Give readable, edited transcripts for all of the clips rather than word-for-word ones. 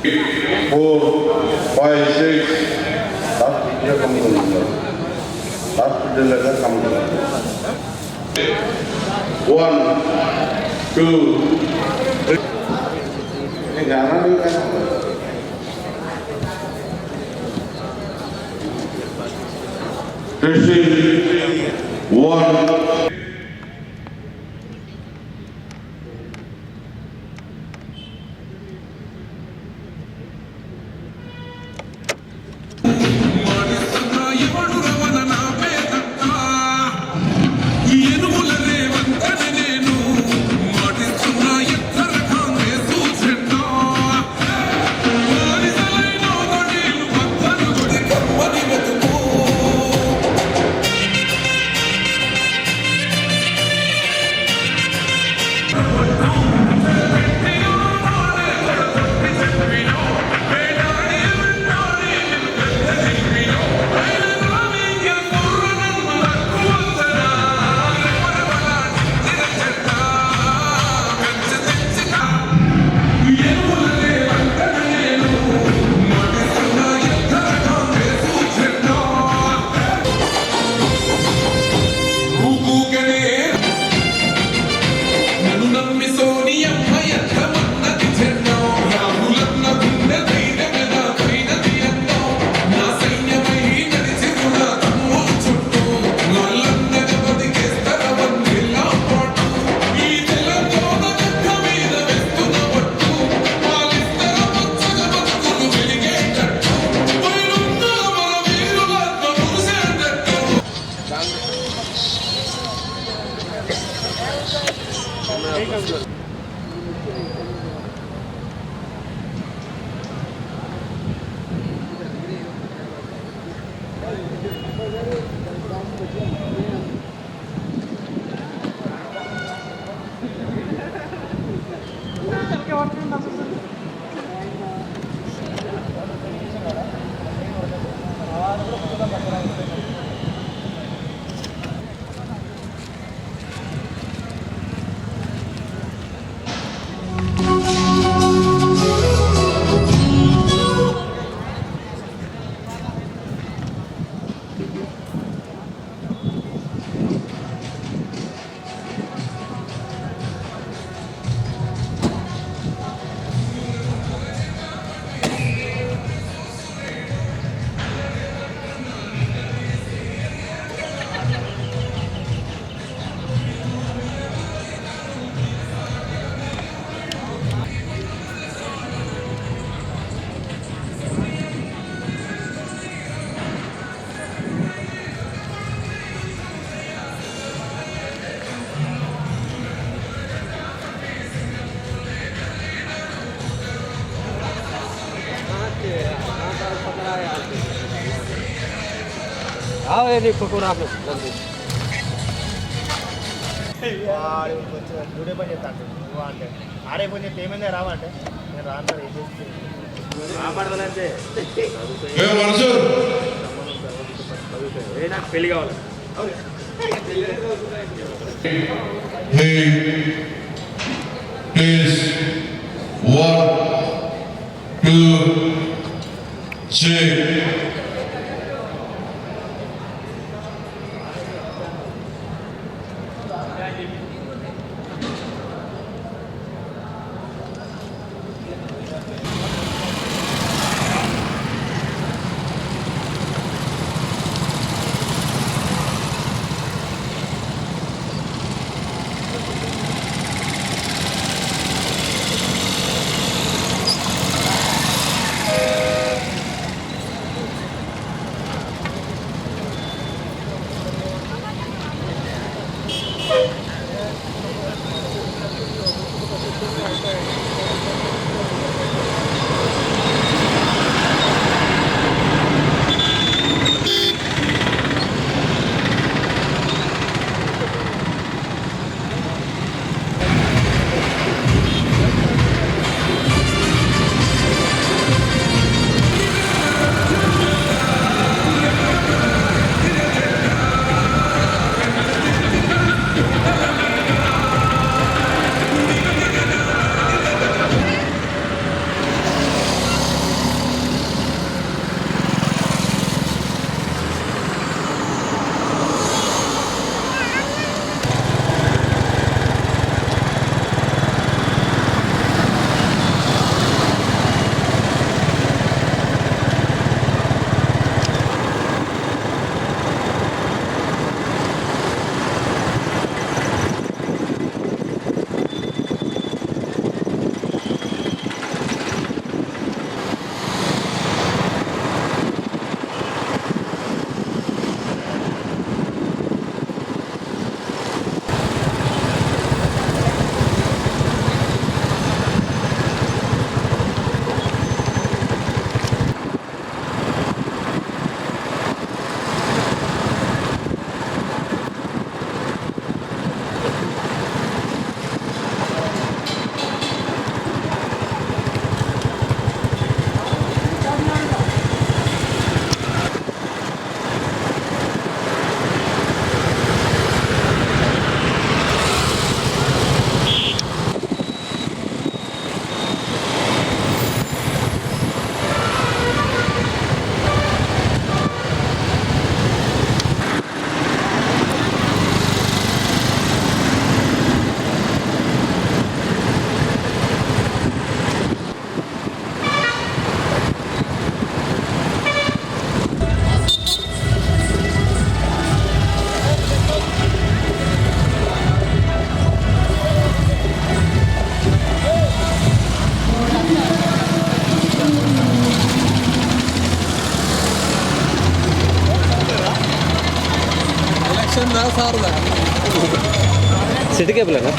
4, 5, 6. Last video come. Last video letter come. 1, 2, 3. Jangan ni kan. This is 1. आओ ये देखो कोरा आप जल्दी వాడు కొంచెం దూరే పని చెప్తాడు నువ్వు అంటే ఆడే కొంచెం ఏమైందా రావంటే నేను రాను రాబడతానంటే నాకు పెళ్లి కావాలి Please, 1, 2, 3. సిటీ కేబులేనా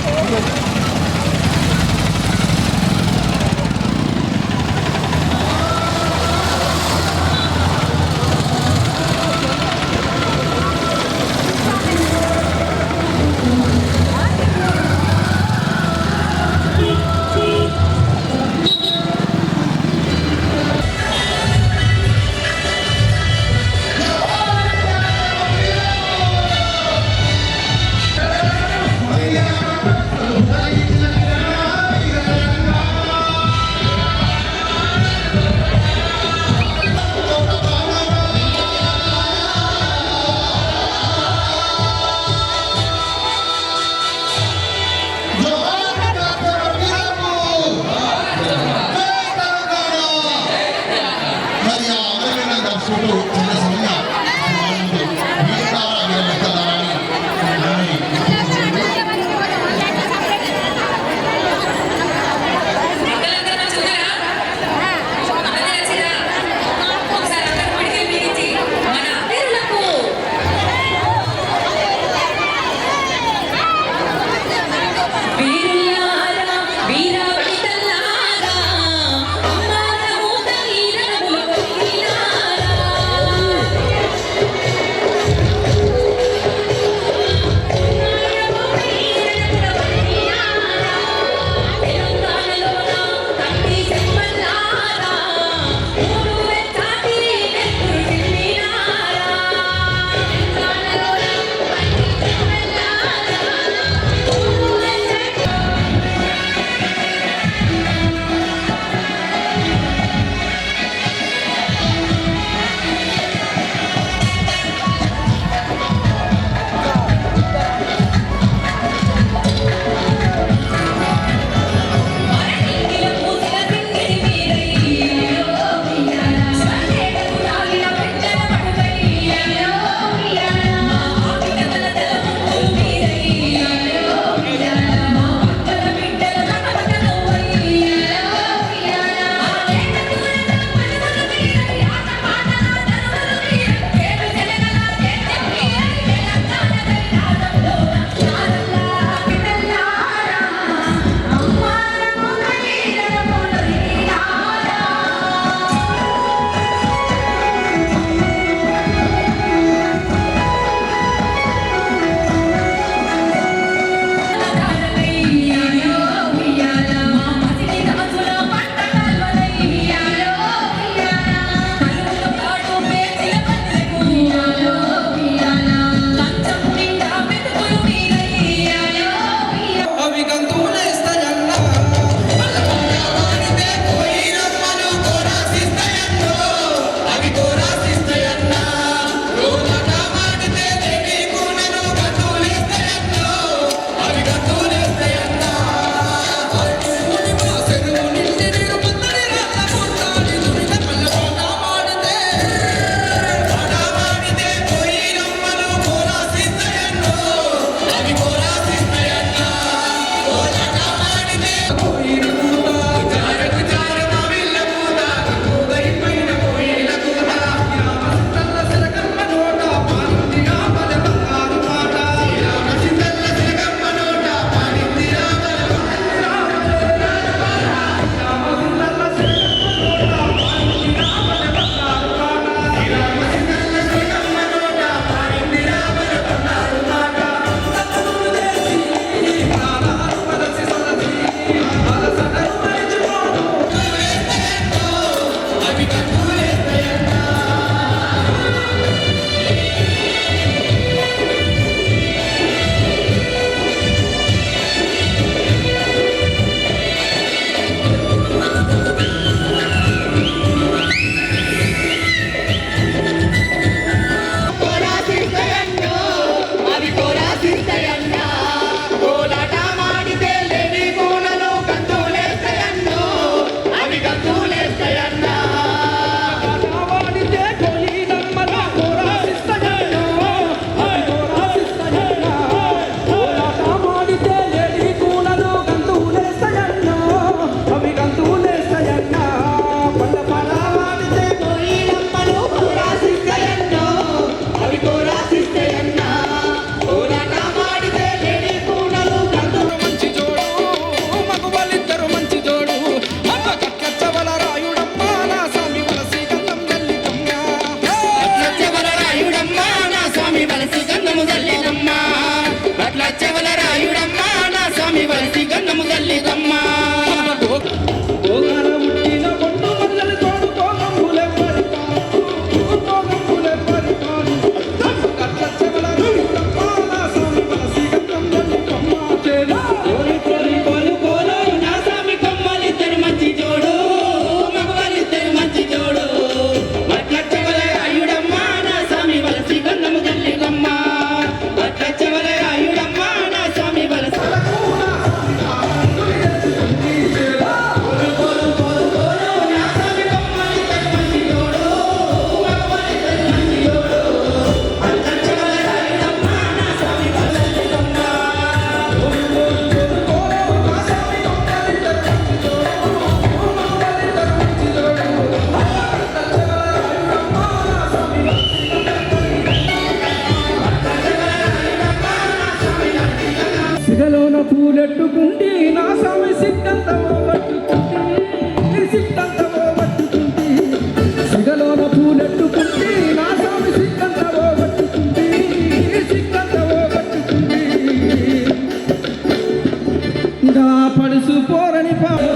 పూలెట్టుకుంటే నా స్వామి సిట్టంతమో పట్టుకుంటే సిట్టంతమో పట్టుకుంటే సిగలోన పూలెట్టుకుంటే నా స్వామి సిట్టంతమో పట్టుకుంటే సిట్టంతమో పట్టుకుంటే గా పడుసు పోరని పావు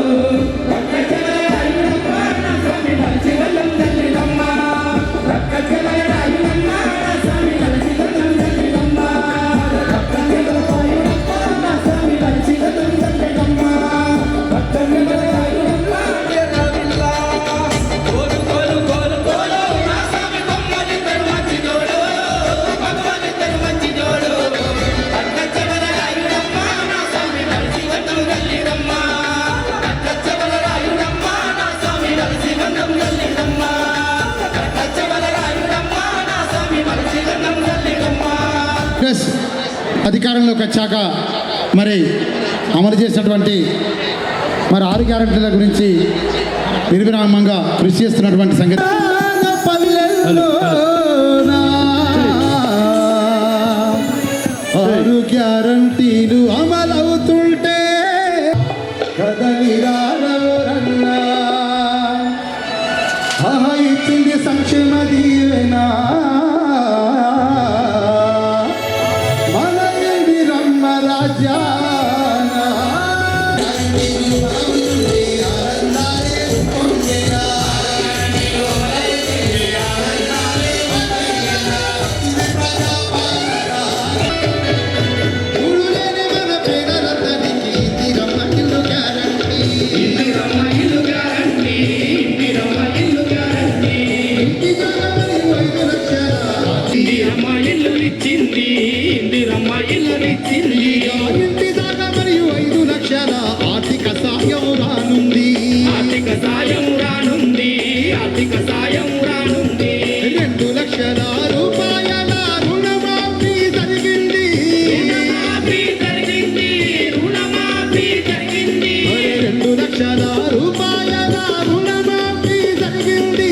ప్లస్ అధికారంలోకి వచ్చాక మరి అమలు చేసినటువంటి మరి 6 గ్యారెంటీల గురించి నిర్విరామంగా కృషి చేస్తున్నటువంటి సంగతి ఆరు గ్యారెంటీలు అమలవుతుంటే కదలిరారన్నా ఇచ్చింది సంక్షేమ దీవెనా ఇంటి దాకా మరియు 5 లక్షల ఆర్థిక సాయం రానుంది 2 లక్షల రూపాయల రుణమాఫీ జరిగింది 2 లక్షల రూపాయల రుణమాఫీ జరిగింది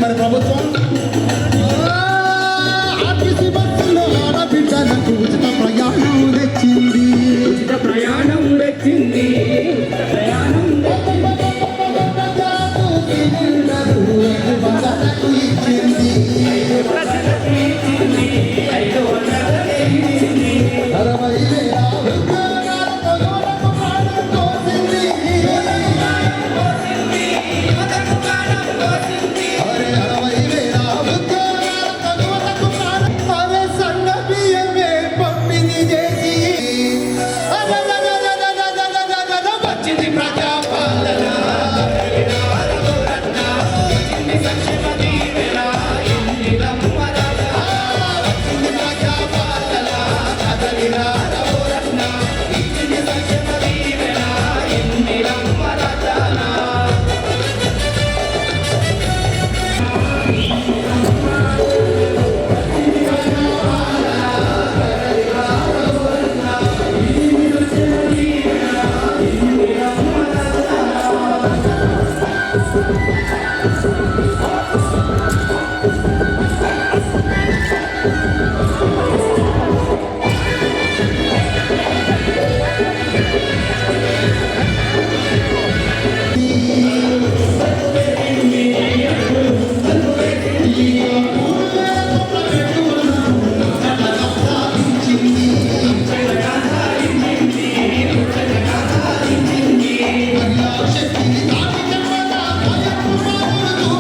మరి ప్రభుత్వం ఆర్టీసీ బస్సులో ఆడబిడ్డలకు ఉచిత ప్రయాణం తెచ్చింది ఇచ్చింది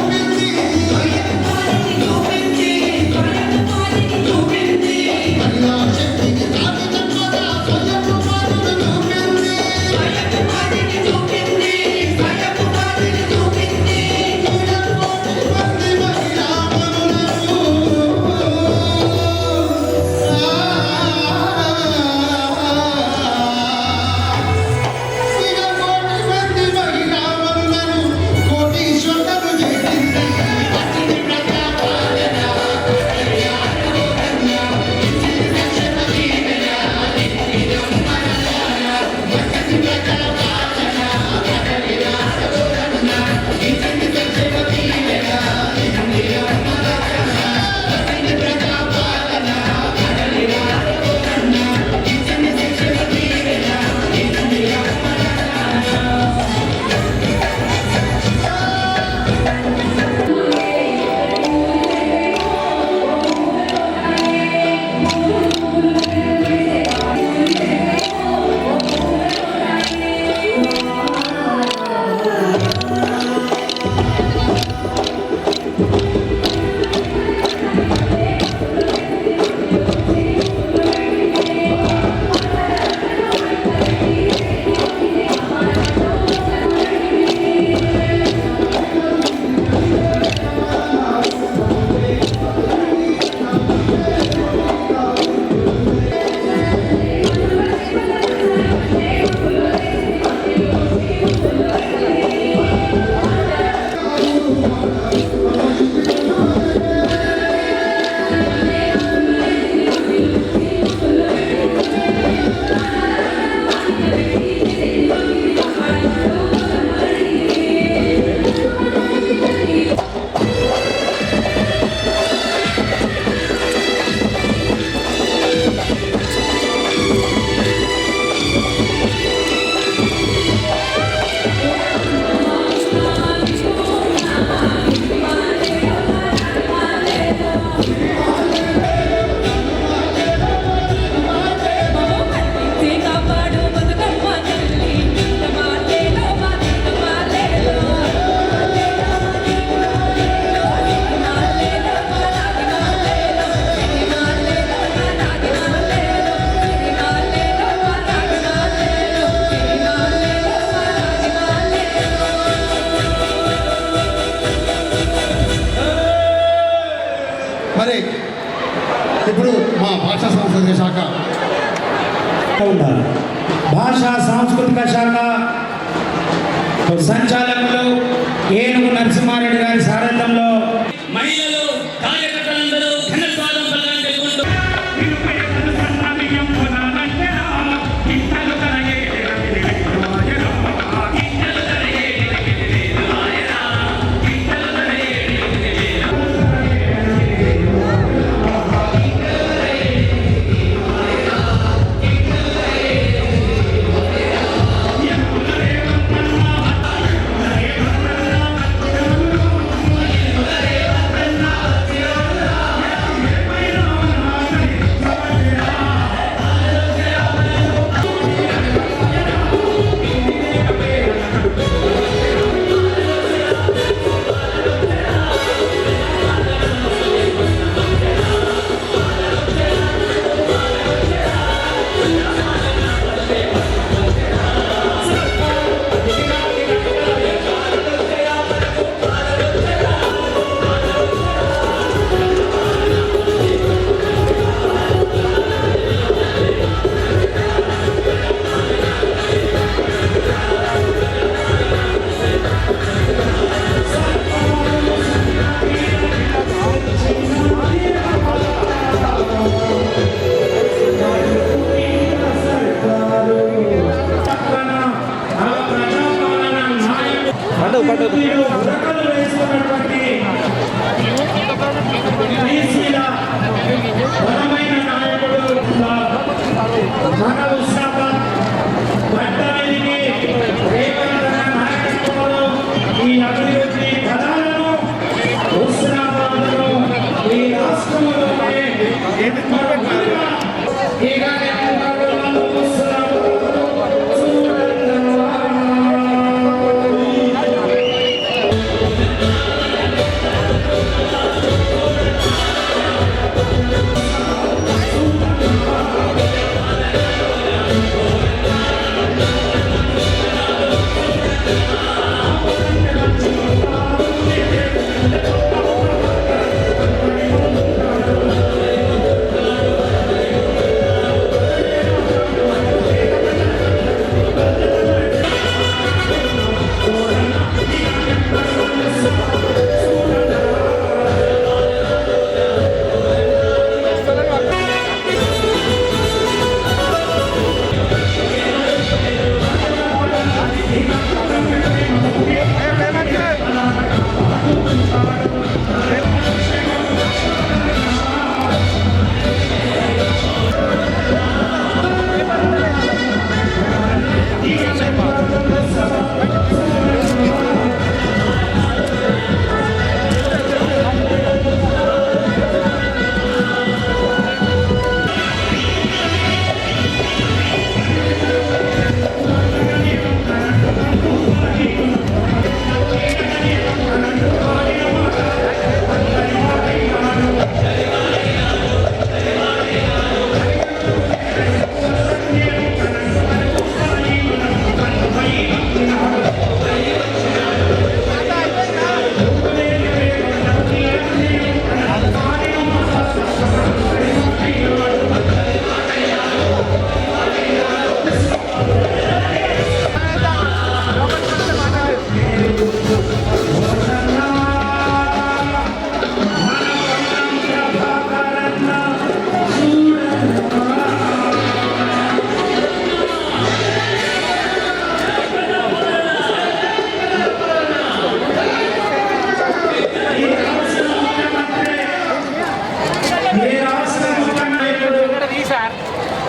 你 మరి ఇప్పుడు మా భాషా సాంస్కృతిక శాఖ ఉన్నారు. భాషా సాంస్కృతిక శాఖ సంచాలకులు ఏనుగు నరసింహారెడ్డి గారి సారథ్యంలో మహిళలు కార్యకర్తలందరూ ఘనస్వాగతం పలకరించుకుంటూ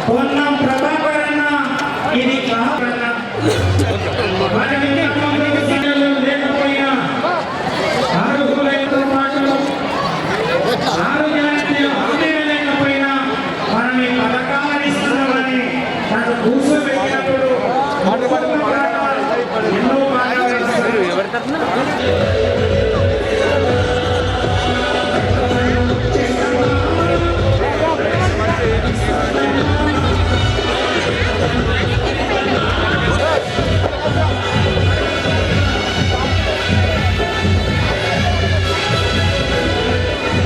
పొన్నం ప్రభాకర్ అన్న ఇది కావాలన్న లేకపోయినా ఆరుగులతో పాటు ఆరు లేకపోయినా మనని పథకాలు ఇస్తున్నామని తను కూర్చోబెట్టినప్పుడు ఎన్నో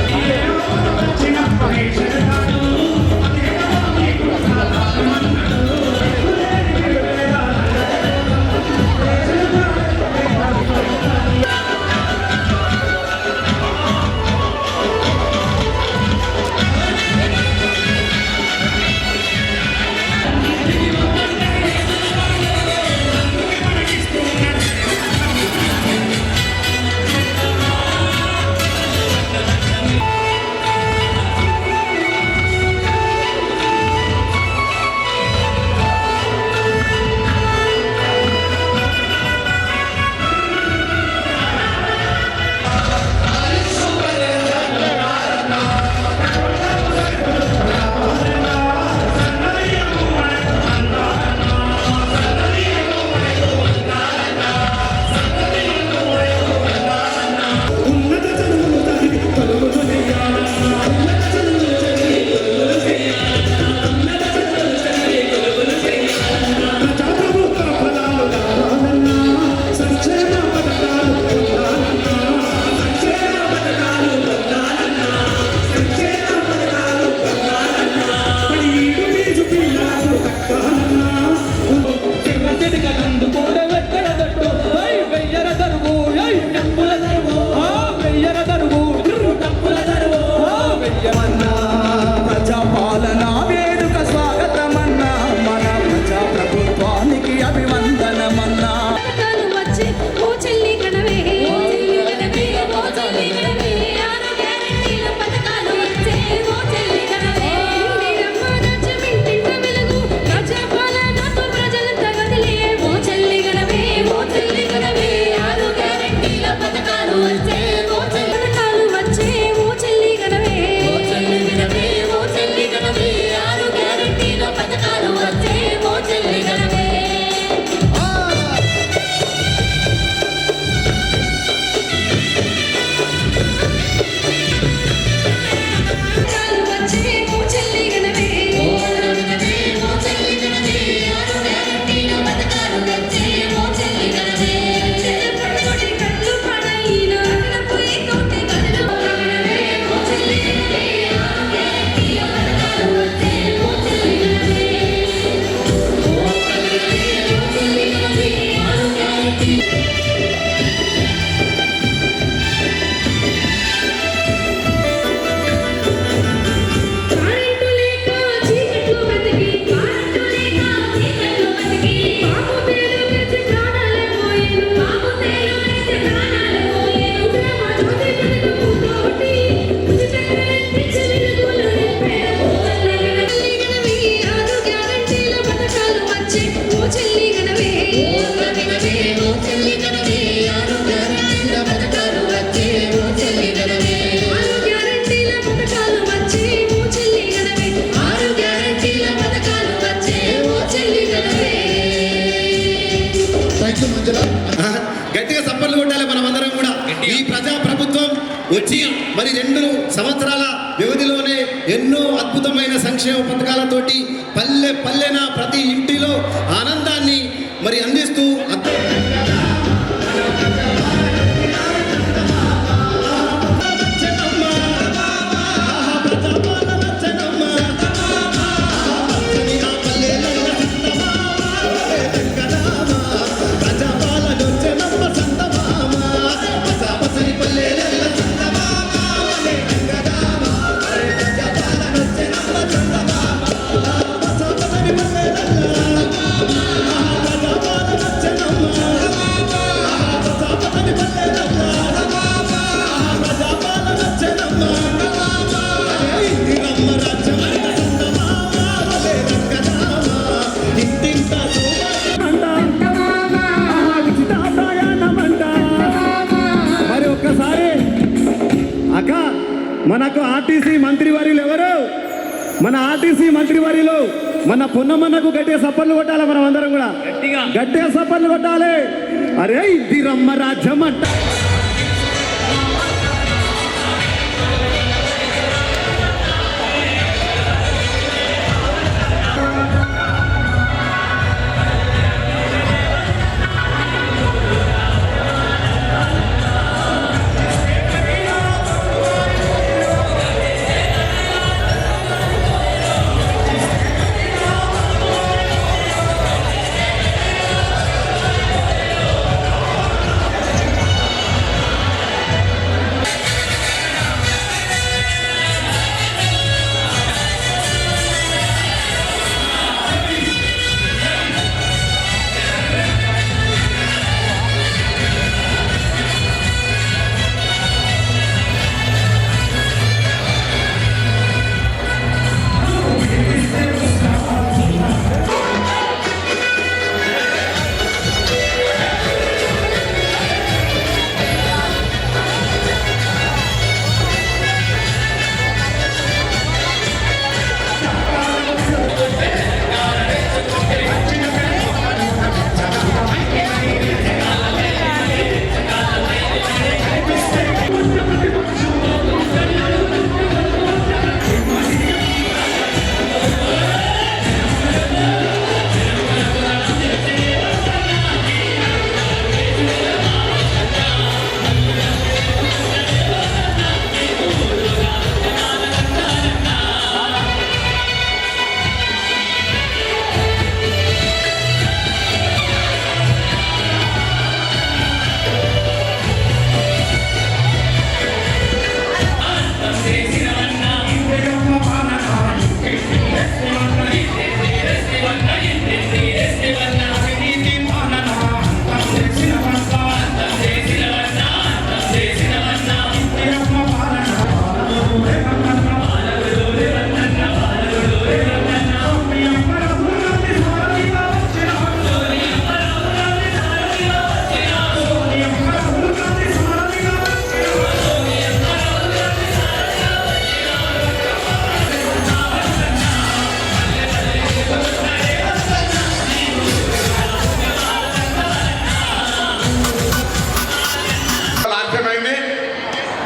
Yeah. సప్పట్లు కొట్టాలి మనం అందరం కూడా. ఈ ప్రజా ప్రభుత్వం వచ్చి మరి 2 సంవత్సరాల వ్యవధిలోనే ఎన్నో అద్భుతమైన సంక్షేమ పథకాలతోటి పల్లె పల్లెన ప్రతి ఇంటిలో ఆనందాన్ని మరి అందిస్తూ మరి ఒక్కసారి అక్క మనకు ఆర్టీసీ మంత్రివర్యులు ఎవరు? మన ఆర్టీసీ మంత్రివర్యులు మన పున్నమ్మన్నకు గట్టిగా సప్పట్లు కొట్టాలి. మనం అందరం కూడా గట్టిగా సప్పట్లు కొట్టాలి. అరే ఇది రమ్మ రాజ్యం అంట.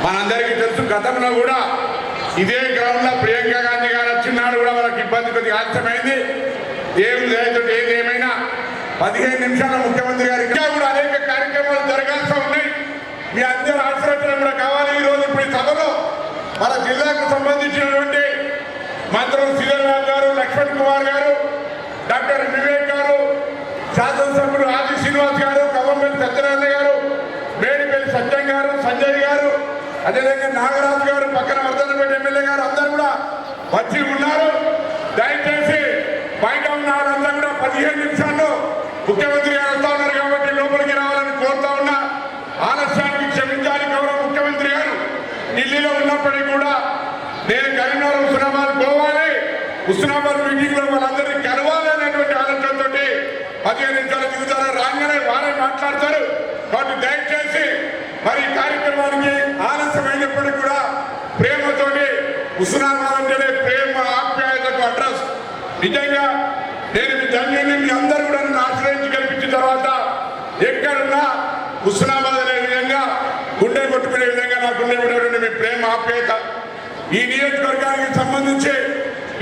మనందరికీ తెలుసు. గతంలో కూడా ఇదే గ్రౌండ్ లో ప్రియాంక గాంధీ గారు వచ్చినాడు కూడా వాళ్ళకి ఇబ్బంది కొద్దిగా ఆలస్యమైంది. ఏది ఏమైనా 15 నిమిషాల ముఖ్యమంత్రి గారు ఇంకా కూడా అనేక కార్యక్రమాలు జరగాల్సి ఉన్నాయి. మీ అందరి ఆశీర్వచనం కూడా కావాలి. ఈ రోజు ఇప్పుడు ఈ సభలో మన జిల్లాకు సంబంధించినటువంటి మంత్రులు శ్రీధర్ గారు, లక్ష్మణ్ కుమార్ గారు, డాక్టర్ వివేక్ గారు, శాసనసభ్యులు ఆది శ్రీనివాస్ గారు, కవ్వంపల్లి సత్యనారాయణ గారు, మేడిపల్లి సత్యం గారు, సంజయ్ గారు, అదేవిధంగా నాగరాజు గారు, పక్కన వర్ధనపేట ఎమ్మెల్యే గారు అందరూ కూడా వచ్చి ఉన్నారు. దయచేసి బయట ఉన్న వాళ్ళందరూ కూడా 15 నిమిషాల్లో ముఖ్యమంత్రి గారు వస్తా ఉన్నారు కాబట్టి లోపలికి రావాలని కోరుతా ఉన్నా. ఆలస్యానికి క్షమించాలి. గౌరవ ముఖ్యమంత్రి గారు ఢిల్లీలో ఉన్నప్పటికీ కూడా నేను కరీంనగర్ హుస్నాబాద్ పోవాలి, హుస్నాబాద్ మీటింగ్ లో వాళ్ళందరినీ కలవాలి అనేటువంటి ఆలోచనతో 15 నిమిషాలు దిగుతారు. రాగానే వారే మాట్లాడతారు. కాబట్టి దయచేసి మరి కార్యక్రమానికి ఆలస్యమైనప్పటికీ కూడా ప్రేమతోటి హుస్నాబాద్ అంటేనే ప్రేమ ఆప్యాయతకు అడ్రస్. నిజంగా నేను మీ ధన్యుని మీ అందరూ కూడా నన్ను ఆశ్రయించి కల్పించిన తర్వాత ఎక్కడున్నా హుస్నాబాద్ అనే విధంగా గుండె కొట్టుకునే విధంగా నాకు ఉండేటువంటి మీ ప్రేమ ఆప్యాయత ఈ నియోజకవర్గానికి సంబంధించి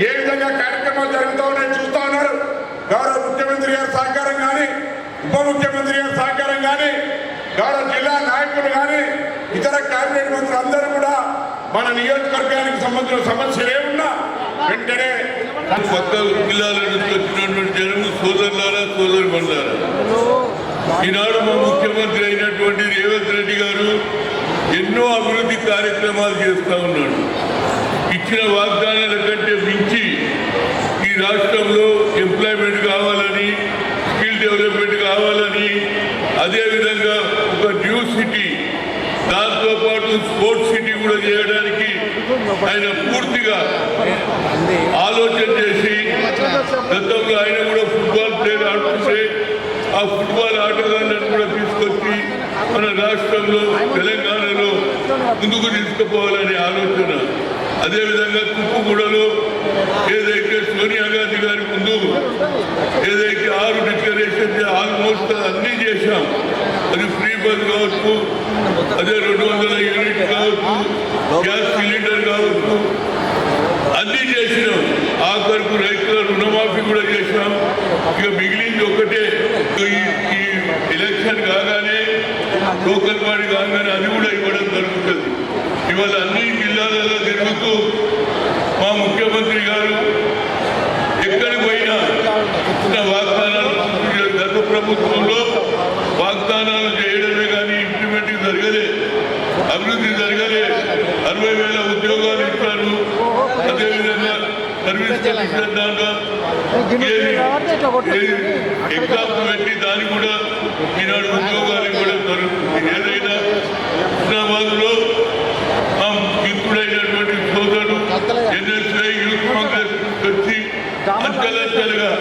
ఏ విధంగా కార్యక్రమాలు జరుగుతూ ఉన్నాయో చూస్తూ ఉన్నారు. గౌరవ ముఖ్యమంత్రి గారి సహకారం కానీ, ఉప ముఖ్యమంత్రి గారి సహకారం కానీ, గౌరవ జిల్లా నాయకులు కానీ, ఇతర కేబినెట్ మంత్రులు అందరూ కూడా మన నియోజకవర్గానికి సంబంధించిన సమస్యలు ఏమున్నా వెంటనే కొత్త జిల్లాల నుంచి వచ్చినటువంటి జనం సోదరులారా సోదరుమణులారా, ఈనాడు మా ముఖ్యమంత్రి అయినటువంటి రేవంత్ రెడ్డి గారు ఎన్నో అభివృద్ధి కార్యక్రమాలు చేస్తూ ఉన్నాడు. ఇచ్చిన వాగ్దానాల కంటే మించి ఈ రాష్ట్రంలో ఎంప్లాయ్మెంట్ కావాలని, స్కిల్ డెవలప్మెంట్ కావాలని, అదేవిధంగా ఒక న్యూ సిటీ, దాంతోపాటు స్పోర్ట్స్ సిటీ కూడా చేయడానికి ఆయన పూర్తిగా ఆలోచన చేసి, గతంలో ఆయన కూడా ఫుట్బాల్ ప్లేయర్ ఆడుతుంటే ఆ ఫుట్బాల్ ఆటగాళ్ళను కూడా తీసుకొచ్చి మన రాష్ట్రంలో తెలంగాణలో ముందుకు తీసుకుపోవాలనే ఆలోచన. అదేవిధంగా తుప్పుగూడలో ఏదైతే సోనియా గాంధీ గారి ముందు ఏదైతే 6 డిక్లరేషన్ ఆల్మోస్ట్ అన్నీ చేశాం. అది ఫ్రీ బస్ కావచ్చు, అదే 200 యూనిట్ కావచ్చు, గ్యాస్ సిలిండర్ కావచ్చు, అన్నీ చేసినాం. ఆఖరికి రైతుల రుణమాఫీ కూడా చేసినాం. ఇక మిగిలింది ఒకటే, ఈ ఎలక్షన్ కాగానే లోకల్ బాడీ కాగానే అది కూడా ఇవ్వడం జరుగుతుంది. ఇవాళ అన్ని జిల్లాలలో తిరుగుతూ మా ముఖ్యమంత్రి గారు ఎక్కడికి పోయినా ఇచ్చిన వాగ్దానాలు, గత ప్రభుత్వంలో వాగ్దానాలు చేయడమే కానీ ఇంప్లిమెంటింగ్ జరగలే, అభివృద్ధి జరగలే. 60,000 ఉద్యోగాలు ఇస్తారు. అదేవిధంగా సర్వీస్ కమిషన్ దాంట్లో ఎగ్జామ్స్ పెట్టి దాన్ని కూడా ఈనాడు ఉద్యోగాలు ఇవ్వడం జరుగుతుంది. ఏదైనా హైదరాబాద్లో మా మిత్రుడైనటువంటి సోదరుడు ఎన్ఎస్ఐ యూత్ కాంగ్రెస్ వచ్చి అంచెలంచెలుగా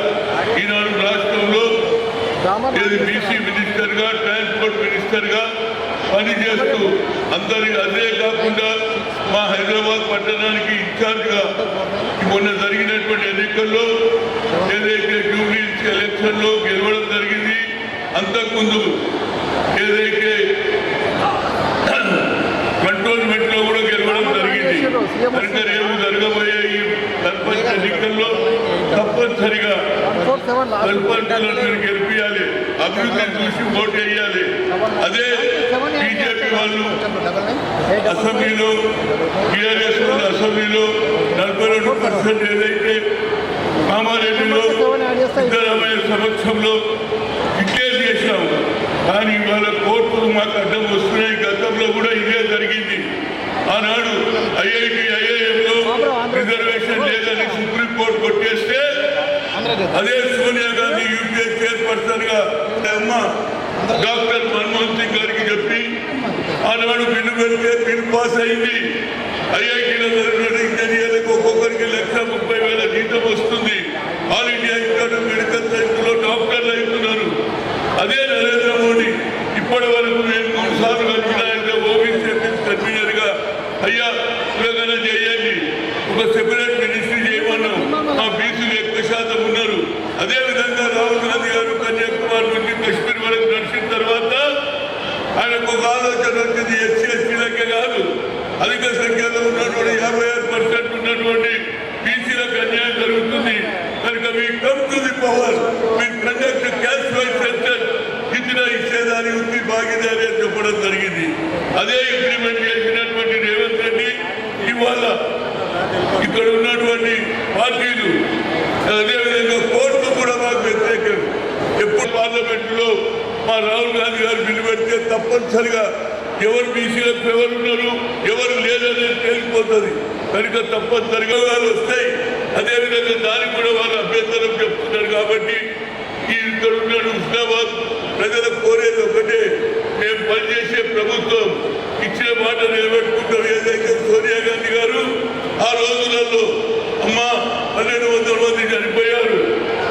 ఈనాడు రాష్ట్రంలో బీసీ మినిస్టర్గా, ట్రాన్స్పోర్ట్ మినిస్టర్గా పనిచేస్తూ అందరి అదే కాకుండా మా హైదరాబాద్ పట్టణానికి ఇన్ఛార్జ్గా మొన్న జరిగినటువంటి ఎన్నికల్లో ఏదైతే జూబ్లీహిల్స్ ఎలక్షన్లో గెలవడం జరిగింది. అంతకుముందు ఏదైతే కంటోన్మెంట్లో కూడా గెలవడం జరిగింది. కనుక రేపు జరగబోయే ఈ సర్పంచ్ ఎన్నికల్లో తప్పనిసరిగా సర్పంచులను గెలిపించాలి, అభివృద్ధి చూసి ఓటు వేయాలి. అదే బీజేపీ వాళ్ళు అసెంబ్లీలో, టీఆర్ఎస్ వాళ్ళు అసెంబ్లీలో 42% ఏదైతే కామారెడ్డిలో సిద్ధరామయ్య సమక్షంలో డిక్లేర్ చేశాము. కానీ ఇవాళ కోర్టులు మాకు అడ్డం వస్తున్నాయి. గతంలో కూడా ఇదే జరిగింది. ఆనాడు ఐఐఎంలో రిజర్వేషన్ లేదని సుప్రీంకోర్టు కొట్టేస్తే అదే సోనియా గాంధీ యూపీఏ చైర్పర్సన్ గా అమ్మ డాక్టర్ మన్మోహన్ సింగ్ గారికి చెప్పి ఆనాడు బిల్లు పెడితే బిల్ పాస్ అయింది. ఐఐటీలో ఇంజనీర్లకు ఒక్కొక్కరికి 1,30,000 జీతం వస్తుంది. All India institute of medical సైన్స్లో డాక్టర్లు అవుతున్నారు. అదే నరేంద్ర మోడీ ఇప్పటి వరకు నేను 3 సార్లు కలిగిన ఓబీసీ కన్వీనర్ గా, అయ్యా తెలంగాణ చేయండి, ఒక సెపరేట్ మినిస్ట్రీ చేయమన్నాం. మా బీసీలు ఎక్కువ శాతం ఉన్నారు. అదేవిధంగా రాహుల్ గాంధీ గారు కన్యాకుమారి నుండి కశ్మీర్ వరకు నడిచిన తర్వాత ఆయనకు ఒక ఆలోచన వచ్చింది. ఎస్సీ ఎస్టీలకే కాదు, అధిక సంఖ్యలో ఉన్నటువంటి 56% ఉన్నటువంటి బీసీలకు అన్యాయం జరుగుతుంది. కనుక me come to the power, me conduct cash wise centre ఇచ్చిన ఇచ్చేదాని ఉంది భాగీదారి అని చెప్పడం జరిగింది. అదే ఇంప్లిమెంట్ చేసినటువంటి రేవంత్ రెడ్డి ఇవాళ ఇక్కడ ఉన్నటువంటి పార్టీలు, అదేవిధంగా కోర్టు కూడా మాకు వ్యతిరేకం. ఎప్పుడు పార్లమెంటులో మా రాహుల్ గాంధీ గారు బిల్లు పెడితే తప్పనిసరిగా ఎవరు బీసీలకు ఎవరు ఉన్నారు, ఎవరు లేదనేది తేలిపోతుంది. కనుక తప్పనిసరిగా వాళ్ళు వస్తాయి. అదేవిధంగా దానికి కూడా వాళ్ళు అభ్యంతరం చెప్తున్నారు. కాబట్టి ఇక్కడ ఉన్న హుస్నాబాద్ ప్రజలకు కోరేది ఒకటే, మేము పనిచేసే ప్రభుత్వం ఇచ్చిన మాట నిలబెట్టుకుంటాం. ఏదైతే సోనియా గాంధీ గారు ఆ రోజులలో అమ్మ 1,200 మంది చనిపోయారు,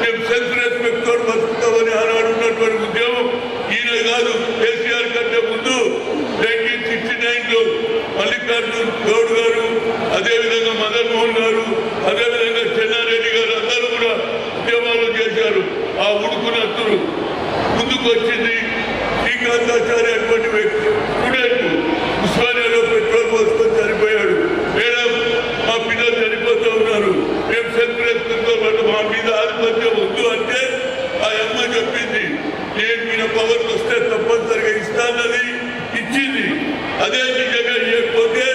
మేము సెల్ఫ్ రెస్పెక్ట్ తోటి బతుకుతామని ఆనాడు ఉన్నటువంటి ఉద్యమం ఈయన కాదు, కేసీఆర్ కంటే ముందు 1969లో మల్లికార్జున్ గౌడ్ గారు, అదేవిధంగా మదన్ మోహన్ గారు, అదేవిధంగా చెన్నారెడ్డి గారు అందరూ కూడా ఉద్యమాలు చేశారు. ఆ ఉడుకునత్తులు ముందుకు వచ్చింది. శ్రీకాంతాచార్య అటువంటి వ్యక్తి స్టూడెంట్ ఉస్మానియాలో పెట్రోల్ పోసుకొని చనిపోయాడు. మేడం మా పిల్లలు చనిపోతూ ఉన్నారు, మేము సెల్ఫ్ రెస్పాన్సిబుల్, మా మీద ఆధిపత్యం వద్దు అంటే ఆ అమ్మ చెప్పింది నేను మీద పవర్ వస్తే తప్పనిసరిగా ఇస్తానని ఇచ్చింది. అదే నిజంగా ఇవ్వకపోతే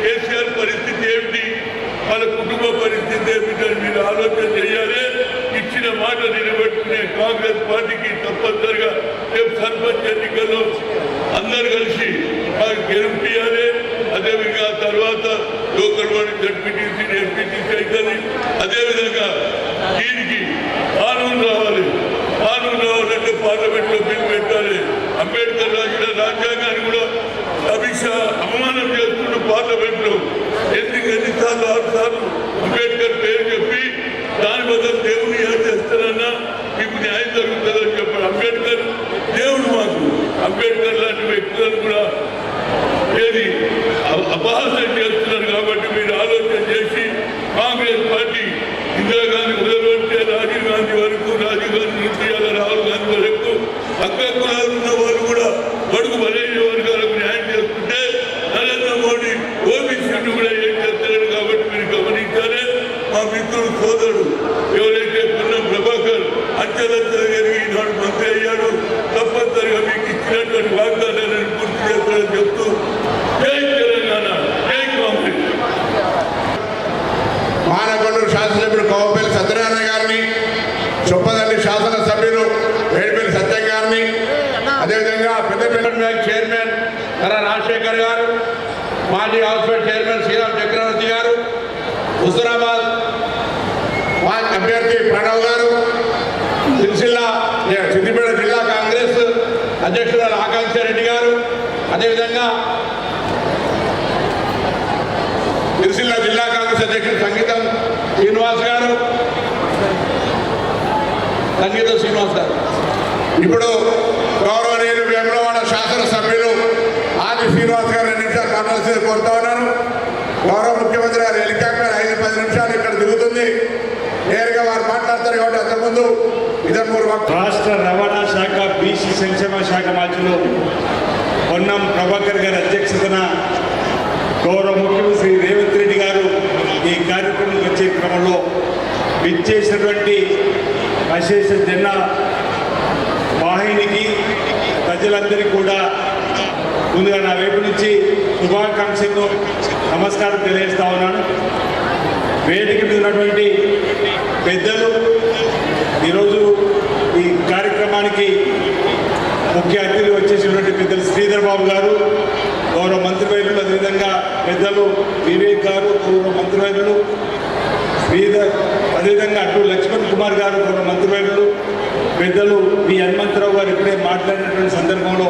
కేసీఆర్ పరిస్థితి ఏమిటి, వాళ్ళ కుటుంబ పరిస్థితి ఏమిటని మీరు ఆలోచన చేయాలి. ఇచ్చిన మాట నిలబెట్టుకునే కాంగ్రెస్ పార్టీకి తప్పనిసరిగా రేపు సర్పంచ్ ఎన్నికల్లో అందరు కలిసి గెలిపియాలి. అదేవిధంగా తర్వాత లోకల్ వాడి జడ్పీటీసీ ఎంపీటీసీ అవుతుంది. అదేవిధంగా దీనికి కానూన్ రావాలి. కానూన్ రావాలంటే పార్లమెంట్ లో బిల్ పెట్టాలి. అంబేద్కర్ రాసిన రాజ్యాంగాన్ని కూడా అమిత్ షా అవమానం చేస్తున్న పార్లమెంట్ లో ఎన్నిసార్లు 6 సార్లు అంబేద్కర్ పేరు చెప్పి దాని బదులు దేవుని ఏం చేస్తారన్నా మీకు న్యాయం జరుగుతుందని చెప్పారు. అంబేద్కర్ దేవుడు మాకు. అంబేద్కర్ లాంటి వ్యక్తులను కూడా ఏది అపహాస్యం చేస్తున్నారు. కాబట్టి మీరు ఆలోచన చేసి కాంగ్రెస్ పార్టీ ఇందిరాగాంధీ మొదలుపెట్టే రాజీవ్ గాంధీ వరకు, రాజీవ్ గాంధీ నుంచి రాహుల్ గాంధీ వరకు అగ్ర కులాలు ఉన్న వాళ్ళు కూడా బడుగు బలైన వర్గాలకు న్యాయం చేస్తుంటే నరేంద్ర మోడీ ఓబీసీని కూడా ఏం చేస్తున్నాడు. కాబట్టి మీరు గమనించాలి. మా మిత్రుడు సోదరుడు ఎవరైతే పొన్నం ప్రభాకర్ అంచెలంచెలు ఎరిగి ఈనాడు మంత్రి అయ్యాడు. తప్పనిసరిగా మీకు ఇచ్చినటువంటి వాగ్దానాలను పూర్తి చేస్తారని చెప్తూ జై తెలంగాణ, జై కాంగ్రెస్. మానకొండూరు శాసనసభ్యులు కోవపల్లి సత్యనారాయణ గారిని, చొప్పదండి శాసనసభ్యులు వేడిపల్లి సత్యం గారిని, అదేవిధంగా పెద్దపల్లి బ్యాంక్ చైర్మన్ కర్ర రాజశేఖర్ గారు, మాజీ హౌస్ఫెడ్ చైర్మన్ శ్రీరామ్ చక్రవర్తి గారు, హుజూరాబాద్ అభ్యర్థి ప్రణవ్ గారు, సిద్దిపేట జిల్లా కాంగ్రెస్ అధ్యక్షురాలు ఆకాంక్ష రెడ్డి గారు, అదేవిధంగా సిరిసిల్ల జిల్లా కాంగ్రెస్ అధ్యక్షుడు సంగీతం శ్రీనివాస్ గారు. ఇప్పుడు గౌరవనీయులు వేములవాడ శాసనసభ్యులు ఆది శ్రీనివాస్ గారు 2 నిమిషాలు మాట్లాడాల్సింది కోరుతా ఉన్నాను. గౌరవ ముఖ్యమంత్రి గారు హెలికాప్టర్ 5-10 నిమిషాలు ఇక్కడ దిగుతుంది. నేరుగా వారు మాట్లాడతారు. కాబట్టి అంతకుముందు రాష్ట్ర రవాణా శాఖ బీసీ సంక్షేమ శాఖ మంత్రులు పొన్నం ప్రభాకర్ గారి అధ్యక్షతన గౌరవ ముఖ్యమంత్రి రేవంత్ రెడ్డి గారు ఈ కార్యక్రమం వచ్చే క్రమంలో విచ్చేసినటువంటి అశేష జన వాహినికి ప్రజలందరికీ కూడా ముందుగా నా వైపు నుంచి శుభాకాంక్షలు నమస్కారం తెలియజేస్తా ఉన్నాను. వేదిక మీద ఉన్నటువంటి పెద్దలు, ఈరోజు ఈ కార్యక్రమానికి ముఖ్య అతిథులు వచ్చేసినటువంటి పెద్దలు శ్రీధర్ బాబు గారు, గౌరవ మంత్రివర్యులు, అదేవిధంగా పెద్దలు వివేక్ గారు, గౌరవ మంత్రివర్యులు శ్రీధర్, అదేవిధంగా అటు లక్ష్మణ్ కుమార్ గారు, గౌరవ మంత్రివర్యులు, పెద్దలు వి హనుమంతరావు గారు ఇప్పుడే మాట్లాడినటువంటి సందర్భంలో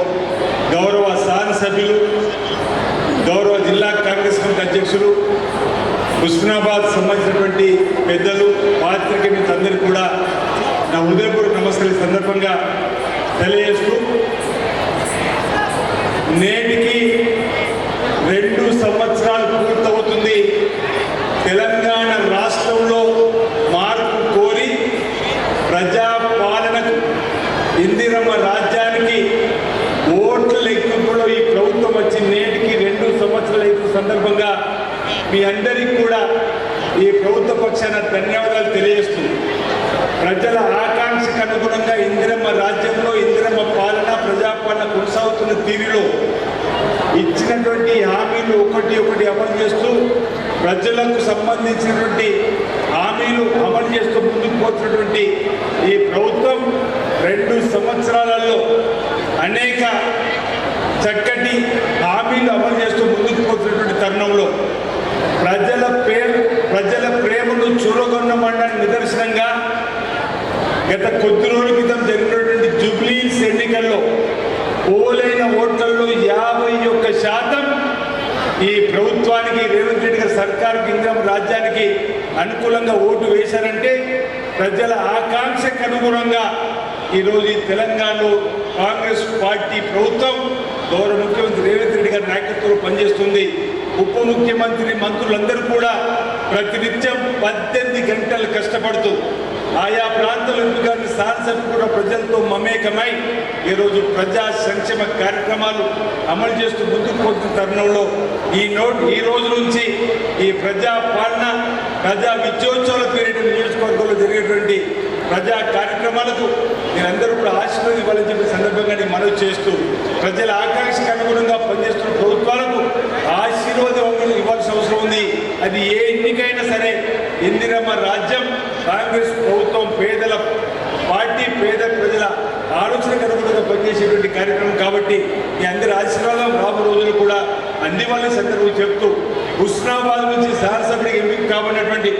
గౌరవ శాసనసభ్యులు, గౌరవ జిల్లా కాంగ్రెస్ కమిటీ అధ్యక్షులు, హుస్నాబాద్ సంబంధించినటువంటి పెద్దలు, పాత్రికేయ మిత్రులందరికీ కూడా నా హృదయపూర్వక నమస్కారం ఈ సందర్భంగా తెలియజేస్తూ, నేటికి 2 సంవత్సరాలు పూర్తవుతుంది తెలంగాణ రాష్ట్రంలో మార్పు కోరి ప్రజాపాలనకు, ఇందిరమ్మ రాజ్యానికి ఓట్ల లెక్కింపులో ఈ ప్రభుత్వం వచ్చి నేటికి 2 సంవత్సరాల సందర్భంగా మీ అందరికీ కూడా ఈ ప్రభుత్వ పక్షాన ధన్యవాదాలు తెలియజేస్తుంది. ప్రజల ఆకాంక్షకు అనుగుణంగా ఇందిరమ్మ రాజ్యంలో ఇందిరమ్మ పాలన, ప్రజాపాలన కొనసాగుతున్న తీరులో ఇచ్చినటువంటి హామీలు ఒకటి అమలు చేస్తూ, ప్రజలకు సంబంధించినటువంటి హామీలు అమలు చేస్తూ ముందుకు పోతున్నటువంటి ఈ ప్రభుత్వం 2 సంవత్సరాలలో అనేక చక్కటి హామీలు అమలు చేస్తూ ముందుకు పోతున్నటువంటి తరుణంలో ప్రజల ప్రేమను చూరగొన్నమనడానికి నిదర్శనంగా గత కొద్ది రోజుల క్రితం జరిగినటువంటి జూబ్లీస్ ఎన్నికల్లో పోలైన ఓట్లలో 51% ఈ ప్రభుత్వానికి, రేవంత్ రెడ్డి గారి సర్కారుకి, ఇందిరమ్మ రాజ్యానికి అనుకూలంగా ఓటు వేశారంటే ప్రజల ఆకాంక్షకు అనుగుణంగా ఈరోజు ఈ తెలంగాణలో కాంగ్రెస్ పార్టీ ప్రభుత్వం గౌరవ ముఖ్యమంత్రి రేవంత్ రెడ్డి గారి నాయకత్వంలో పనిచేస్తుంది. ఉప ముఖ్యమంత్రి, మంత్రులందరూ కూడా ప్రతినిత్యం 18 గంటలు కష్టపడుతూ ఆయా ప్రాంతాల ఎంపికని శాసనసభ్యులు కూడా ప్రజలతో మమేకమై ఈరోజు ప్రజా సంక్షేమ కార్యక్రమాలు అమలు చేస్తూ ముందుకు పోతున్న తరుణంలో ఈ రోజు నుంచి ఈ ప్రజా పాలన ప్రజా విద్యోత్సవాల పేరిట నియోజకవర్గంలో జరిగేటువంటి ప్రజా కార్యక్రమాలకు మీరందరూ కూడా ఆశీర్వాదం ఇవ్వాలని చెప్పే సందర్భంగా నేను మనవి చేస్తూ ప్రజల ఆకాంక్షకు అనుగుణంగా పనిచేస్తున్న ప్రభుత్వాలకు ఆశీర్వాదం ఇవ్వాల్సిన అవసరం ఉంది. అది ఏ ఎన్నికైనా సరే ఇందిరమ్మ రాజ్యం కాంగ్రెస్ ప్రభుత్వం పేదల పార్టీ పేద ప్రజల ఆలోచనకు అనుగుణంగా పనిచేసేటువంటి కార్యక్రమం కాబట్టి మీ అందరి ఆశీర్వాదం రాబో రోజులు కూడా అందివ్వాలని సందర్భం చెప్తూ హుస్నాబాద్ నుంచి శాసనసభ్యుడికి ఎంపిక కాబడినటువంటి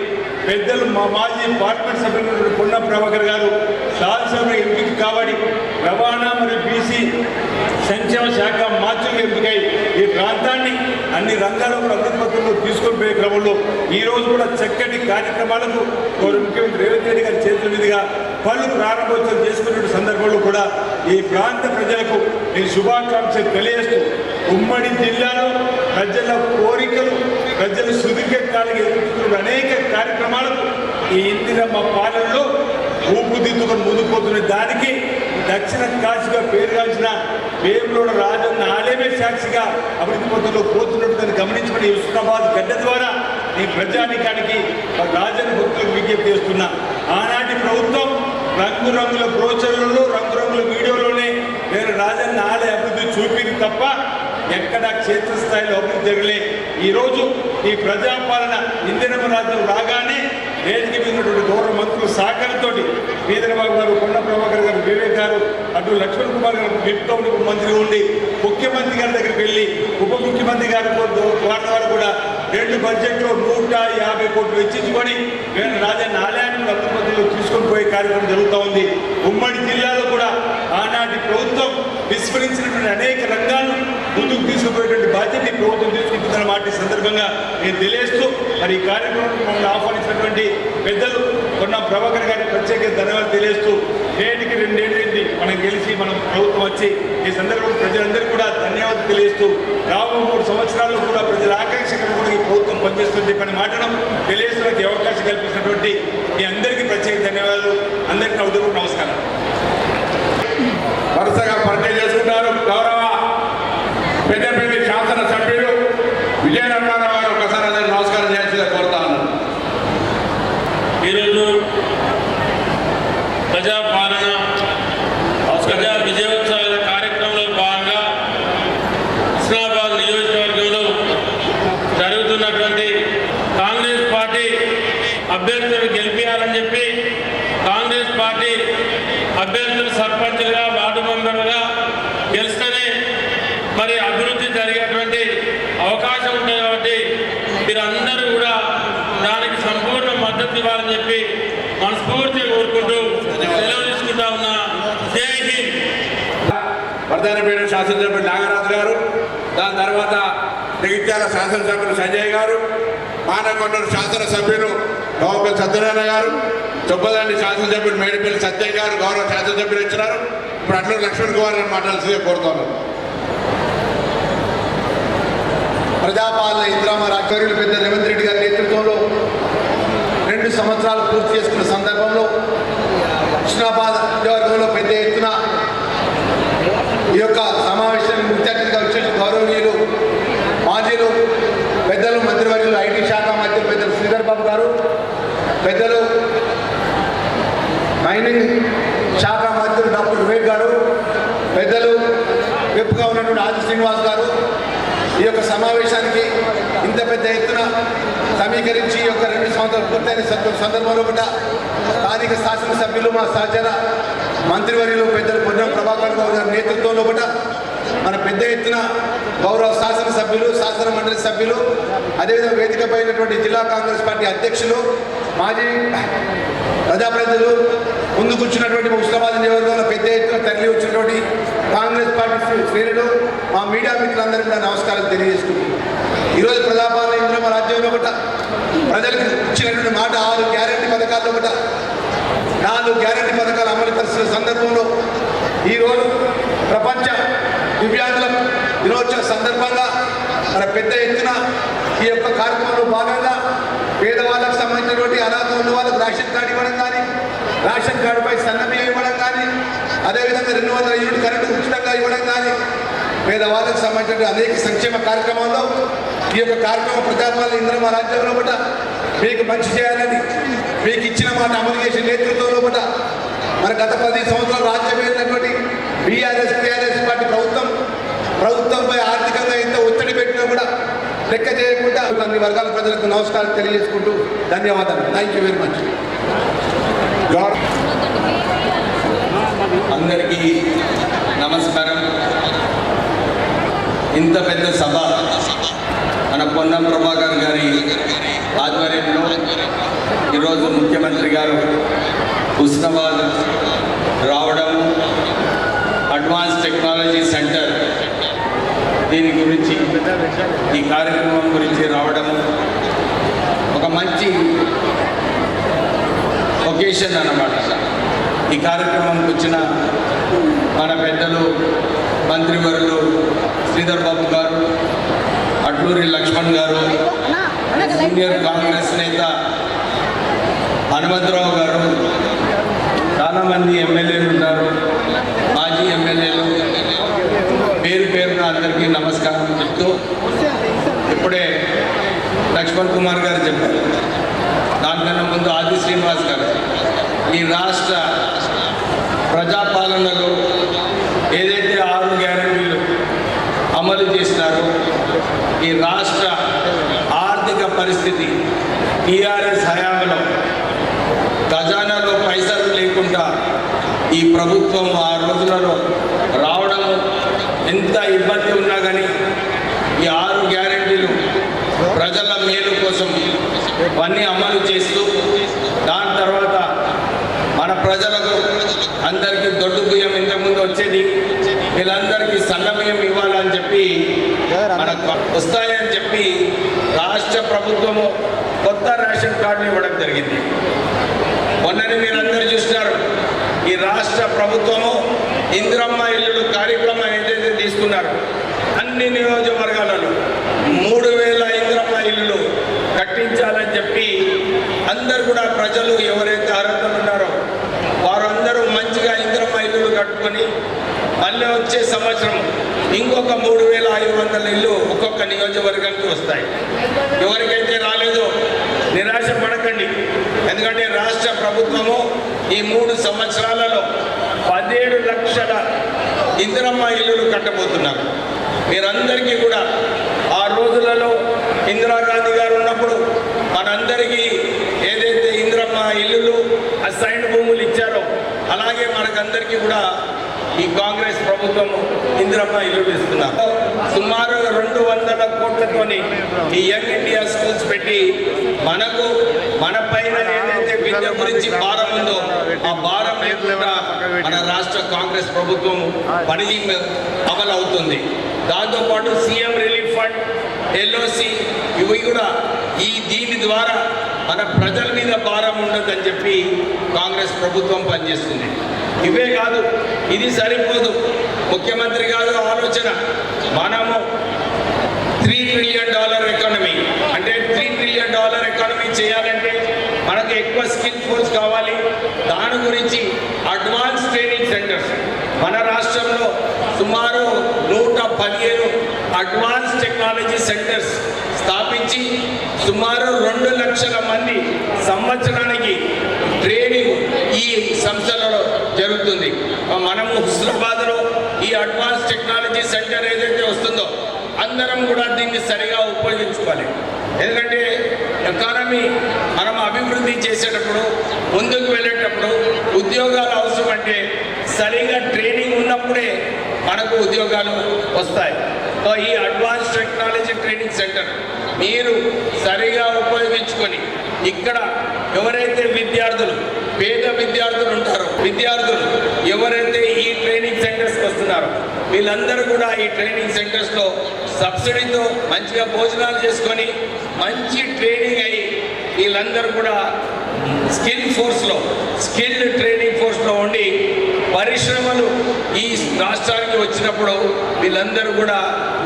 పెద్దలు మా మాజీ పార్లమెంట్ సభ్యులు పొన్నం ప్రభాకర్ గారు శాసనసభ్యుడికి ఎంపిక కాబడి రవాణా మరియు బీసీ సంక్షేమ శాఖ మంత్రులు ఎంపికై ఈ ప్రాంతాన్ని అన్ని రంగాల్లో కూడా అభివృద్ధిలో తీసుకొని పోయే క్రమంలో ఈ రోజు కూడా చక్కటి కార్యక్రమాలకు గౌరవ ముఖ్యమంత్రి రేవంత్ రెడ్డి గారి చేతుల మీదుగా పనులు ప్రారంభోత్సవం చేసుకునే సందర్భంలో కూడా ఈ ప్రాంత ప్రజలకు నేను శుభాకాంక్షలు తెలియజేస్తూ ఉమ్మడి జిల్లాలో ప్రజల కోరికలు ప్రజలు సుదీర్ఘకాలంగా ఎదుర్కొంటున్న అనేక కార్యక్రమాలకు ఈ ఇందిరమ్మ పాలనలో ఊపుదిద్దుకొని ముందుకు పోతున్న దానికి దక్షిణ కాశీగా పేరుగాల్చిన వేములోడ రాజన్న ఆలయమే సాక్షిగా అభివృద్ధి పథంలో పోతున్నట్టు దాన్ని గమనించుకుని హుస్నాబాద్ గడ్డ ద్వారా ఈ ప్రజానికానికి రాజన్న భక్తులకు విజ్ఞప్తి చేస్తున్నా. ఆనాటి ప్రభుత్వం రంగురంగుల బ్రోచర్లలో రంగురంగుల వీడియోలోనే నేను రాజన్న ఆలయ అభివృద్ధి చూపింది తప్ప ఎక్కడా క్షేత్రస్థాయిలో అభివృద్ధి జరగలే. ఈరోజు ఈ ప్రజాపాలన ఇందిరమ్మ రాజ్యం రాగానే వేదిక మీద ఉన్నటువంటి గౌరవ మంత్రుల సహకారంతో వీరబాబు గారు కొండ ప్రభాకర్ గారు వివేక్ గారు అటు లక్ష్మణ్ కుమార్ గారు విప్తో మంత్రి ఉండి ముఖ్యమంత్రి గారి దగ్గరికి వెళ్ళి ఉప ముఖ్యమంత్రి గారి ద్వారా కూడా 2 బడ్జెట్లో 150 కోట్లు వెచ్చించుకొని రాజన్న ఆలయాన్ని అభివృద్ధిలో తీసుకొని పోయే కార్యక్రమం జరుగుతూ ఉంది. ఉమ్మడి జిల్లాలో కూడా ఆనాటి ప్రభుత్వం విస్మరించినటువంటి అనేక రంగాలను ముందుకు తీసుకుపోయేటువంటి బాధ్యత ఈ ప్రభుత్వం తీసుకుంటుందన్న మాట సందర్భంగా నేను తెలియజేస్తూ మరి ఈ కార్యక్రమం మమ్మల్ని ఆహ్వానించినటువంటి పెద్దలు కొన్న ప్రభాకర్ గారికి ప్రత్యేక ధన్యవాదాలు తెలియజేస్తూ నేటికి 2 ఏళ్ళైంది మనం గెలిచి మనం ప్రభుత్వం వచ్చి ఈ సందర్భంలో ప్రజలందరికీ కూడా ధన్యవాదాలు తెలియజేస్తూ రాబో 3 సంవత్సరాల్లో కూడా ప్రజల ఆకాంక్షకు కూడా ఈ ప్రభుత్వం పనిచేస్తుంది పని మాటను తెలియజేస్తున్నకి అవకాశం కల్పించినటువంటి మీ అందరికీ ప్రత్యేక ధన్యవాదాలు. అందరికీ నా ఉదయం నమస్కారం. వరుసగా పరిచయం చేసుకుంటారు గౌరవ పెద్దపల్లి శాసన సభ్యులు విజయనగరం గారు. ఒకసారి అందరూ నమస్కారం చేయాల్సిందే కోరుతా ఉన్నాను. ఈరోజు ప్రజాపాలన ప్రజా విజయోత్సవాల కార్యక్రమంలో భాగంగా హుస్నాబాద్ నియోజకవర్గంలో జరుగుతున్నటువంటి కాంగ్రెస్ పార్టీ అభ్యర్థులను గెలిపించాలని చెప్పి కాంగ్రెస్ పార్టీ అభ్యర్థులు సర్పంచ్గా వార్డు మెంబర్గా గెలిస్తేనే మరి అభివృద్ధి జరిగేటువంటి అవకాశం ఉంటుంది కాబట్టి మీరందరూ కూడా దానికి సంపూర్ణ మద్దతు ఇవ్వాలని చెప్పి మనస్ఫూర్తిగా కోరుకుంటూ సెలవు తీసుకుంటా ఉన్నా. జై హింద్. వర్ధనపేట శాసనసభ్యులు నాగరాజు గారు, దాని తర్వాత జగిత్యాల శాసనసభ్యులు సంజయ్ గారు, మానకొండూరు శాసనసభ్యులు గౌపల్లి సత్యనారాయణ గారు, చొప్పదండి శాసనసభ్యులు మేడిపల్లి సత్యం గారు గౌరవ శాసనసభ్యులు ఇచ్చినారు. ఇప్పుడు అట్లూరు లక్ష్మణ్ కుమార్ గారు మాట్లాడాల్సిందే కోరుతున్నాను. ప్రజాపాలన ఇందిరమ్మ రాజ్యం పెద్ద రేవంత్ రెడ్డి గారి నేతృత్వంలో 2 సంవత్సరాలు పూర్తి చేసుకున్న సందర్భంలో హుస్నాబాద్ నియోజకవర్గంలో పెద్ద ఎత్తున ఈ యొక్క సమావేశానికి ముఖ్య అతిథిగా వచ్చేసి గౌరవనీయులు మాజీలు పెద్దలు మంత్రివర్యులు ఐటీ శాఖ మంత్రి పెద్దలు శ్రీధర్ బాబు గారు, పెద్దలు మైనింగ్ శాఖ మంత్రి డాక్టర్ వివేక్ గారు, పెద్దలు విప్గా ఉన్నటువంటి ఆది శ్రీనివాస్ గారు ఈ యొక్క సమావేశానికి ఇంత పెద్ద ఎత్తున సమీకరించి ఈ యొక్క 2 సంవత్సరాలు పూర్తయిన సందర్భంలో కూడా స్థానిక శాసనసభ్యులు మా సహచర మంత్రివర్యులు పెద్దలు పొన్నం ప్రభాకర్ గౌడ్ గారి నేతృత్వంలో కూడా మన పెద్ద ఎత్తున గౌరవ శాసనసభ్యులు శాసన మండలి సభ్యులు అదేవిధంగా వేదికపై ఉన్నటువంటి జిల్లా కాంగ్రెస్ పార్టీ అధ్యక్షులు మాజీ ప్రజాప్రతినిధులు ముందు కూర్చున్నటువంటి హుస్నాబాద్ నియోజకవర్గంలో పెద్ద ఎత్తున తరలి వచ్చినటువంటి కాంగ్రెస్ పార్టీ శ్రేణులు మా మీడియా మిత్రులందరికీ కూడా నమస్కారం తెలియజేసుకుంటున్నాను. ఈరోజు ప్రజాపాలన ఇందిరమ్మ రాజ్యంలో కూడా ప్రజలకు ఇచ్చినటువంటి మాట 6 గ్యారెంటీ పథకాల్లో కూడా 4 గ్యారెంటీ పథకాలు అమలు పరిచిన సందర్భంలో ఈరోజు ప్రపంచ దివ్యాంగుల దినోత్సవ సందర్భంగా మన పెద్ద ఎత్తున ఈ యొక్క కార్యక్రమంలో భాగంగా పేదవాళ్ళకు సంబంధించినటువంటి అర్హత ఉన్న వాళ్ళకు రేషన్ కార్డు ఇవ్వడం కానీ రేషన్ కార్డుపై సన్నబియ్యం ఇవ్వడం కానీ, అదేవిధంగా 200 యూనిట్ కరెంటు ఉచితంగా ఇవ్వడం కానీ, పేదవాళ్ళకు సంబంధించిన అనేక సంక్షేమ కార్యక్రమాల్లో ఈ యొక్క కార్యక్రమం ప్రజాపాలన ఇంద్రమ రాజ్యంలో కూడా మీకు మంచి చేయాలని మీకు ఇచ్చిన మాట అమలు చేసే నేతృత్వంలో కూడా మన గత 10 సంవత్సరాలు రాజ్యమైనటువంటి టీఆర్ఎస్ పార్టీ ప్రభుత్వంపై ఆర్థికంగా ఎంత ఒత్తిడి పెట్టినా కూడా లెక్క చేయకుండా అన్ని వర్గాల ప్రజలకు నమస్కారం తెలియజేసుకుంటూ ధన్యవాదాలు. Thank you very much. అందరికీ నమస్కారం. ఇంత పెద్ద సభ మన పొన్నం ప్రభాకర్ గారి ఆధ్వర్యంలో ఈరోజు ముఖ్యమంత్రి గారు హుస్నాబాద్ రావడం, అడ్వాన్స్ టెక్నాలజీ సెంటర్ దీని గురించి, ఈ కార్యక్రమం గురించి రావడము ఒక మంచి ఒకేషన్ అన్నమాట. ఈ కార్యక్రమంకి వచ్చిన మన పెద్దలు మంత్రివర్యులు శ్రీధర్ బాబు గారు, అట్లూరి లక్ష్మణ్ గారు, సీనియర్ కాంగ్రెస్ నేత హనుమంతరావు గారు, చాలామంది ఎమ్మెల్యేలు ఉన్నారు, మాజీ ఎమ్మెల్యేలు, పేరు పేరున అందరికీ నమస్కారం చెప్తూ, ఇప్పుడే లక్ష్మణ్ కుమార్ గారు చెప్పారు, దానికన్నా ముందు ఆది శ్రీనివాస్ గారు, ఈ రాష్ట్ర ప్రజాపాలనలో ఏదైతే 6 గ్యారెంటీలు అమలు చేసినారో ఈ రాష్ట్ర ఆర్థిక పరిస్థితి టీఆర్ఎస్ హయాంలో ఖజానాలో పైసలు లేకుండా ఈ ప్రభుత్వం ఆ రోజులలో రావడం, ఎంత ఇబ్బంది ఉన్నా కానీ ఈ 6 గ్యారెంటీలు ప్రజల మేలు కోసం ఇవన్నీ అమలు చేస్తూ, దాని తర్వాత మన ప్రజలకు అందరికీ దొడ్డు బియ్యం ఇంతకుముందు వచ్చేది, వీళ్ళందరికీ సన్న బియ్యం ఇవ్వాలని చెప్పి మనకు వస్తాయని చెప్పి రాష్ట్ర ప్రభుత్వము కొత్త రేషన్ కార్డులు ఇవ్వడం జరిగింది. మొన్ననే మీరందరూ చూస్తున్నారు, ఈ రాష్ట్ర ప్రభుత్వము ఇందిరమ్మ ఇల్లులు కార్యక్రమం ఏదైతే తీసుకున్నారు, అన్ని నియోజకవర్గాలలో 3000 ఇందిరమ్మ ఇల్లులు కట్టించాలని చెప్పి అందరు కూడా ప్రజలు ఎవరైతే అర్హతలు ఉన్నారో వారందరూ మంచిగా ఇందిరమ్మ ఇల్లులు కట్టుకొని మళ్ళీ వచ్చే సంవత్సరం ఇంకొక 3500 ఇల్లు ఒక్కొక్క నియోజకవర్గానికి వస్తాయి. ఎవరికైతే రాలేదో నిరాశ పడకండి, ఎందుకంటే రాష్ట్ర ప్రభుత్వము ఈ 3 సంవత్సరాలలో 17 లక్షల ఇందిరమ్మ ఇల్లులు కట్టబోతున్నారు. మీరందరికీ కూడా ఆ రోజులలో ఇందిరాగాంధీ గారు ఉన్నప్పుడు మనందరికీ ఏదైతే ఇందిరమ్మ ఇల్లులు అసైన్డ్ భూములు ఇచ్చారో అలాగే మనకందరికీ కూడా ఈ కాంగ్రెస్ ప్రభుత్వం ఇందిరమ్మ ఇల్లులు ఇస్తున్నారు. సుమారు 200 కోట్లతోని ఈ యంగ్ ఇండియా స్కూల్స్ పెట్టి మనకు మన పైన ఏదైతే విద్య గురించి భారం ఉందో ఆ భారం లేకుండా మన రాష్ట్ర కాంగ్రెస్ ప్రభుత్వం పని అమలు అవుతుంది. దాంతోపాటు సీఎం రిలీఫ్ ఫండ్, LOC ఇవి కూడా దీని ద్వారా మన ప్రజల మీద భారం ఉండదని చెప్పి కాంగ్రెస్ ప్రభుత్వం పనిచేస్తుంది. ఇవే కాదు, ఇది సరిపోదు. ముఖ్యమంత్రి గారు ఆలోచన, మనము $3 ట్రిలియన్ ఎకానమీ, అంటే $3 ట్రిలియన్ ఎకానమీ చేయాలంటే మనకు ఎక్కువ స్కిల్ ఫోర్స్ కావాలి. దాని గురించి అడ్వాన్స్ ట్రైనింగ్ సెంటర్స్ మన రాష్ట్రంలో సుమారు 115 అడ్వాన్స్ టెక్నాలజీ సెంటర్స్ స్థాపించి సుమారు 2 లక్షల మంది సంవత్సరానికి ట్రైనింగ్ ఈ సంస్థలలో జరుగుతుంది. మనము హుస్నాబాద్లో ఈ అడ్వాన్స్ టెక్నాలజీ సెంటర్ ఏదైతే వస్తుందో అందరం కూడా దీన్ని సరిగా ఉపయోగించుకోవాలి. ఎందుకంటే ఎకానమీ మనం అభివృద్ధి చేసేటప్పుడు, ముందుకు వెళ్ళేటప్పుడు ఉద్యోగాలు అవసరం. అంటే సరిగా ట్రైనింగ్ ఉన్నప్పుడే మనకు ఉద్యోగాలు వస్తాయి. ఈ అడ్వాన్స్ టెక్నాలజీ ట్రైనింగ్ సెంటర్ మీరు సరిగా ఉపయోగించుకొని ఇక్కడ ఎవరైతే విద్యార్థులు, పేద విద్యార్థులు ఉంటారో, విద్యార్థులు ఎవరైతే ఈ ట్రైనింగ్ సెంటర్స్కి వస్తున్నారో వీళ్ళందరూ కూడా ఈ ట్రైనింగ్ సెంటర్స్లో సబ్సిడీతో మంచిగా భోజనాలు చేసుకొని మంచి ట్రైనింగ్ అయ్యి వీళ్ళందరూ కూడా స్కిల్డ్ ట్రైనింగ్ ఫోర్స్లో ఉండి పరిశ్రమలు ఈ రాష్ట్రానికి వచ్చినప్పుడు వీళ్ళందరూ కూడా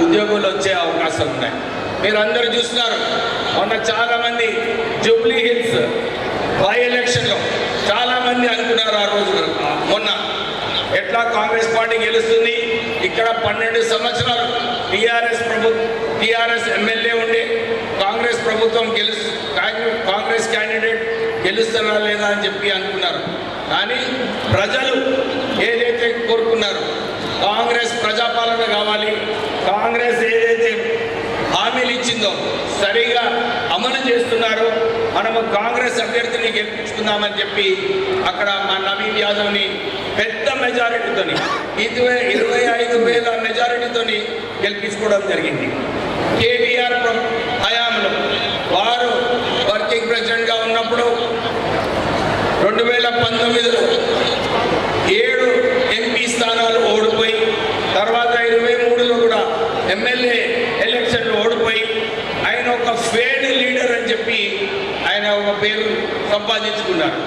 ఉద్యోగులు వచ్చే అవకాశాలు ఉన్నాయి. మీరు అందరూ చూస్తున్నారు, మొన్న చాలామంది జూబ్లీ హిల్స్ బై ఎలక్షన్లో చాలా మంది అనుకున్నారు ఆ రోజు మొన్న ఎట్లా కాంగ్రెస్ పార్టీ గెలుస్తుంది, ఇక్కడ 12 సంవత్సరాలు టీఆర్ఎస్ ఎమ్మెల్యే ఉండే కాంగ్రెస్ ప్రభుత్వం కాంగ్రెస్ క్యాండిడేట్ గెలుస్తారా లేదా అని చెప్పి అనుకున్నారు. కానీ ప్రజలు ఏదైతే కోరుకున్నారు, కాంగ్రెస్ ప్రజాపాలన కావాలి, కాంగ్రెస్ ఏదైతే హామీలు ఇచ్చిందో సరిగా అమలు చేస్తున్నారు, మనము కాంగ్రెస్ అభ్యర్థిని గెలిపించుకుందామని చెప్పి అక్కడ మా నవీన్ యాదవ్ని పెద్ద మెజారిటీతోని 25,000 మెజారిటీతోని గెలిపించుకోవడం జరిగింది. కేటీఆర్ హయాంలో వారు వర్కింగ్ ప్రెసిడెంట్గా ఉన్నప్పుడు 2019లో 7 ఎంపీ స్థానాలు ఓడిపోయి, తర్వాత 23లో కూడా ఎమ్మెల్యే ఎలక్షన్లు ఓడిపోయి ఆయన ఒక ఫెయిల్డ్ లీడర్ అని చెప్పి ఆయన ఒక పేరు సంపాదించుకున్నారు.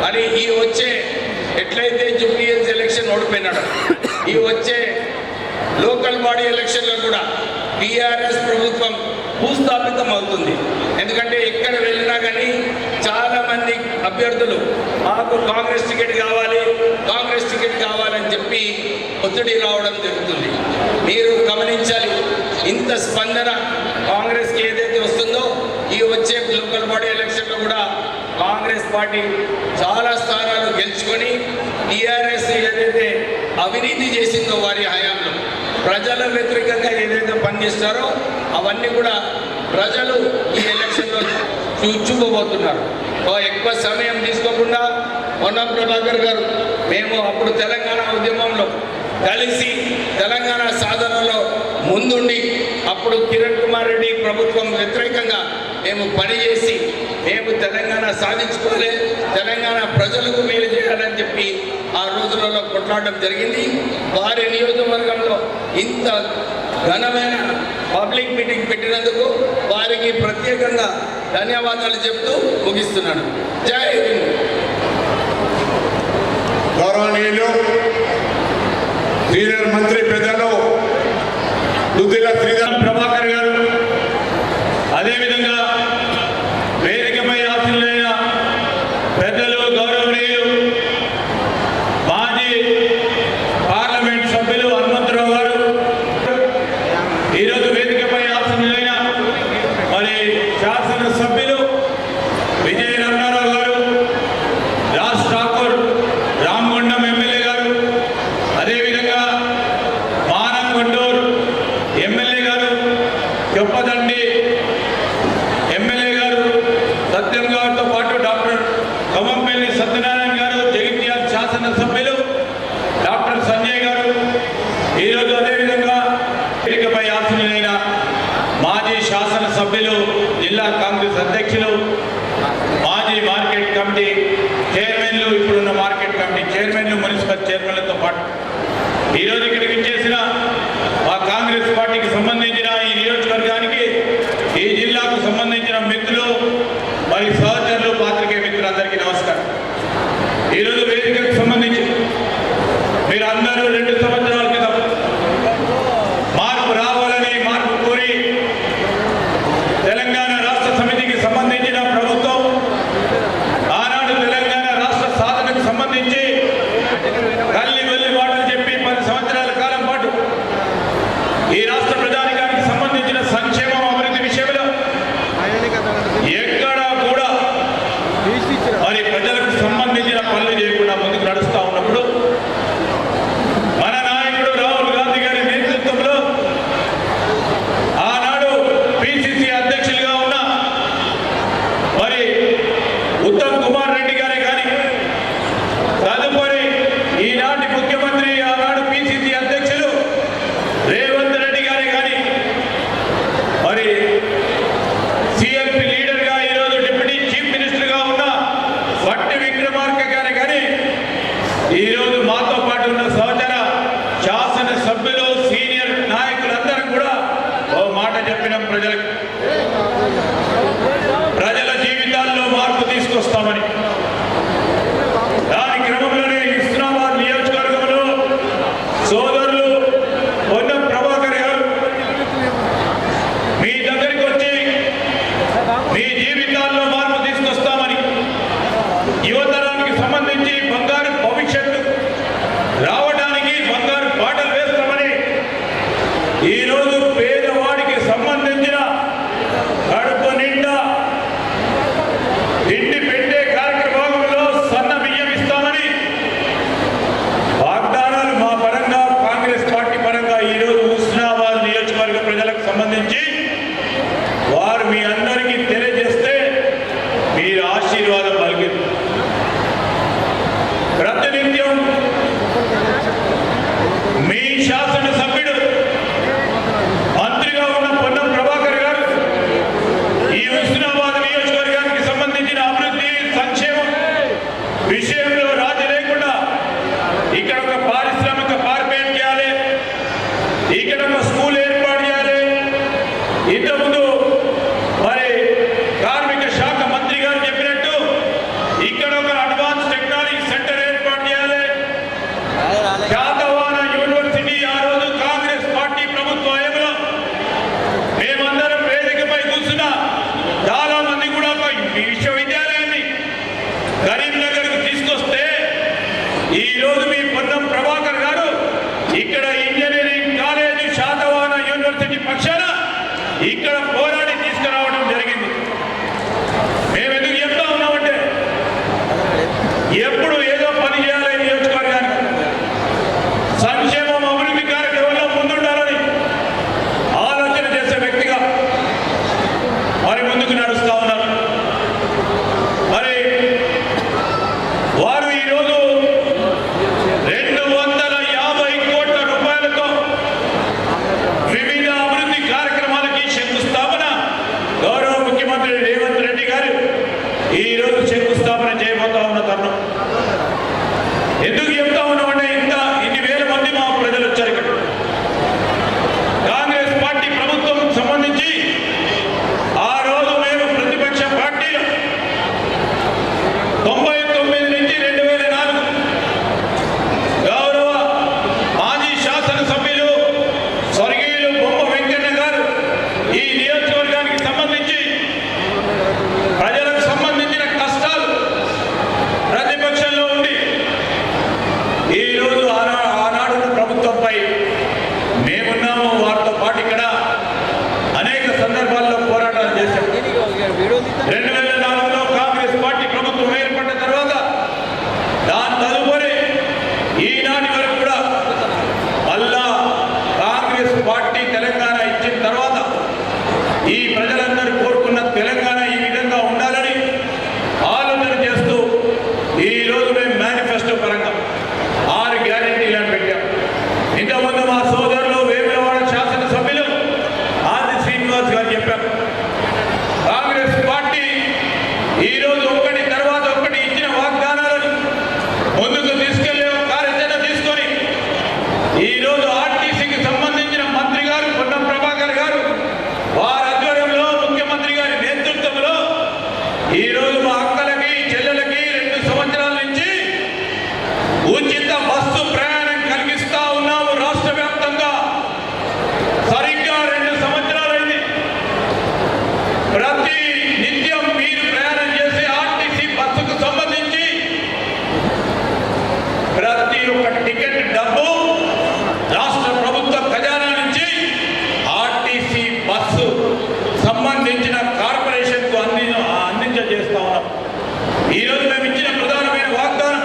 మరి ఈ వచ్చే ఎట్లయితే జూబ్లీహిల్స్ ఎలక్షన్ ఓడిపోయినాడు, ఈ వచ్చే లోకల్ బాడీ ఎలక్షన్లో కూడా టీఆర్ఎస్ ప్రభుత్వం భూస్థాపితం అవుతుంది. ఎందుకంటే ఎక్కడ వెళ్ళినా కానీ చాలా మంది అభ్యర్థులు మాకు కాంగ్రెస్ టికెట్ కావాలని చెప్పి ఒత్తిడి రావడం జరుగుతుంది. మీరు గమనించాలి, ఇంత స్పందన కాంగ్రెస్కి ఏదైతే వస్తుందో ఈ వచ్చే లోకల్ బాడీ ఎలక్షన్లో కూడా కాంగ్రెస్ పార్టీ చాలా స్థానాలు గెలుచుకొని టీఆర్ఎస్ ఏదైతే అవినీతి చేసిందో వారి హయాంలో ప్రజల వ్యతిరేకంగా ఏదైతే పనిచేస్తారో అవన్నీ కూడా ప్రజలు ఈ ఎలక్షన్లో చూచుకోబోతున్నారు. ఎక్కువ సమయం తీసుకోకుండా పొన్నం ప్రభాకర్ గారు మేము అప్పుడు తెలంగాణ ఉద్యమంలో కలిసి తెలంగాణ సాధనలో ముందుండి అప్పుడు కిరణ్ కుమార్ రెడ్డి ప్రభుత్వం వ్యతిరేకంగా మేము పనిచేసి మేము తెలంగాణ సాధించుకోలే, తెలంగాణ ప్రజలకు మేలు చేయాలని చెప్పి ఆ రోజులలో కొట్లాడడం జరిగింది. వారి నియోజకవర్గంలో ఇంత ఘనమైన పబ్లిక్ మీటింగ్ పెట్టినందుకు వారికి ప్రత్యేకంగా ధన్యవాదాలు చెప్తూ ముగిస్తున్నాను. జై హింద్. గౌరవనీయులు సీనియర్ మంత్రి పెద్దలు దుద్దిల శ్రీధర్ ప్రభాకర్ గారు, అదేవిధంగా వేదికపై ఆశీనులైన పెద్దలు గౌరవనీయులు మాజీ పార్లమెంట్ సభ్యులు హనుమంతరావు గారు, ఈరోజు వేదికపై ఆశీనులైన మరి శాసన సభ్యులు విజయ రమణారావు గారు, రాజ్ ఠాకూర్ రామగుండం ఎమ్మెల్యే గారు, అదేవిధంగా మానం గుంటూరు ఎమ్మెల్యే గారు, చొప్పదండి ఎమ్మెల్యే గారు, సత్యం గారితో పాటు డాక్టర్ కొమ్మంపల్లి సత్యనారాయణ గారు, జగిత్యాల శాసనసభ్యులు డాక్టర్ సంజయ్ గారు, ఈరోజు అదేవిధంగా వేదికపై ఆశీనులైన మాజీ శాసనసభ్యులు, జిల్లా కాంగ్రెస్ అధ్యక్షులు, మాజీ మార్కెట్ కమిటీ చైర్మన్లు, ఇప్పుడున్న మార్కెట్ కమిటీ చైర్మన్లు, మున్సిపల్ చైర్మన్లతో పాటు ఈరోజు ఇక్కడికి చేసిన మా కాంగ్రెస్ పార్టీకి సంబంధించిన ఈ నియోజకవర్గానికి, ఈ జిల్లాకు సంబంధించిన మిత్రులు మరి సహచరులు, పాత్రికేయ మిత్రులందరికీ నమస్కారం. ఈరోజు వేదికకు సంబంధించి మీరు అందరూ 2 సంవత్సరాల క్రితం మార్పు రావాలని మార్పు కోరి తెలంగాణ రాష్ట్ర సమితికి సంబంధించిన ప్రభుత్వం ఆనాడు తెలంగాణ రాష్ట్ర సాధనకు సంబంధించి కల్లి వెళ్ళి మాటలు చెప్పి 10 సంవత్సరాల కాలం పాటు ఈ రాష్ట్ర ప్రజానికానికి సంబంధించిన సంక్షేమం, అభివృద్ధి విషయంలో ఎక్కడా కూడా మరి ప్రజలకు సంబంధించిన పనులు చేయకుండా ముందుకు నడుస్తూ ఉన్నప్పుడు మన నాయకుడు రాహుల్ గాంధీ గారి నేతృత్వంలో ఆనాడు పిసిసి అధ్యక్షులుగా ఉన్న మరి ఉత్తమ్ కుమార్ రెడ్డి గారే కానీ, తదుపరి ఈనాటి ముఖ్యమంత్రి ఆనాడు పిసిసి అధ్యక్షులు రేవంత్ రెడ్డి గారే కానీ, మరి సిఎల్పి లీడర్గా ఈరోజు డిప్యూటీ చీఫ్ మినిస్టర్గా ఉన్న వట్టి విక్రమార్క గారే కానీ, ఈరోజు మాతో పాటు ఉన్న సహచర శాసన సభ్యులు, సీనియర్ నాయకులందరూ కూడా ఓ మాట చెప్పినాం ప్రజలకు, ప్రజల జీవితాల్లో మార్పు తీసుకొస్తామని. దాని క్రమంలోనే హుస్నాబాద్ నియోజకవర్గంలో సోదరులు పొన్నం ప్రభాకర్ గారు మీ దగ్గరికి వచ్చి మీ జీవితాల్లో మార్పు తీసుకొస్తామని, యువతరానికి సంబంధించి ప్రజలకు సంబంధించి వారు మీ అందరికీ తెలియజేస్తే మీరు ఆశీర్వాదం పలికింది. ప్రతినిత్యం మీ శాసనసభ్యుడు మంత్రిగా ఉన్న పొన్నం ప్రభాకర్ గారు ఈ హుస్నాబాద్ నియోజకవర్గానికి సంబంధించిన అభివృద్ధి సంక్షేమం విషయంలో రాజీ లేకుండా ఇక్కడ ఒక పారిశ్రామిక పార్క్ చేయాలి, ఇక్కడ ఒక స్కూల్ ఏర్పాటు చేయాలి. ఇంతకుముందు మరి కార్మిక శాఖ మంత్రి గారు చెప్పినట్టు ఇక్కడ ఒక అడ్వాన్స్ టెక్నాలజీ సెంటర్ ఏర్పాటు చేయాలి. శాతవాహన యూనివర్సిటీ ఆ రోజు కాంగ్రెస్ పార్టీ ప్రభుత్వ హయాంలో మేమందరం వేదికపై కూర్చున్నా చాలా మంది కూడా ఈ విశ్వవిద్యాలయాన్ని కరీంనగర్కు తీసుకొస్తే ఈ రోజు మీ పొన్నం ప్రభాకర్ గారు ఇక్కడ ఇంజనీరింగ్ కాలేజీ శాతవాహన యూనివర్సిటీ పక్షాన ఇక్కడ పోరాడి తీసుకురావడం జరిగింది. మేము ఎందుకు చెప్తా ఉన్నామంటే ఎప్పుడు ఏదో పని చేయాలి నియోజకవర్గానికి, సంక్షేమం అభివృద్ధి కార్యక్రమంలో ముందుండాలని ఆలోచన చేసే వ్యక్తిగా మరి ముందుకు నడుస్తా ఉన్నారు. మరి వారు ఈరోజు 250 కోట్ల రూపాయలతో వివిధ అభివృద్ధి కార్యక్రమాలకి శంకుస్థాపన గౌరవ ముఖ్యమంత్రి రేవంత్ రెడ్డి గారు ఈరోజు శంకుస్థాపన చేయబోతా ఉన్న తరుణం. ఎందుకు చెప్తా ఉన్నామంటే ఇన్ని వేల మంది మా ప్రజలు వచ్చారు ఇక్కడ. కాంగ్రెస్ పార్టీ ప్రభుత్వం సంబంధించి ఆ రోజు మేము ప్రతిపక్ష పార్టీలు 99 నుంచి 2004 గౌరవ మాజీ శాసనసభ్యులు స్వర్గీయులు బొమ్మ వెంకన్న గారు ఈ నియోజకవర్గానికి సంబంధించి ప్రజలకు సంబంధించిన కష్టాలు ప్రతిపక్షంలో ఉండి ఈరోజు ఆనాడు ప్రభుత్వంపై మేమున్నాము, వారితో పాటు ఇక్కడ అనేక సందర్భాల్లో పోరాటాలు చేశాం. 2004లో కాంగ్రెస్ పార్టీ ప్రభుత్వం ఏర్పడిన తర్వాత దాని తదుపరి ఈనాటి వరకు కూడా మళ్ళా కాంగ్రెస్ పార్టీ తెలంగాణ ఇచ్చిన తర్వాత ఈ ప్రజలందరూ కోరుకున్న తెలంగాణ ఈ విధంగా ఉండాలని ఆలోచన చేస్తూ ఈరోజు మేము మేనిఫెస్టో పరంగా 6 గ్యారెంటీలను పెట్టాం. ఇంతకుముందు మా సోదరులు వేములవాడ శాసనసభ్యులు ఆది శ్రీనివాస్ గారు చెప్పారు. కాంగ్రెస్ పార్టీ ఈరోజు ఒకటి తర్వాత ఒకటి ఇచ్చిన వాగ్దానాలను ముందుకు తీసుకెళ్లే కార్యాచరణ తీసుకొని ఈరోజు ఆర్టీసీకి సంబంధించిన మంత్రి గారు పొన్నం ప్రభాకర్ గారు వారి ఆధ్వర్యంలో ముఖ్యమంత్రి గారి నేతృత్వంలో ఈరోజు మా అక్కలకి చెల్లెలకి 2 సంవత్సరాల నుంచి ఉచిత బస్సు ప్రయాణం కలిగిస్తా ఉన్నాము. రాష్ట్ర వ్యాప్తంగా సరిగ్గా 2 సంవత్సరాలైంది. ప్రతి నిత్యం మీరు ప్రయాణం చేసే ఆర్టీసీ బస్సుకు సంబంధించి ప్రతి ఒక్క టికెట్ డబ్బు రాష్ట్ర ప్రభుత్వ ఖజానా నుంచి ఆర్టీసీ బస్సు సంబంధించిన కార్పొరేషన్కు అందించేస్తా ఉన్నాం. ఈరోజు మేము ఇచ్చిన ప్రధానమైన వాగ్దానం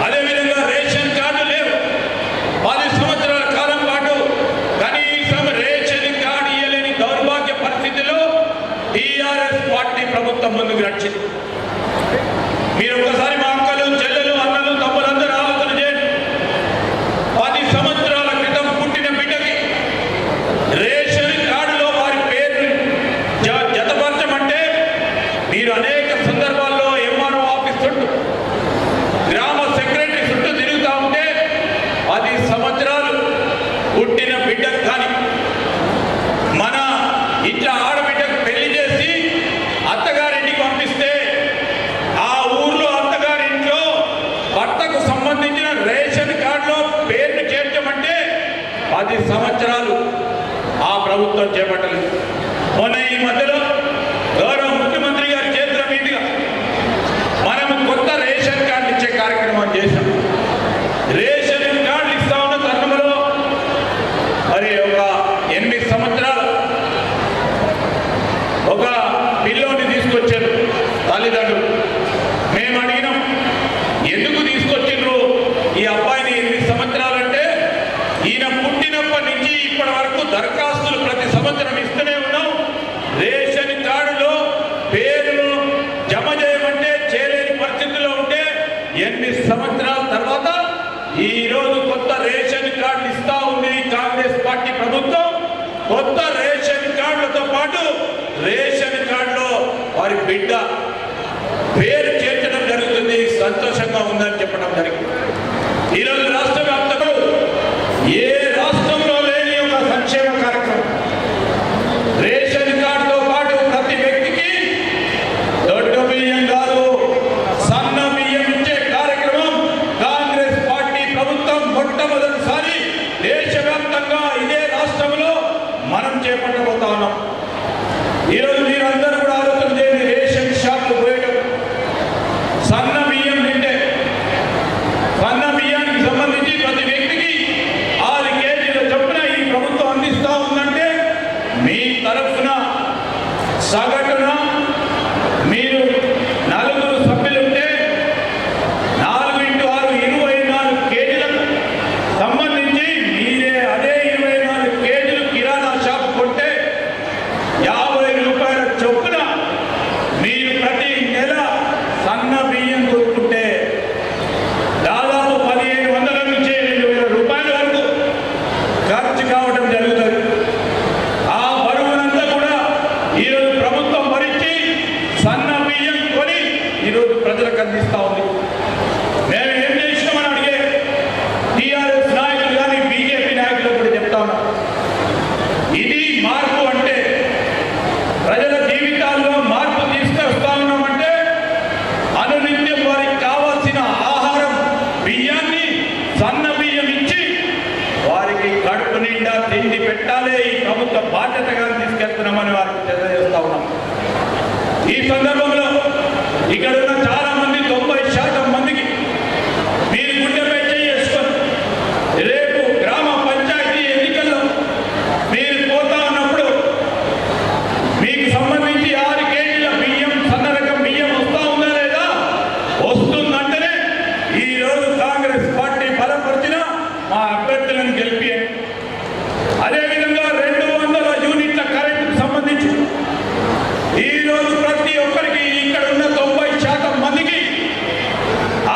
అదేవిధంగా రేషన్ కార్డు లేవు. 10 సంవత్సరాల కాలం పాటు కనీసం రేషన్ కార్డు ఇవ్వలేని దౌర్భాగ్య పరిస్థితిలో టీఆర్ఎస్ పార్టీ ప్రభుత్వం ముందుకు నడిచింది. మీరు ఒక్కసారి మా అక్కలు చెల్లెలు అన్నలు తమ్ములందరూ ఆలోచన చేయండి. 10 సంవత్సరాల క్రితం పుట్టిన బిడ్డకి రేషన్ కార్డులో వారి పేరు జతపరచమంటే మీరు అనేక సందర్భాల్లో ఎంఆర్ఓ ఆఫీస్ చుట్టూ గ్రామ సెక్రటరీ చుట్టూ తిరుగుతూ ఉంటే 10 సంవత్సరాలు పుట్టిన బిడ్డకు కానీ మన ఇంట్లో ఆడబిడ్డకు పెళ్లి చేసి అత్తగారింటికి పంపిస్తే ఆ ఊర్లో అత్తగారింట్లో భర్తకు సంబంధించిన రేషన్ కార్డులో పేరును చేర్చమంటే 10 సంవత్సరాలు ఆ ప్రభుత్వం చేపట్టలేదు. మొన్న ఈ మధ్యలో గౌరవ ముఖ్యమంత్రి గారి చేతుల మీదుగా మనం కొత్త రేషన్ కార్డు ఇచ్చే కార్యక్రమం చేశాం. రేషన్ కార్డులు ఇస్తా ఉన్న తరుణంలో మరి ఒక 8 సంవత్సరాలు ఒక పిల్లోని తీసుకొచ్చారు తల్లిదండ్రులు. మేము అడిగినాం ఎందుకు తీసుకొచ్చిండ్రు ఈ అబ్బాయిని 8 సంవత్సరాలంటే ఈయన పుట్టినప్పటి నుంచి ఇప్పటి వరకు దరఖాస్తు దరఖాస్తులు ప్రతి సంవత్సరం ఇస్తూనే ఉన్నాం. రేషన్ కార్డులో పేర్లు జమ చేయమంటే చేయలేని పరిస్థితుల్లో ఉంటే 8 సంవత్సరాల తర్వాత ఈ రోజు కొత్త రేషన్ కార్డులు ఇస్తా ఉంది కాంగ్రెస్ పార్టీ ప్రభుత్వం. కొత్త రేషన్ కార్డులతో పాటు రేషన్ కార్డులో వారి బిడ్డ పేరు చేర్చడం జరుగుతుంది. సంతోషంగా ఉందని చెప్పడం జరిగింది. ఈరోజు రాష్ట్ర వ్యాప్తంగా ఏ రాష్ట్రంలో లేని ఒక సంక్షేమ కార్యక్రమం. రేషన్ కార్డుతో పాటు ప్రతి వ్యక్తికి దొడ్డు బియ్యం కాదు సన్న బియ్యం ఇచ్చే కార్యక్రమం కాంగ్రెస్ పార్టీ ప్రభుత్వం మొట్టమొదటిసారి దేశవ్యాప్తంగా ఇదే రాష్ట్రంలో మనం చేపట్టబోతా ఉన్నాం. ఈరోజు మీరందరూ కూడా ఆలోచన చేయండి. రేషన్ షాపులు పోయడం సన్న బియ్యం నిండే సన్న బియ్యానికి సంబంధించి ప్రతి వ్యక్తికి 6 కేజీల చొప్పున ఈ ప్రభుత్వం అందిస్తూ ఉందంటే మీ తరఫున సగటున మీరు 4 సభ్యులుంటే 4 × 6 24 కేజీలకు సంబంధించి మీరే అదే 24 కేజీలు కిరాణా షాపు కొంటే 50 రూపాయల చొప్పున మీరు ప్రతి నెల సన్న బియ్యం కొనుక్కుంటే దాదాపు 1500 నుంచి 2000 రూపాయల వరకు ఖర్చు కావడం జరుగుతుంది. ఆ బరువునంతా కూడా ఈరోజు ప్రభుత్వం భరించి సన్న బియ్యం కొని ఈరోజు ప్రజలకు అందిస్తూ ఉంది. మేము ఏం చేసినామని అడిగే టీఆర్ఎస్ నాయకులు కానీ బీజేపీ నాయకులు కూడా చెప్తా ఉన్నాం. ఇది మార్పు అంటే ప్రజల జీవితాల్లో మార్పు తీసుకొస్తా ఉన్నామంటే అనునిత్యం వారికి కావాల్సిన ఆహారం బియ్యాన్ని సన్న బియ్యం ఇచ్చి వారికి కడుపు నిండా తిండి పెట్టాలి. ఈ ప్రభుత్వ బాధ్యతగా తీసుకెళ్తున్నామని వారికి తెలియజేస్తా ఉన్నాం. ఈ సందర్భంలో ఇక్కడ ఉన్న చాలా మంది 90% మందికి మీరు గుండెపై చేసుకొని రేపు గ్రామ పంచాయతీ ఎన్నికల్లో మీరు పోతా ఉన్నప్పుడు మీకు సంబంధించి 6 కేజీల బియ్యం సన్న రకం బియ్యం వస్తా ఉందా లేదా? వస్తుందంటేనే ఈరోజు కాంగ్రెస్ పార్టీ బలపరిచిన మా అభ్యర్థులను గెలిపి. అదేవిధంగా 200 యూనిట్ల కరెంటుకు సంబంధించి ఈరోజు ప్రతి ఒక్కరికి ఇక్కడ ఉన్న 90% మందికి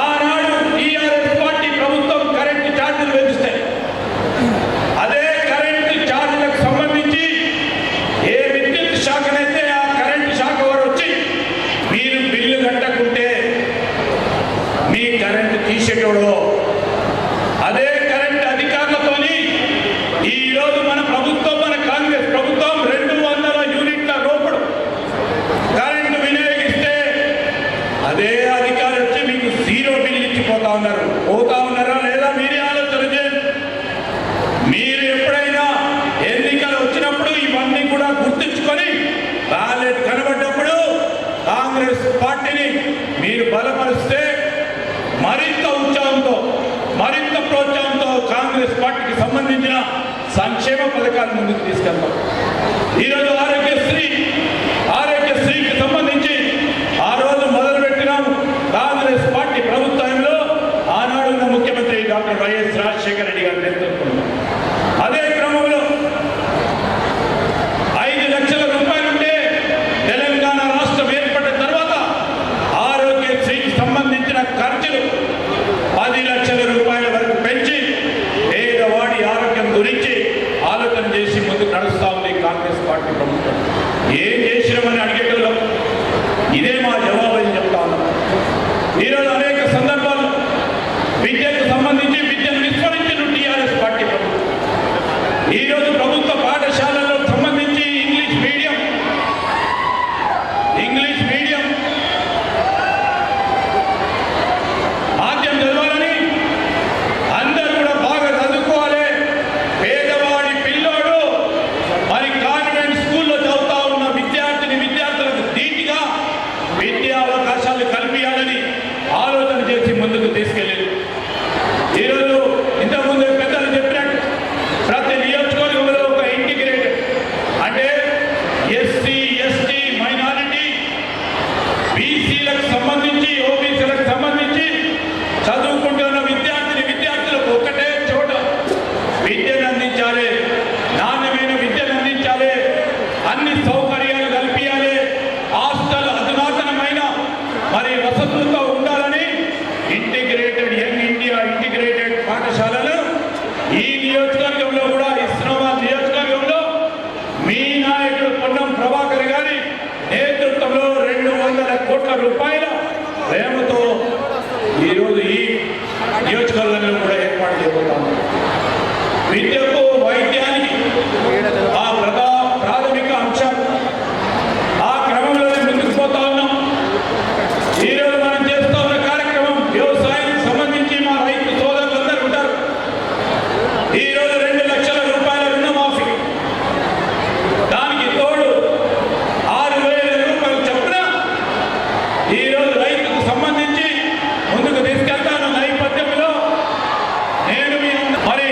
ఆనాడు టీఆర్ఎస్ పార్టీ ప్రభుత్వం కరెంటు ఛార్జీలు పెంచుతాయి. అదే కరెంటు ఛార్జీలకు సంబంధించి ఏ విద్యుత్ శాఖనైతే ఆ కరెంటు శాఖ వారు వచ్చి మీరు బిల్లు కట్టకుంటే మీ కరెంటు తీసేటోడు అదే కరెంటు అధికారులతోని ఈరోజు మన ప్రభుత్వం మన కాంగ్రెస్ ప్రభుత్వం 200 యూనిట్ల రూపుడు కరెంటు వినియోగిస్తే అదే అధికారి వచ్చి మీకు 0 బిల్లు ఇచ్చిపోతా ఉన్నారు. పోతా ఉన్నారా లేదా మీరే ఆలోచన చేయండి. మీరు ఎప్పుడైనా ఎన్నికలు వచ్చినప్పుడు ఇవన్నీ కూడా గుర్తుంచుకొని బ్యాలెట్ కనబడ్డప్పుడు కాంగ్రెస్ పార్టీని మీరు బలపరిస్తే మరింత ఉత్సాహంతో మరింత ప్రోత్సాహంతో కాంగ్రెస్ పార్టీకి సంబంధించిన సంక్షేమ పథకాలు ముందుకు తీసుకెళ్తాం. ఈరోజు ఆరోగ్యశ్రీకి సంబంధించి ఆ రోజు మొదలుపెట్టినాం కాంగ్రెస్ పార్టీ ప్రభుత్వంలో ఆనాడున్న ముఖ్యమంత్రి డాక్టర్ వైఎస్ రాజశేఖర రెడ్డి గారి నేతృత్వంలో. అదే క్రమంలో 5 లక్షల రూపాయలుంటే తెలంగాణ రాష్ట్రం ఏర్పడిన తర్వాత ఆరోగ్యశ్రీకి సంబంధించిన ఖర్చులు 10 లక్షల రూపాయల వరకు పెంచి పేదవాడి ఆరోగ్యం గురించి ఆలోచన చేసి ముందుకు నడుస్తా ఉంది కాంగ్రెస్ పార్టీ ప్రభుత్వం. ఏం చేసినామని అడిగేటోళ్ళం ఇదే మా జవాబు అని చెప్తా ఉన్నాం. ఈరోజు అనేక సందర్భాలు విద్యకు సంబంధించి విద్యను విస్మరించిన టీఆర్ఎస్ పార్టీ ప్రభుత్వం. ఈరోజు ప్రభుత్వ పాఠశాలలకు సంబంధించి ఇంగ్లీష్ మీడియం మాధ్యం చదవాలని అందరూ కూడా బాగా చదువుకోవాలి. పేదవాడి పిల్లోడు మరి మొత్తంలో 200 కోట్ల రూపాయల వ్యయంతో ఈరోజు ఈ నియోజకవర్గంలో కూడా ఏర్పాటు చేయబోతాం. విద్యకు వైద్యానికి ఆ ప్రాథమిక అంశాలు ఆ క్రమంలోనే ముందుకు పోతా ఉన్నాం. ఈరోజు మనం చేస్తా ఉన్న కార్యక్రమం వ్యవసాయానికి సంబంధించి మా రైతు సోదరులందరూ ఉంటారు. ఈరోజు 2 లక్షల రూపాయల రుణమాఫీ, దానికి తోడు 6,000 రూపాయలు చొప్పున ఈరోజు రైతుకు సంబంధించి ముందుకు తీసుకెళ్తాను. నేపథ్యంలో నేను మరి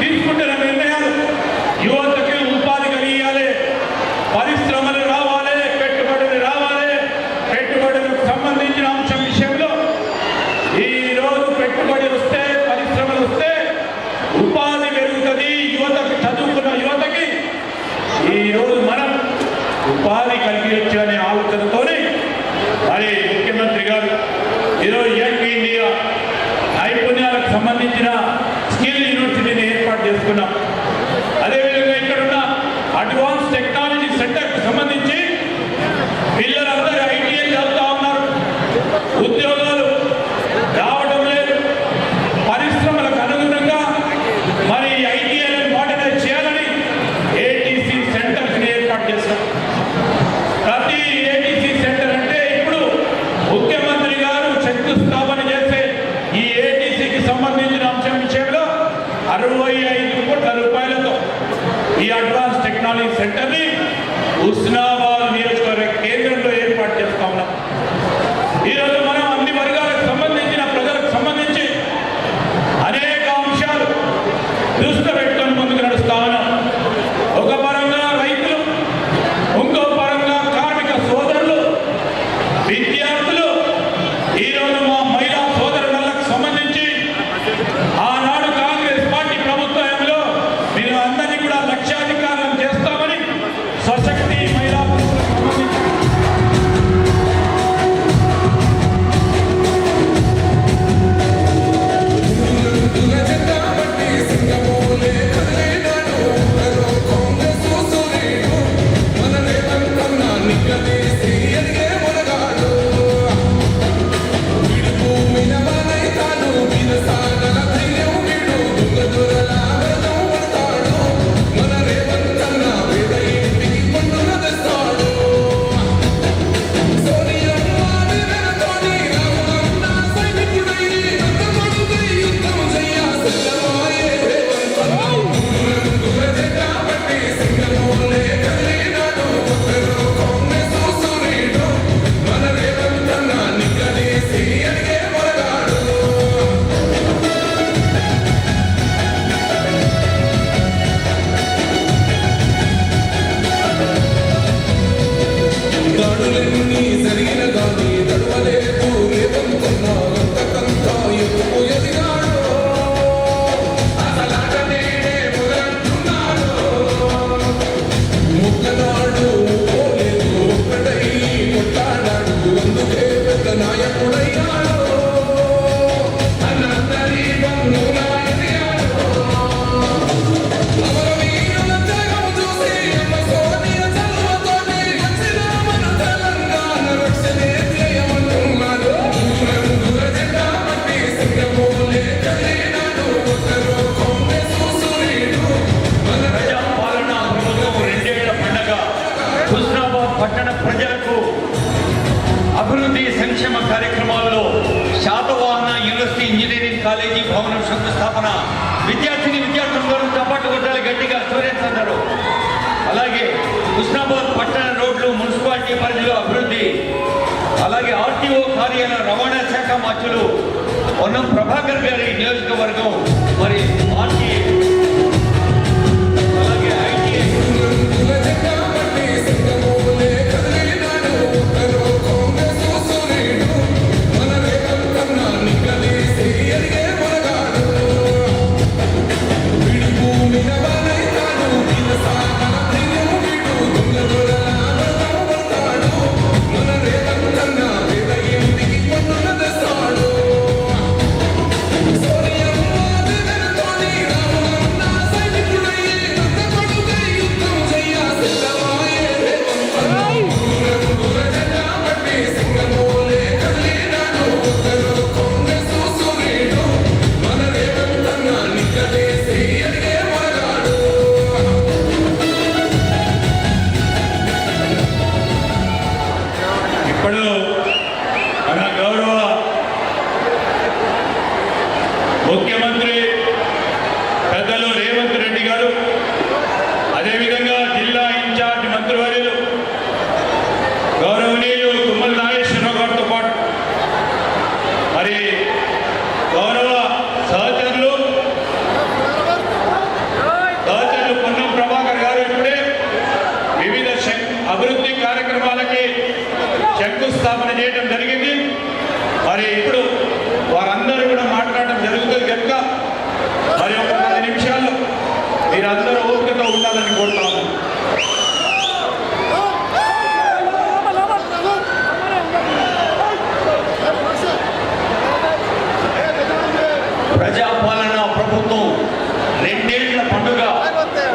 తీసుకుంటున్న నిర్ణయాలు యువతకి ఉపాధి కలిగాలి, పరిశ్రమలు రావాలి, పెట్టుబడులు రావాలి. పెట్టుబడులకు సంబంధించిన అంశం విషయంలో ఈరోజు పెట్టుబడి వస్తే, పరిశ్రమలు వస్తే ఉపాధి పెరుగుతుంది. యువతకి, చదువుకున్న యువతకి ఈరోజు మనం ఉపాధి కలిగించు అనే ఆలోచనతోనే మరి ముఖ్యమంత్రి గారు ఈరోజు యంగ్ ఇండియా నైపుణ్యాలకు సంబంధించిన స్కిల్ యూనివర్సిటీని ఏర్పాటు చేసుకున్నాం. అదేవిధంగా ఇక్కడున్న అడ్వాన్స్ టెక్నాలజీ సెంటర్కు సంబంధించి పిల్లలందరూ ఐటీఐ చదువుతా ఉన్నారు, ఉద్యోగాలు రావడం లేదు. పరిశ్రమలకు అనుగుణంగా మరి ఐటీఐలను మోడర్నైజ్ చేయాలని ఏటీసీ సెంటర్స్ని ఏర్పాటు చేస్తాం. ప్రతి ఏటీసీ సెంటర్ అంటే ఇప్పుడు ముఖ్యమంత్రి గారు శంకుస్థాపన చేసే ఈ ఏటీసీకి సంబంధించిన అంశం విషయంలో 65 కోట్ల రూపాయలతో ఈ అడ్వాన్స్ టెక్నాలజీ సెంటర్ని హుస్నాబాద్ నియోజకవర్గ కేంద్రంలో ఏర్పాటు చేస్తా ఉన్నాం. ఈరోజు మనం అన్ని వర్గాలకు సంబంధించిన ప్రజలకు సంబంధించి అనేక అంశాలు దృష్టిలో పెట్టుకొని ముందుకు నడుస్తా ఉన్నాం. ఒక పరంగా రైతులు, ఇంకో పరంగా కార్మిక సోదరులు, విద్యార్థులు, ఈరోజు మా మహిళా సోదరులకు సంబంధించి ఆనాడు కాంగ్రెస్ పార్టీ ప్రభుత్వంలో మీరు అందరినీ కూడా లక్షాధికారులను చేస్తామని స్వశక్తి మహిళా సంబంధించి పట్టణ ప్రజలకు అభివృద్ధి సంక్షేమ కార్యక్రమాల్లో శాతవాహన యూనివర్సిటీ ఇంజనీరింగ్ కాలేజీ భవనం శంకుస్థాపన. విద్యార్థులందరూ చప్పట్లు కొట్టాలి గట్టిగా, స్టూడెంట్స్ అందరూ. అలాగే హుస్నాబాద్ పట్టణ రోడ్లు మున్సిపాలిటీ పరిధిలో అభివృద్ధి. అలాగే ఆర్టీఓ కార్యాలయ రవాణా శాఖ మంత్రులు పొన్నం ప్రభాకర్ గారి నియోజకవర్గం మరి పార్టీ. అలాగే ఐటీఐ Sonia, శంకుస్థాపన చేయడం జరిగింది. మరి ఇప్పుడు వారందరూ కూడా మాట్లాడడం జరుగుతుంది కనుక మరి ఒక 10 నిమిషాల్లో మీరందరూ ఓపికతో ఉండాలని కోరుతాము. ప్రజాపాలన ప్రభుత్వం 2 ఏళ్ల పండుగ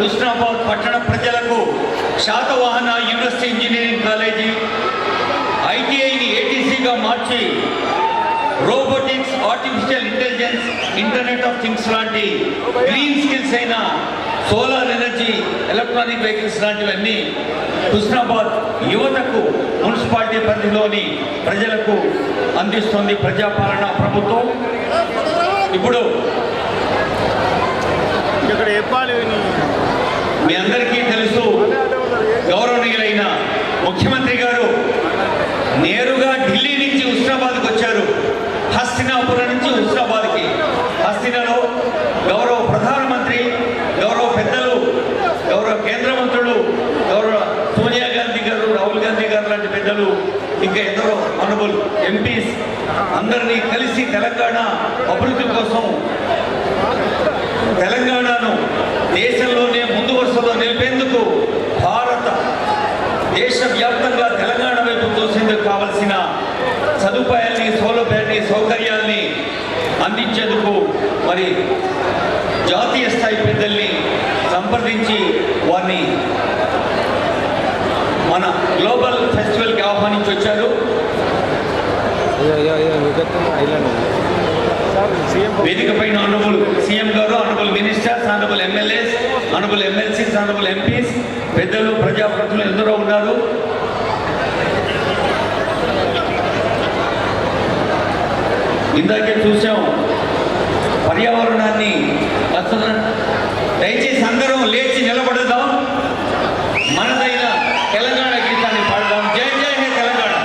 హుస్నాబాద్ పట్టణ ప్రజలకు శాతవాహన యూనివర్సిటీ ఇంజనీరింగ్ కాలేజీ ఐటీఐని ఏటీసీగా మార్చి robotics, artificial intelligence, internet of things లాంటి గ్రీన్ స్కిల్స్ అయిన సోలార్ ఎనర్జీ, ఎలక్ట్రానిక్ వెహికల్స్ లాంటివన్నీ హుస్నాబాద్ యువతకు మున్సిపాలిటీ పరిధిలోని ప్రజలకు అందిస్తుంది ప్రజాపాలన ప్రభుత్వం. ఇప్పుడు ఇక్కడ చెప్పాలి మీ అందరికీ తెలుసు, గౌరవనీయులైన ముఖ్యమంత్రి గారు నేరుగా ఢిల్లీ నుంచి హుస్నాబాద్కి వచ్చారు. హస్తినాపురం నుంచి హుస్నాబాద్కి. హస్తినలో గౌరవ ప్రధానమంత్రి, గౌరవ పెద్దలు, గౌరవ కేంద్ర మంత్రులు, గౌరవ సోనియా గాంధీ గారు, రాహుల్ గాంధీ గారు లాంటి పెద్దలు, ఇంకా ఎందరో ఆనరబుల్ ఎంపీస్ అందరినీ కలిసి తెలంగాణ అభివృద్ధి కోసం తెలంగాణను దేశంలోనే ముందు వరుసలో నిలిపేందుకు దేశవ్యాప్తంగా తెలంగాణ వైపు తోసేందుకు కావలసిన సదుపాయాల్ని, సౌలభ్యాన్ని, సౌకర్యాల్ని అందించేందుకు మరి జాతీయ స్థాయి పెద్దల్ని సంప్రదించి వారిని మన గ్లోబల్ ఫెస్టివల్కి ఆహ్వానించి వచ్చారు. వేదిక పైన ఆనరబుల్ సీఎం గారు, honourable ministers, honourable MLAs, honourable MLCs, honourable MPs, పెద్దలు, ప్రజాప్రతినిధులు ఎందరో ఉన్నారు. ఇందాకే చూసాం పర్యావరణాన్ని. దయచేసి అందరం లేచి నిలబడదాం, మనదైన తెలంగాణ గీతాన్ని పాడదాం. జై జై హే తెలంగాణ.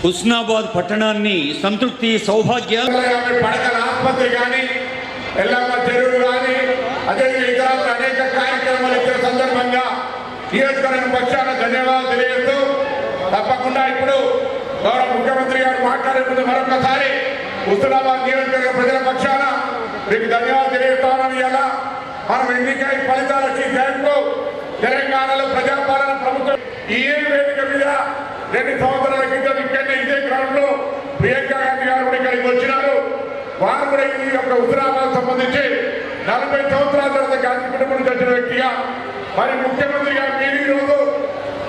హుస్నాబాద్ పట్టణాన్ని సంతృప్తి, సౌభాగ్యాలు, పడకల ఆసుపత్రి కానీ, ఎల్లమ్మ చెరువు కానీ, అదే ఇతర అనేక కార్యక్రమాలు ఇచ్చిన సందర్భంగా నియోజకవర్గ పక్షాన ధన్యవాదాలు తెలియజేస్తూ, తప్పకుండా ఇప్పుడు గౌరవ ముఖ్యమంత్రి గారు మాట్లాడే ముందు మరొకసారి హుస్నాబాద్ నియోజకవర్గ ప్రజల పక్షాన మీకు ధన్యవాదాలు తెలియజేస్తామని. ఇలా మనం ఎన్నికై ఫలితాలు వచ్చి జయంతో తెలంగాణలో ప్రజాపాలన ప్రభుత్వం ఈ వేదిక మీద 2 సంవత్సరాల క్రితం ఇక్కడనే ఇదే గ్రౌండ్ లో ప్రియాంక గాంధీ గారు కూడా ఇక్కడికి వచ్చినారు. వారు కూడా ఈ యొక్క హుస్నాబాద్ సంబంధించి 40 సంవత్సరాల తర్వాత గాంధీ కుటుంబం నుంచి వచ్చిన వ్యక్తిగా మరి ముఖ్యమంత్రి గారు మీరు ఈరోజు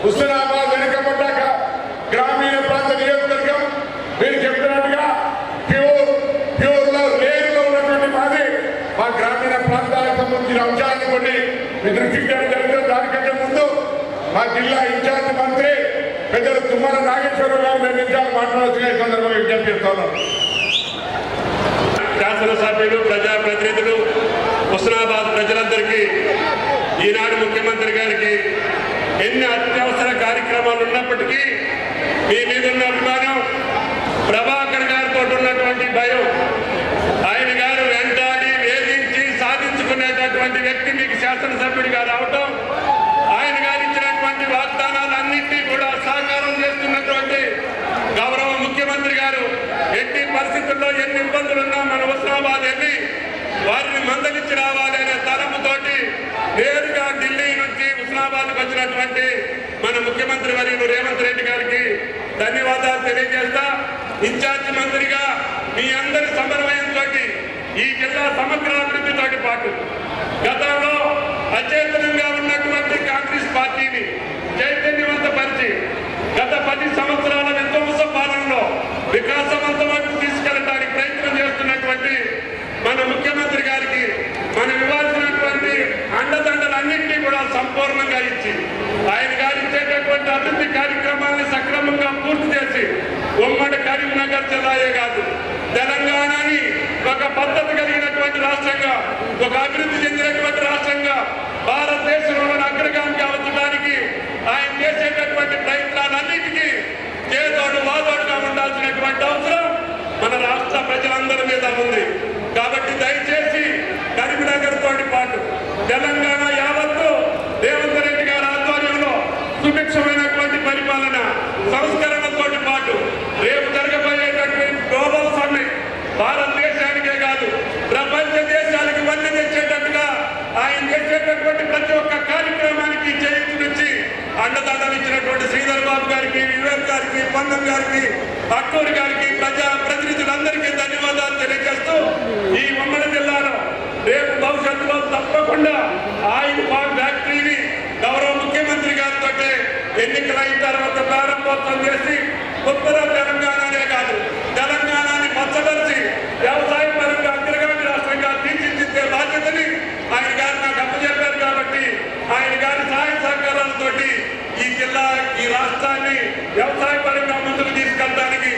హుస్నాబాద్ వెనుకబడ్డాక గ్రామీణ ప్రాంత నియోజకవర్గం మీరు చెప్తున్నట్టుగా ప్యూర్లో లేరులో ఉన్నటువంటి మాది మా గ్రామీణ ప్రాంతాల దృష్టికి జరుగుతుంది. దానికంటే ముందు మా జిల్లా ఇన్ఛార్జ్ మంత్రి పెద్దలు తుమ్మల నాగేశ్వరరావు గారు 2 నిమిషాలు మాట్లాడాల్సిన సందర్భంగా విజ్ఞప్తి చేస్తున్నాను. శాసనసభ్యులు, ప్రజాప్రతినిధులు, హుస్నాబాద్ ప్రజలందరికీ, ఈనాడు ముఖ్యమంత్రి గారికి ఎన్ని అత్యవసర కార్యక్రమాలు ఉన్నప్పటికీ మీ మీద ఉన్న అభిమానం, ప్రభాకర్ గారితో ఉన్నటువంటి భయం, ఆయన గారు వెంటాడి వేధించి సాధించుకునేటటువంటి వ్యక్తి మీకు శాసనసభ్యుడిగా రావటం, ఆయన గారు ఇచ్చినటువంటి వాగ్దానాలన్నింటినీ కూడా సాకారం చేస్తున్నటువంటి గౌరవ ముఖ్యమంత్రి గారు ఎట్టి పరిస్థితుల్లో ఎన్ని ఇబ్బందులున్నా మన హుస్నాబాద్ వెళ్ళి వారిని మందలించి రావాలి అనే తలపుతోటి నేరుగా ఢిల్లీ నుంచి హుస్నాబాద్కు వచ్చినటువంటి మన ముఖ్యమంత్రి వర్యులు రేవంత్ రెడ్డి గారికి ధన్యవాదాలు తెలియజేస్తా. ఇన్ఛార్జి మంత్రిగా మీ అందరి సమన్వయంతో ఈ జిల్లా సమగ్రాభివృద్ధితో పాటు గతంలో అచేతనంగా ఉన్నటువంటి కాంగ్రెస్ పార్టీని చైతన్యవంతపరిచి గత 10 సంవత్సరాల విధ్వంస పాలనలో వికాసవంతమైన తీసుకెళ్ళడానికి ప్రయత్నం చేస్తున్నటువంటి మన ముఖ్యమంత్రి గారికి మనం ఇవ్వాల్సినటువంటి అండదండలన్నింటినీ కూడా సంపూర్ణంగా ఇచ్చి ఆయన గారు ఇచ్చేటటువంటి అభివృద్ధి కార్యక్రమాన్ని సక్రమంగా పూర్తి చేసి ఉమ్మడి కరీంనగర్ జిల్లాయే కాదు తెలంగాణని ఒక పద్ధతి కలిగినటువంటి రాష్ట్రంగా, ఒక అభివృద్ధి చెందినటువంటి రాష్ట్రంగా భారతదేశంలోని అగ్రగామిగా ఉంచడానికి ఆయన చేసేటటువంటి ప్రయత్నాలన్నిటికీ చేదోడు వాదోడుగా ఉండాల్సినటువంటి అవసరం మన రాష్ట్ర ప్రజలందరి మీద ఉంది. కాబట్టి దయచేసి కరీంనగర్ తోటి పాటు తెలంగాణ యావత్తు రేవంత్ రెడ్డి గారి ఆధ్వర్యంలో సుభిక్షమైనటువంటి పరిపాలన, సంస్కరణలతో పాటు రేపు జరగబోయేటటువంటి గ్లోబల్ సమ్మిట్ భారతదేశానికే కాదు ప్రపంచ దేశాలకు వన్నె తెచ్చేటట్టుగా ఆయన చేసేటటువంటి ప్రతి ఒక్క కార్యక్రమానికి చేయించి అండదండలు ఇచ్చినటువంటి శ్రీధర్ బాబు గారికి, వివేక్ గారికి, పొన్నం గారికి, అక్కూరి గారికి, ప్రజా ప్రతినిధులందరికీ ధన్యవాదాలు తెలియజేస్తూ ఈ ఉమ్మడి జిల్లాలో రేపు భవిష్యత్తులో తప్పకుండా ఆయిల్ పామ్ ఫ్యాక్టరీని గౌరవ ముఖ్యమంత్రి గారితో ఎన్నికలైన తర్వాత ప్రారంభోత్సవం చేసి ఉత్తర తెలంగాణనే కాదు తెలంగాణని పచ్చదర్చి వ్యవసాయ పరంగా అగ్రగామి రాష్ట్రంగా తీర్చిదిద్దే బాధ్యతని ఆయన గారు నాకు అప్పచెప్పారు. కాబట్టి ఆయన గారి సహాయ సహకారాలతోటి ఈ జిల్లా, ఈ రాష్ట్రాన్ని వ్యవసాయ పరంగా ముందుకు తీసుకెళ్ళడానికి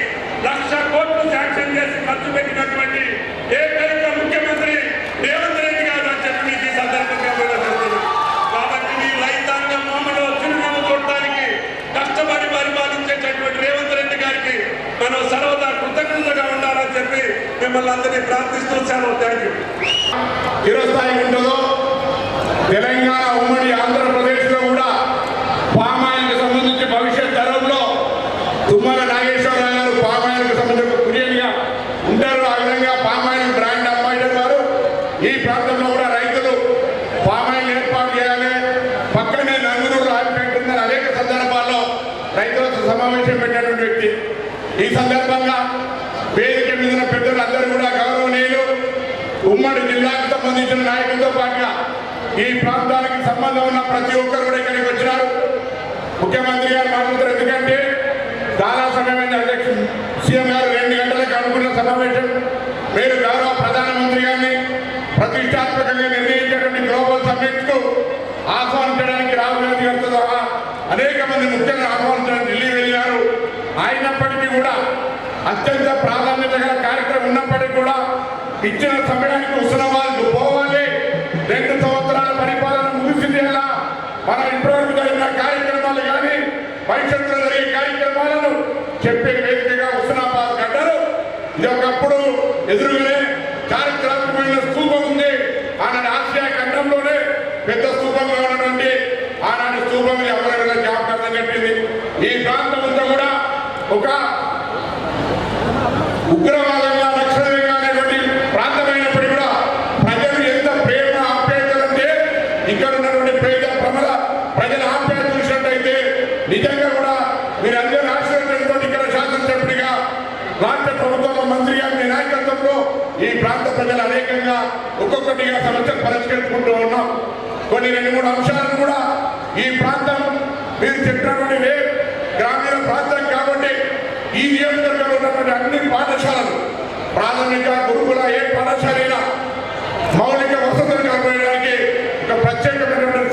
1,00,000 కోట్లు శాంక్షన్ చేసి ఖర్చు పెట్టినటువంటి ఏకైక ముఖ్యమంత్రి రేవంత్ రెడ్డి గారు అని చెప్పి మీకు ఈ సందర్భంగా జరుగుతుంది. కాబట్టి మీ రైతాంగం మామూలు చిరునవ్వు చూడటానికి కష్టపడి పరిపాలించేటటువంటి రేవంత్ రెడ్డి గారికి మనం సర్వదా కృతజ్ఞతగా ఉండాలని చెప్పి మిమ్మల్ని అందరినీ ప్రార్థిస్తూ సెలవు. Thank you. చిరస్థాయి ఉంటుందో తెలంగాణ ఉమ్మడి ఆంధ్రప్రదేశ్లో కూడా పామాయిల్కి సంబంధించి భవిష్యత్ తరంలో తుమ్మల నాగేశ్వరరావు గారు పామాయిల్కి సంబంధించిన కురియన్గా ఉంటారు. ఆ విధంగా పామాయిల్ బ్రాండ్ అంబాసిడర్ వారు ఈ ప్రాంతంలో కూడా రైతులు పామాయిల్ ఏర్పాటు చేయాలి. పక్కనే నంగునూరు ఆయిల్ ఫ్యాక్టరీ ఉందని అనేక సందర్భాల్లో రైతులతో సమావేశం పెట్టినటువంటి వ్యక్తి. ఈ సందర్భంగా వేదిక మీద పెద్దలు అందరూ కూడా గౌరవనీయులు, ఉమ్మడి జిల్లాకు సంబంధించిన నాయకులతో పాటుగా ఈ ప్రాంతానికి సంబంధం ఉన్న ప్రతి ఒక్కరు కూడా ఇక్కడికి వచ్చినారు. ముఖ్యమంత్రి గారు మాట్లాడుతారు. ఎందుకంటే చాలా సమయమైన అధ్యక్షుడు సీఎం గారు 2 గంటలకు అనుకున్న సమావేశం మీరు గౌరవ ప్రధానమంత్రి గారిని ప్రతిష్టాత్మకంగా నిర్ణయించేటువంటి గ్లోబల్ సమ్మిట్ కు ఆహ్వానించడానికి రాహుల్ గాంధీ గారితో సహా అనేక మంది ముఖ్యంగా ఆహ్వానించడానికి ఢిల్లీ వెళ్ళారు. అయినప్పటికీ కూడా అత్యంత ప్రాధాన్యత గల కార్యక్రమం ఉన్నప్పటికీ కూడా ఇచ్చిన సమయానికి హుస్నాబాద్ పోవాలి. 2 సంవత్సరాల పరిపాలన ముగిసింది. ఎలా మనం ఇప్పటివరకు జరిగిన కార్యక్రమాలు కానీ భవిష్యత్తులో జరిగే కార్యక్రమాలను చెప్పే వేదికగా హుస్నాబాద్ కట్టారు. ఇది ఒకప్పుడు ఎదురుగానే చారిత్రాత్మకమైన స్తూపం ఉంది. ఆనాడు ఆసియా ఖండంలోనే పెద్ద స్తూపంగా ఉన్నటువంటి ఆనాడు స్తూపం ఎవరైనా జ్ఞాపకం కట్టింది. ఈ ప్రాంతం అంతా కూడా ఒక ఉగ్రవాదంగా లక్షణంగా అనేటువంటి ప్రాంతమైనప్పటికీ కూడా ప్రజలు ఎంత ప్రేమ ఆప్యాయతలంటే ఇక్కడ ఉన్నటువంటి ప్రజల ఆప్యాయత చూసినట్టయితే నిజంగా కూడా మీరు అందరూ ఆశీర్వదించుకుంటూ ఇక్కడ శాసనసభ్యుడిగా రాష్ట్ర ప్రభుత్వంలో మంత్రి గారి నాయకత్వంలో ఈ ప్రాంత ప్రజలు అనేకంగా ఒక్కొక్కటిగా సమస్యలు పరిష్కరించుకుంటూ ఉన్నాం. కొన్ని 2-3 అంశాలను కూడా ఈ ప్రాంతం మీరు చెప్పినటువంటి గ్రామీణ ప్రాంతం కాబట్టి ఈ నియోజకవర్గంలో ఉన్నటువంటి అన్ని పాఠశాలలు ప్రాథమిక గురుకుల ఏ పాఠశాల అయినా మౌలిక వసతులు కల్పించడానికి ఒక ప్రత్యేకమైనటువంటి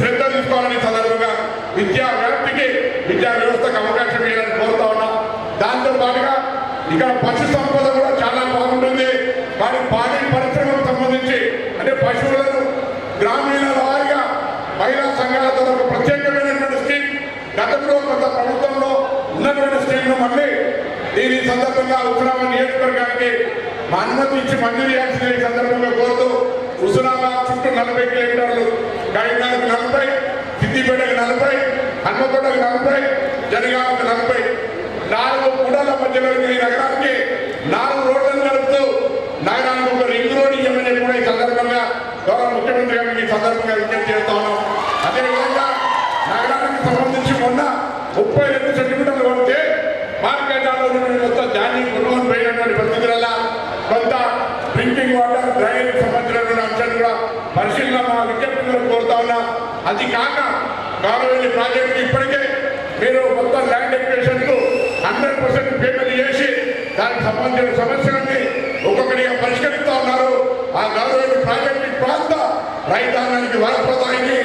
ఇక్కడ పశు సంపద కూడా చాలా బాగుంటుంది. కానీ పాడి పరిశ్రమకు సంబంధించి అంటే పశువులను గ్రామీణ వారిగా మహిళా సంఘాలతో ఒక ప్రత్యేకమైనటువంటి స్కీమ్ గతంలో కొంత ప్రభుత్వంలో ఉన్నటువంటి స్కీమ్ను మళ్ళీ దీని సందర్భంగా హుస్నాబాద్ నియోజకవర్గానికి మా అనుమతి ఇచ్చి మంజూరు చేయాల్సిన ఈ సందర్భంగా కోరుతూ హుస్నాబాద్ చుట్టూ 40 కిలోమీటర్లు, కరీంనగర్కు 40, సిద్దిపేటకు 40, హన్మకొండకు 40, జనగామకు 40, 4 కూడల మధ్యలో ఈ నగరానికి 4 రోడ్లను నడుపుతూ నగరానికి ఒక రింగ్ రోడ్ ఇవ్వమని కూడా ఈ సందర్భంగా గౌరవ ముఖ్యమంత్రి గారికి ఈ సందర్భంగా విజ్ఞప్తి చేస్తా ఉన్నాం. అదేవిధంగా నగరానికి సంబంధించి మొన్న 32 సెంటీమీటర్లు కొడితే మార్కెట్లో మొత్తం ధాన్యం కొనుగోలు పోయినటువంటి పరిస్థితులలో కొంత డ్రింకింగ్ వాటర్ డ్రైనేజ్ సంబంధించినటువంటి అంశాన్ని కూడా పరిశీలన మా విజ్ఞప్తులను కోరుతా ఉన్నా. అది కాక గౌరవల్లి ప్రాజెక్టు ఇప్పటికే మీరు మొత్తం ల్యాండ్ ఎక్విజిషన్కు 100% పేమెంట్ చేసి దానికి సంబంధించిన సమస్యలన్నీ ఒక్కొక్కటిగా పరిష్కరిస్తూ ఉన్నారు. ఆ గౌరవల్లి ప్రాజెక్టు ప్రాంత రైతాంగానికి వరప్రదాయిని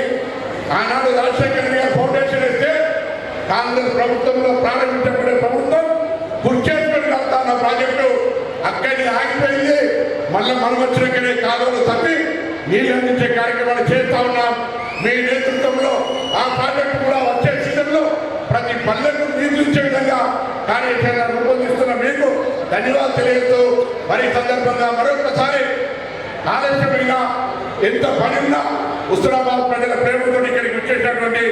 ఆనాడు రాజశేఖర గారు ఫౌండేషన్ ఇస్తే కాంగ్రెస్ ప్రభుత్వంలో ప్రారంభించబడే ప్రభుత్వం కుర్చేసుకొని కడతాన్న ప్రాజెక్టు అక్కడిని ఆగిపోయింది. మళ్ళీ మనం వచ్చినాకనే కాలువలు తప్పి నీళ్ళు అందించే కార్యక్రమాలు చేస్తా ఉన్నాం. మీ నేతృత్వంలో ఆ ప్రాజెక్టు కూడా వచ్చే సీజన్లో ప్రతి పల్లెకు నీళ్లు ఇచ్చే విధంగా కార్యాచరణ రూపొందిస్తున్న మీకు ధన్యవాదాలు తెలియజేస్తూ మరి సందర్భంగా మరొకసారి ఆలస్యమైన ఎంత పని ఉన్నా హుస్నాబాద్ ప్రజల ప్రేమతో ఇక్కడికి వచ్చేటటువంటి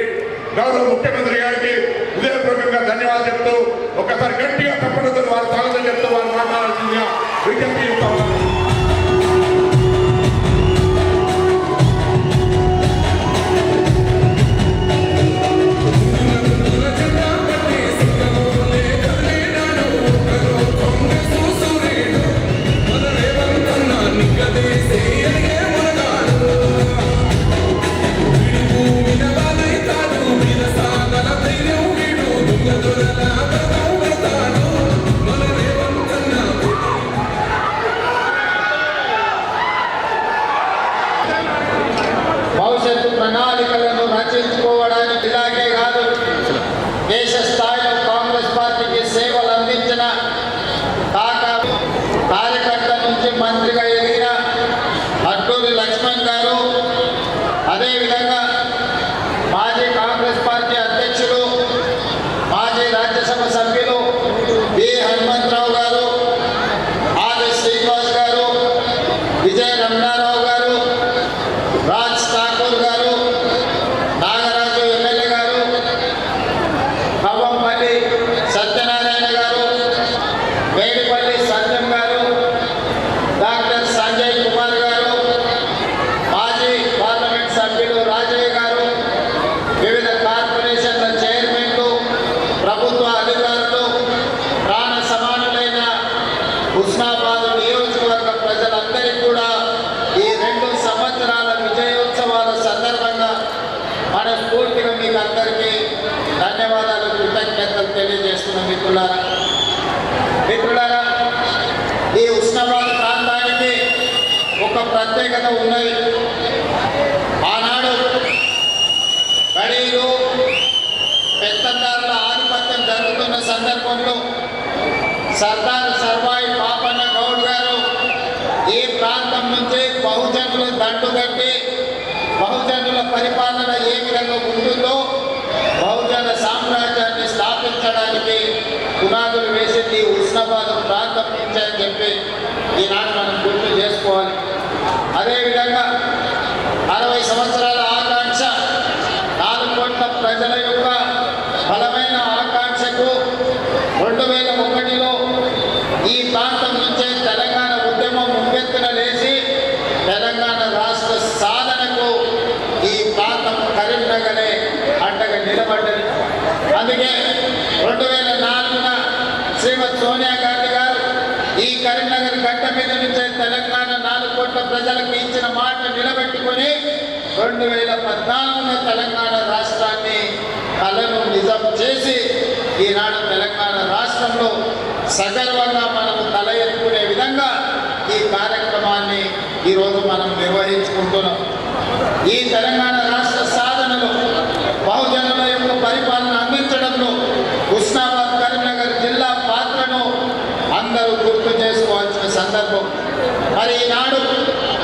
గౌరవ ముఖ్యమంత్రి గారికి హృదయపూర్వకంగా ధన్యవాదాలు చెప్తూ ఒకసారి గట్టిగా తప్పనిసరి వారు స్వాగతం చెప్తూ వారు మాట్లాడాల్సిందిగా విజ్ఞప్తి చేస్తా ఉన్నాను. భవిష్యత్తు ప్రణాళికలను రచించుకోవడానికి ఇలాగే కాదు దేశ స్థాయిలో కాంగ్రెస్ పార్టీకి సేవలు అందించిన కార్యకర్త నుంచి మంత్రిగా ఎదిగిన అడ్డూరి లక్ష్మణ్ గారు, అదేవిధంగా మాజీ కాంగ్రెస్ పార్టీ అధ్యక్షులు మాజీ రాజ్యసభ సభ్యులు బి హనుమంతరావు గారు, ఆది శ్రీనివాస్ గారు, విజయ రమణారావు గారు, రాజ్ ఠాకూర్ గారు, నాగరాజు ఎమ్మెల్యే గారు, కవ్వంపల్లి సత్యనారాయణ గారు, వేడిపల్లి సత్యం గారు, డాక్టర్ సంజయ్ కుమార్ గారు, మాజీ పార్లమెంట్ సభ్యులు రాజయ్య గారు, వివిధ కార్పొరేషన్ల చైర్మన్లు, ప్రభుత్వ అధికారులు, ప్రాణ సమానులైన హుస్నాబాద్ నియోజకవర్గ ప్రజలందరికీ కూడా ఈ 2 సంవత్సరాల విజయోత్సవాల సందర్భంగా మనస్ఫూర్తిగా మీకు అందరికీ ధన్యవాదాలు, కృతజ్ఞతలు తెలియజేస్తున్నాం. మిత్రులారా, ఈ హుస్నాబాద్ ప్రాంతానికి ఒక ప్రత్యేకత ఉన్నది. ఆనాడు బడీలు పెత్తందారుల ఆధిపత్యం జరుగుతున్న సందర్భంలో సర్దార్ సర్వాయి పాపన్న గౌడ్ గారు ఈ ప్రాంతం నుంచి బహుజనులు దండుగట్టి బహుజనుల పరిపాలన ఏ విధంగా ఉంటుందో బహుజన సామ్రాజ్యాన్ని స్థాపించడానికి పునాదులు వేసింది హుస్నాబాద్ ప్రాంతం నుంచి అని చెప్పి ఈనాడు మనం గుర్తు చేసుకోవాలి. అదేవిధంగా 60 సంవత్సరాల ఆకాంక్ష, 4 కోట్ల ప్రజల యొక్క బలమైన ఆకాంక్షకు 2001లో ఈ ప్రాంతం నుంచే తెలంగాణ ఉద్యమం ముందెత్తున లేచి తెలంగాణ రాష్ట్ర సాధనకు ఈ ప్రాంతం కరీంనగరే అండగా నిలబడ్డది. అందుకే 2004న శ్రీమతి సోనియా గాంధీ గారు ఈ కరీంనగర్ గడ్డ మీద నుంచే తెలంగాణ 4 కోట్ల ప్రజలకు ఇచ్చిన మాట నిలబెట్టుకొని 2014న తెలంగాణ రాష్ట్రాన్ని కలను నిజం చేసి ఈనాడు తెలంగాణ రాష్ట్రంలో సగర్వంగా మనము తల ఎత్తుకునే విధంగా ఈ కార్యక్రమాన్ని ఈరోజు మనం నిర్వహించుకుంటున్నాం. ఈ తెలంగాణ రాష్ట్ర సాధనలో బహుజనుల యొక్క పరిపాలన అందించడంలో హుస్నాబాద్ కరీంనగర్ జిల్లా పాత్రను గుర్తు చేసుకోవాల్సిన సందర్భం. మరి ఈనాడు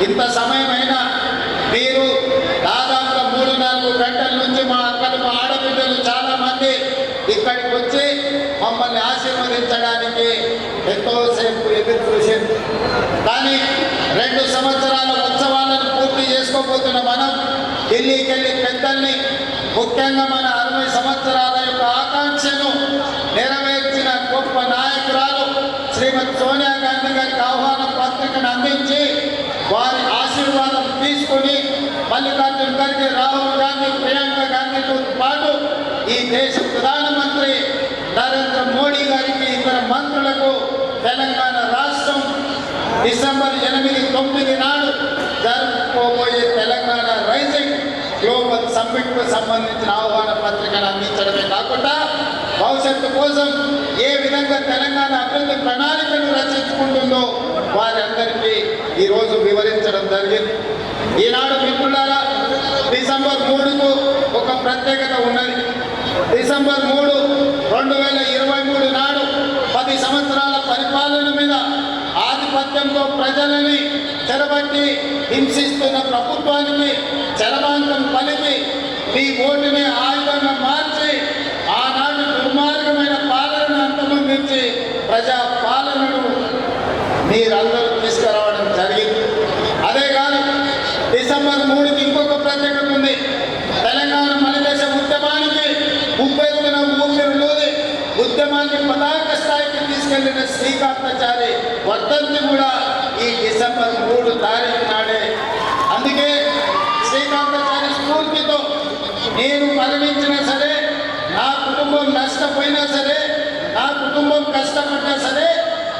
ఇంత సమయమైనా మీరు దాదాపుగా 3-4 గంటల నుంచి మా అక్కలు మా ఆడబిడ్డలు చాలా మంది ఇక్కడికి వచ్చి మమ్మల్ని ఆశీర్వదించడానికి ఎంతోసేపు ఎదురు చూసింది. కానీ 2 సంవత్సరాల ఉత్సవాలను పూర్తి చేసుకోబోతున్న మనం ఢిల్లీకి వెళ్ళి పెద్దల్ని, ముఖ్యంగా మన 60 సంవత్సరాల యొక్క ఆకాంక్షను నెరవేర్చిన గొప్ప నాయకురాలు శ్రీమతి సోనియా గాంధీ గారికి ఆహ్వాన పత్రికను అందించి వారి ఆశీర్వాదం తీసుకుని మల్లికార్జున ఖర్గే, రాహుల్ గాంధీ, ప్రియాంక గాంధీతో పాటు ఈ దేశ ప్రధానమంత్రి నరేంద్ర మోడీ గారికి, ఇతర మంత్రులకు తెలంగాణ రాష్ట్రం డిసెంబర్ 8-9 నాడు జరుపుకోబోయే తెలంగాణ రైజింగ్ గ్లోబల్ సమ్మిట్కు సంబంధించిన ఆహ్వాన పత్రికను అందించడమే కాకుండా భవిష్యత్తు కోసం ఏ విధంగా తెలంగాణ అభివృద్ధి ప్రణాళికను రచించుకుంటుందో వారందరికీ ఈరోజు వివరించడం జరిగింది. ఈనాడు మిత్రులారా, డిసెంబర్ 3కు ఒక ప్రత్యేకత ఉన్నది. డిసెంబర్ 3, 2023 నాడు 10 సంవత్సరాల పరిపాలన మీద ఆధిపత్యంతో ప్రజలని చెరబట్టి హింసిస్తున్న ప్రభుత్వానికి చరమాంకం పలికి మీ ఓటుని ఆయుధంగా మార్చి ఆనాటి దుర్మార్గమైన పాలనను అంతమొందించి ప్రజా పాలనను మీరందరూ తీసుకురావడం జరిగింది. అదే కాదు, డిసెంబర్ 3కి ఇంకొక ప్రత్యేకత ఉంది. తెలంగాణ మలిదేశ ఉద్యమానికి ఉప్పెత్తున ఊపిరిలోది ఉద్యమాన్ని పతాక స్థాయికి తీసుకెళ్లిన శ్రీకాంతాచారి వర్ధంతి కూడా ఈ డిసెంబర్ 3 తారీఖు నాడే. అందుకే శ్రీకాంతాచారి స్ఫూర్తితో నేను మరణించినా సరే, నా కుటుంబం నష్టపోయినా సరే, నా కుటుంబం కష్టపడ్డా సరే,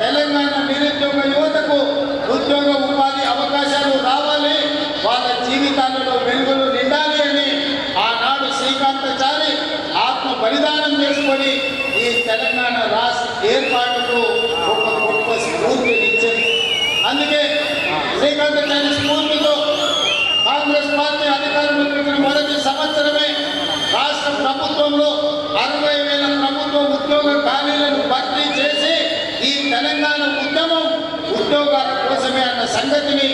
తెలంగాణ నిరుద్యోగ యువతకు ఉద్యోగ ఉపాధి అవకాశాలు రావాలి, వాళ్ళ జీవితాలలో వెలుగులు నిండాలి అని ఆనాడు శ్రీకాంతాచారి ఆత్మ బలిదానం చేసుకొని ఈ తెలంగాణ రాష్ట్ర ఏర్పాటుకు ఒక గొప్ప స్ఫూర్తినిచ్చింది. అందుకే శ్రీకాంతాచారి స్ఫూర్తితో కాంగ్రెస్ పార్టీ అధికారంలోకి వచ్చిన మొదటి సంవత్సరమే రాష్ట్ర ప్రభుత్వంలో 60,000 ప్రభుత్వ ఉద్యోగ ఖాళీలను భర్తీ చేసి ఈ తెలంగాణ ఉద్యమం ఉద్యోగాల కోసమే అన్న సంగతిని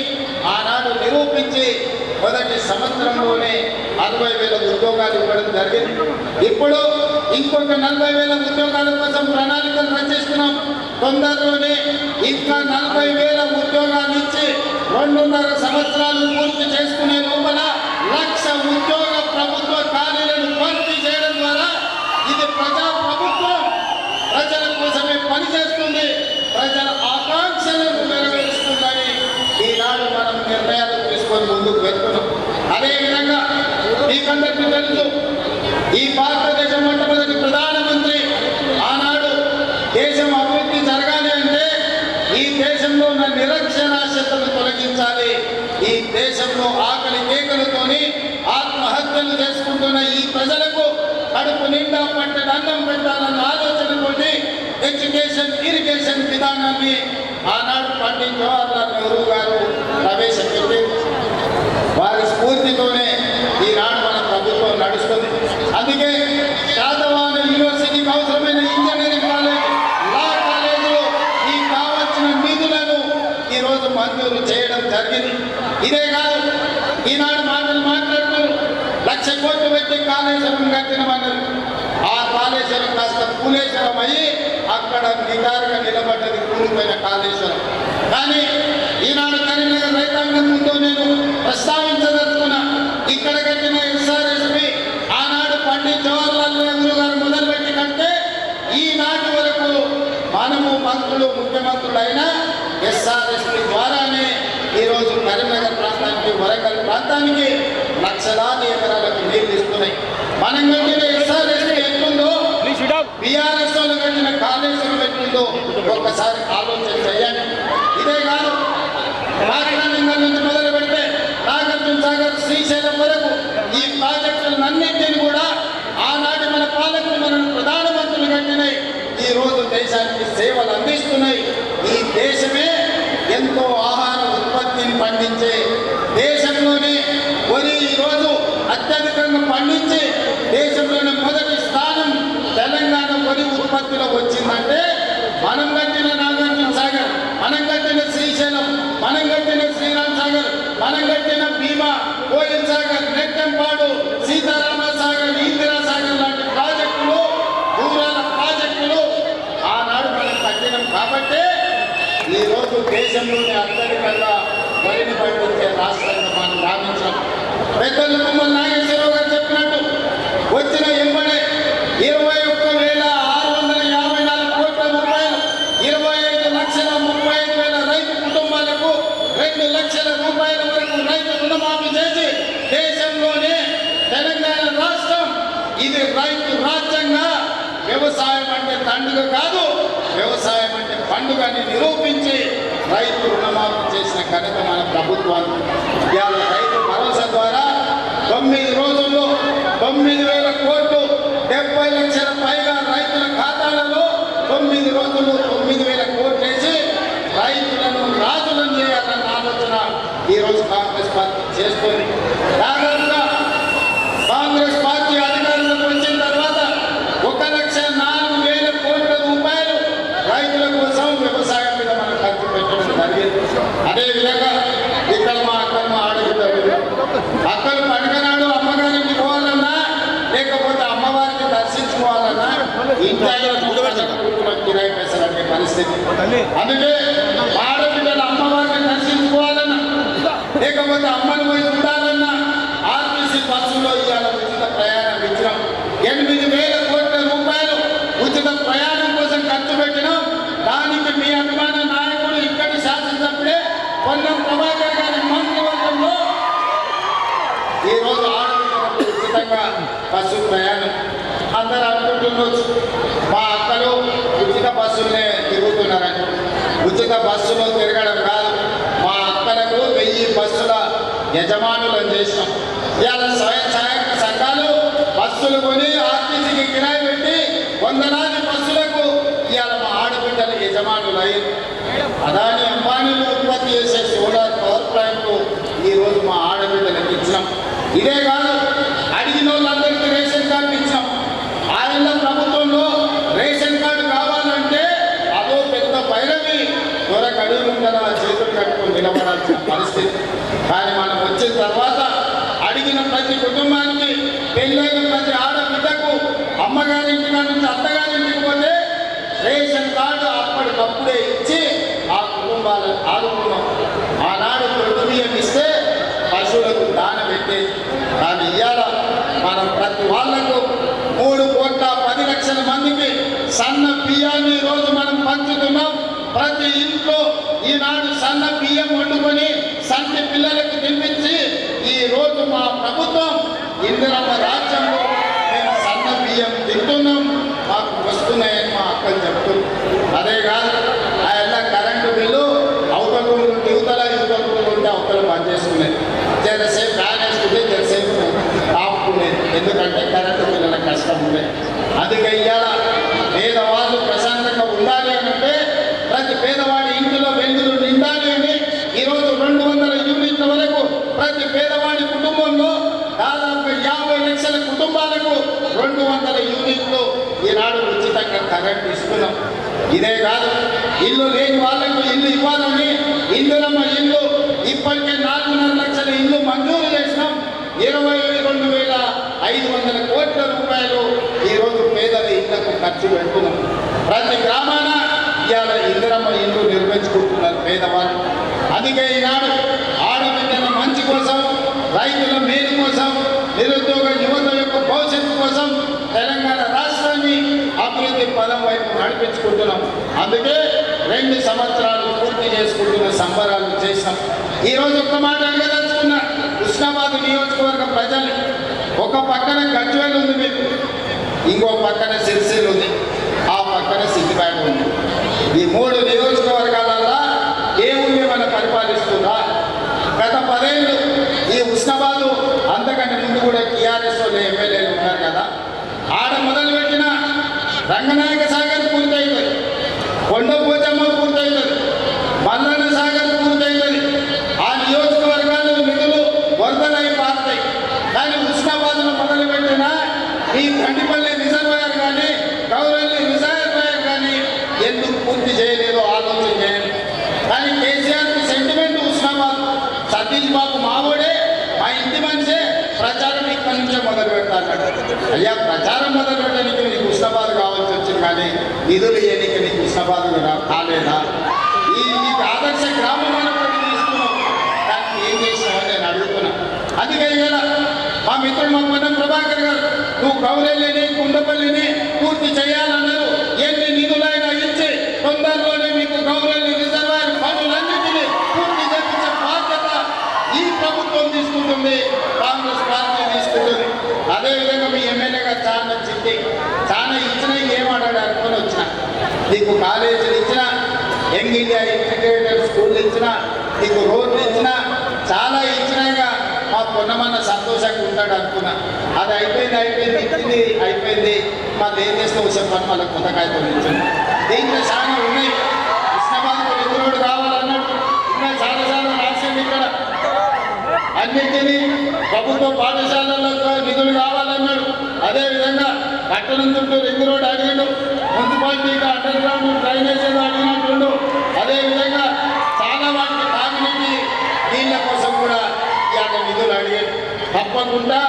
ఆనాడు నిరూపించి మొదటి సంవత్సరంలోనే 60,000 ఉద్యోగాలు ఇవ్వడం జరిగింది. ఇప్పుడు ఇంకొక 40,000 ఉద్యోగాల కోసం ప్రణాళికలు రచిస్తున్నాం. తొందరలోనే ఇంకా 40,000 ఉద్యోగాలు ఇచ్చి 2.5 సంవత్సరాలు పూర్తి చేసుకునే లోపల 1,00,000 ఉద్యోగ ప్రభుత్వ ఖాళీలను భర్తీ చేయడం ద్వారా ఇది ప్రజా ప్రభుత్వం ప్రజల కోసమే పనిచేస్తుంది, ప్రజల ఆకాంక్షలను నెరవేరుస్తుందని ఈనాడు మనం నిర్ణయాలు తీసుకొని ముందుకు వెళ్తున్నాం. అదేవిధంగా మీకందరికీ తెలుసు, ఈ భారతదేశం మొట్టమొదటి ప్రధానమంత్రి ఆనాడు దేశం అభివృద్ధి జరగాలి అంటే ఈ దేశంలో ఉన్న నిరక్షరాస్యతను తొలగించాలి, ఈ దేశంలో ఆకలి కేకలతోని ఆత్మహత్యలు చేసుకుంటున్న ఈ ప్రజలకు కడుపు నిండా పట్టెడు అన్నం పెట్టాలన్న ఆలోచనతోటి ఎడ్యుకేషన్ ఇరిగేషన్ విధానాన్ని ఆనాడు పండిత్ జవహర్లాల్ నెహ్రూ గారు ప్రవేశపెట్టి వారి స్ఫూర్తితోనే ఈనాడు మన ప్రభుత్వం నడుస్తుంది. అందుకే శాతవాహన యూనివర్సిటీకి అవసరమైన ఇంజనీరింగ్ కాలేజ్, లా కాలేజీలో ఈ కావాల్సిన నిధులను ఈరోజు మంజూరు చేయడం జరిగింది. ఇదే కాదు, ఈనాడు మాటలు మాట్లాడుతూ 1,00,000 కోట్లు పెట్టి కాళేశ్వరం కట్టినమన్నారు. ఆ కాళేశ్వరం కాస్త కూలేశ్వరం అయ్యి అక్కడ నిటారుగా నిలబడ్డది కూలిపోయిన కాళేశ్వరం. కానీ ఈనాడు కరీంనగర్ రైతాంగం ముందు నేను ప్రస్తావించదలుచుకున్నా, ఇక్కడ కట్టిన ఎస్ఆర్ఎస్పి ఆనాడు పండిత్ జవహర్లాల్ నెహ్రూ గారు మొదలుపెట్టి కంటే ఈనాటి వరకు మనము మంత్రులు ముఖ్యమంత్రులైన ఎస్ఆర్ఎస్పి ద్వారానే ఈరోజు కరీంనగర్ ప్రాంతానికి, వరంగల్ ప్రాంతానికి లక్షలాది ఎకరాలకు నీళ్లు ఇస్తున్నాయి. మనం కట్టిన ఎస్ఆర్ఎస్పి ఎట్లుందో, బీఆర్ఎస్ వాళ్ళు కట్టిన కాళేశ్వరం ఎట్లుందో ఒక్కసారి ఆలోచన చేయండి. ఇదే కాదు, రాజధానింగల్ నుంచి మొదలు పెడితే నాగార్జున సాగర్, శ్రీశైలం వరకు ఈ ప్రాజెక్టులన్నింటినీ కూడా ఆనాటి మన పాలకులు, మన ప్రధానమంత్రులు కట్టినాయి. ఈ రోజు దేశానికి సేవలు అందిస్తున్నాయి. ఈ దేశమే ఎంతో ఆహార ఉత్పత్తిని పండించే దేశంలోనే వరి ఈరోజు అత్యధికంగా పండించి దేశంలోనే మొదటి స్థానం తెలంగాణ వరి ఉత్పత్తిలో వచ్చిందంటే మనం కట్టిన నాగార్జున సాగర్, మనం కట్టిన శ్రీశైలం, మనం కట్టిన శ్రీరామ్ సాగర్, మనం కట్టిన భీమా, కోయిల్ సాగర్, నెట్టెంపాడు, సీతారామ సాగర్, ఇందిరా సాగర్ లాంటి ప్రాజెక్టులు, దూరాల ప్రాజెక్టులు ఆనాడు మనం కట్టినాం. కాబట్టి ఈరోజు దేశంలోని అందరికల్లా వరిని పండించే రాష్ట్రంగా మనం రాణించాం. పెద్దలు తుమ్మల నాగేశ్వరరావు గారు చెప్పినట్టు వచ్చిన ఎంబడే 21,654 కోట్ల రూపాయలు 25,35,000 రైతు కుటుంబాలకు 2 లక్షల రూపాయల వరకు రైతు రుణమాఫీ చేసి దేశంలోనే తెలంగాణ రాష్ట్రం ఇది రైతు రాజ్యంగా, వ్యవసాయం అంటే దండుగ కాదు, వ్యవసాయం అంటే పండుగని నిరూపించి రైతు రుణమాఫీ చేసిన ఘనత మన ప్రభుత్వానికి. ఇవాళ రైతు భరోసా ద్వారా 9 రోజుల్లో 9,000 కోట్లు 70 లక్షల పైగా రైతుల ఖాతాలలో 9 రోజుల్లో 9,000 కోట్లు వేసి రైతులను రాజులను చేయాలన్న ఆలోచన ఈరోజు కాంగ్రెస్ పార్టీ చేస్తుంది. దాదాపుగా కాంగ్రెస్ పార్టీ అధికారంలోకి వచ్చిన తర్వాత 1,04,000 కోట్ల రూపాయలు రైతుల కోసం వ్యవసాయం మీద మనం ఖర్చు పెట్టడం జరిగింది. అదేవిధంగా ఇక్కడ మా అక్కలు ఆడబిడ్డలు అక్కలు పండుగనాడు అమ్మగారికి పోవాలన్నా లేకపోతే అమ్మవారికి దర్శించుకోవాలన్నా ఇంట్లో కిరాయి పైసలు అనే పరిస్థితి. అందుకే ఆడబిడ్డలు అమ్మవారిని దర్శించుకోవాలన్నా లేకపోతే అమ్మని పోయి చూడాలన్నా ఆర్టీసీ బస్సులో ఇవాళ ఉచిత ప్రయాణం ఇచ్చినాం. 8,000 కోట్ల రూపాయలు ఉచిత ప్రయాణం కోసం ఖర్చు పెట్టినాం. దానికి మీ అభిమాన నాయకుడు ఇక్కడి శాసనసభ్యుడే పొన్నం ప్రభాకర్ గారి మంత్రివర్గంలో ఈరోజు ఆడబిడ్డలకు ఉచితంగా బస్సు ప్రయాణం. అందరూ అనుకుంటున్నారు మా అక్కలు ఉచిత బస్సులనే తిరుగుతున్నారని. ఉచిత బస్సులో తిరగడం కాదు, మా అక్కలకు 1000 బస్సుల యజమానులను చేసినాం. ఇవాళ స్వయం సహాయక సంఘాలు బస్సులు కొని ఆర్టీసీకి కిరాయి పెట్టి వందలాది బస్సులకు ఇవాళ మా ఆడబిడ్డలు యజమానులు అయ్యారు. అదాని అంబానీలు ఉత్పత్తి చేసే సోలార్ పవర్ ప్లాంట్ ఈరోజు మా ఆడబిడ్డలకు ఇచ్చినాం. ఇదే కాదు, అడిగిన వాళ్ళందరికీ రేషన్ కార్డు ఇచ్చాం. ఆయన ప్రభుత్వంలో రేషన్ కార్డు కావాలంటే అదో పెద్ద పైరవి త్వరగడుగుండల చేతులు కట్టుకుని నిలబడాల్సిన పరిస్థితి. కానీ మనం వచ్చిన తర్వాత అడిగిన ప్రతి కుటుంబానికి, పెళ్ళైన ప్రతి ఆడబిడ్డకు అమ్మగారింటి నుంచి అత్తగారింటికి పోతే రేషన్ కార్డు అప్పటికప్పుడే ఇచ్చి ఆ కుటుంబాలను ఆదుకున్నాం. ఆనాడు దొడ్డు బియ్యం ఇస్తే పశువులకు దాన పెట్టి, కానీ ఇవాళ మనం ప్రతి వాళ్లకు 3,10,00,000 మందికి సన్న బియ్యాన్ని రోజు మనం పంచుతున్నాం. ప్రతి ఇంట్లో ఈనాడు సన్న బియ్యం వండుకొని సంటి పిల్లలకు తినిపించి ఈ రోజు మా ప్రభుత్వం ఇందిరమ్మ రాజ్యంలో మేము సన్న బియ్యం తింటున్నాం, మాకు వస్తున్నాయని మా అక్కలు చెప్తున్నాం. అదే కాదు, ఆయన కరెంటు బిల్లు అవతల యువతల ఉంటే అవతల బంద్ చేసుకునేది, జరసేపు ఫ్యాన్ వేసుకుంటే జరసేపు ఆపుకునేది. ఎందుకంటే కరెంటు బిల్లుల కష్టం ఉండేది. అందుకే ఇవాళ పేదవాళ్ళు ప్రశాంతంగా ఉండాలి అంటే ప్రతి పేదవాడి ఇంటిలో వెలుగులు నిండాలి అని ఈరోజు 200 యూనిట్ల వరకు ప్రతి పేదవాడి కుటుంబంలో దాదాపు 50 లక్షల కుటుంబాలకు 200 యూనిట్లు ఈనాడు ఉచితంగా కరెంట్ ఇస్తున్నాం. ఇదే కాదు, ఇల్లు లేని వాళ్ళకు ఇల్లు ఇవ్వాలని ఇందిరమ్మ ఇల్లు ఇప్పటికే 4,5 లక్షల ఇల్లు మంజూరు చేసినాం. 22,500 కోట్ల రూపాయలు ఈరోజు పేదల ఇళ్లకు ఖర్చు పెడుతున్నాం. ప్రతి గ్రామాన ఇవాళ ఇందిరమ్మ ఇల్లు నిర్మించుకుంటున్నారు పేదవాళ్ళు. అందుకే ఈనాడు ఆడబిడ్డల మంచి కోసం, రైతుల మేలు కోసం, నిరుద్యోగ యువత యొక్క భవిష్యత్తు కోసం తెలంగాణ రాష్ట్రాన్ని అభివృద్ధి పదం వైపు నడిపించుకుంటున్నాం. అందుకే 2 సంవత్సరాలు పూర్తి చేసుకుంటున్న సంబరాలు చేశాం. ఈరోజు ఒక్క మాట అడగదలుచుకున్నా, హుస్నాబాద్ నియోజకవర్గ ప్రజలు ఒక పక్కన గజ్వేల్ ఉంది మీకు, ఇంకో పక్కన సిరిసిల్ల ఉంది, ఆ పక్కన సిద్దిపేట ఉంది. ఈ 3 నియోజకవర్గాలలో ఏముంది మన పరిపాలిస్తుందా? గత 10 ఏళ్ళు ఈ హుస్నాబాదు, అంతకంటే ముందు కూడా టీఆర్ఎస్ వాళ్ళు ఎమ్మెల్యేలు ఉన్నారు కదా, ఆడ మొదలుపెట్టిన రంగనాయక సాగర్ పూర్తయితుంది, కొండపోచమ్మ పూర్తయితుంది, మల్లన్న సాగర్ పూర్తయితుంది. ఆ నియోజకవర్గాలు నిధులు వరదలై పారుతాయి. కానీ హుస్నాబాద్లో మొదలుపెట్టిన ఈ గండిపల్లి రిజర్వాయర్ కానీ గౌరల్లి రిజర్వాయర్ కానీ ఎందుకు పూర్తి చేయలేదో ఆలోచన చేయండి. సతీష్ బాబు మావోడే, మా ఇంటి మనిషే ప్రచారం ఇక్కడి నుంచే మొదలు పెడతాడు. అయ్యా, ప్రచారం మొదలు పెట్టడానికి నీకు ఉష్ణబాధ కావాల్సి వచ్చింది, కానీ నిధులు ఇవ్వడానికి నీకు ఉష్ణబాధ కాలేదా? ఈ ఆదర్శ గ్రామం అనుకోని తీసుకున్నావు, దానికి ఏం చేసినావని నేను అడుగుతున్నా. అందుకే ఇవాళ మా మిత్రుడు మా పొన్నం ప్రభాకర్ గారు, నువ్వు కౌరెల్లిని కుండపల్లిని పూర్తి చేయాలన్నారు. ఎన్ని నిధులైనా ఇచ్చి తొందరలోనే మీకు కౌరెల్లి రిజర్వాయర్ పనులన్నింటినీ పూర్తి చేయించే బాధ్యత ఈ ప్రభుత్వం తీసుకుంటుంది, కాంగ్రెస్ పార్టీ తీసుకుంటుంది. అదేవిధంగా మీ ఎమ్మెల్యేగా చాలా చిట్టి చాలా ఇచ్చినా ఏమన్నాడు అనుకొని వచ్చిన, నీకు కాలేజీలు ఇచ్చినా, యంగ్ ఇండియా ఇంటిగ్రేటెడ్ స్కూల్ ఇచ్చినా, నీకు రోడ్లు ఇచ్చినా, చాలా ఇచ్చినాక మా పొన్నమన్న సంతోషంగా ఉంటాడు అనుకున్నా. అది అయిపోయింది ఇచ్చింది అయిపోయింది, మళ్ళీ ఏం చేస్తే వచ్చే పని మళ్ళీ కొత్త కాగితం ఇచ్చింది. దీంట్లో చాలా ఉన్నాయి. కృష్ణబాబు నిధులు కావాలన్నాడు, ఇంకా చాలా రాసింది. ఇక్కడ అన్నింటినీ ప్రభుత్వ పాఠశాలలకు నిధులు కావాలన్నాడు. అదేవిధంగా పట్టణం చుట్టూ రింగ్ రోడ్ అడిగాడు, మున్సిపాలిటీగా అండర్ గ్రౌండ్ డ్రైనేజీలు అడిగినట్టుండు. అదేవిధంగా చాలా వాటికి తాగునీటి నీళ్ళ కోసం కూడా ఇవాళ నిధులు అడిగాడు. తప్పకుండా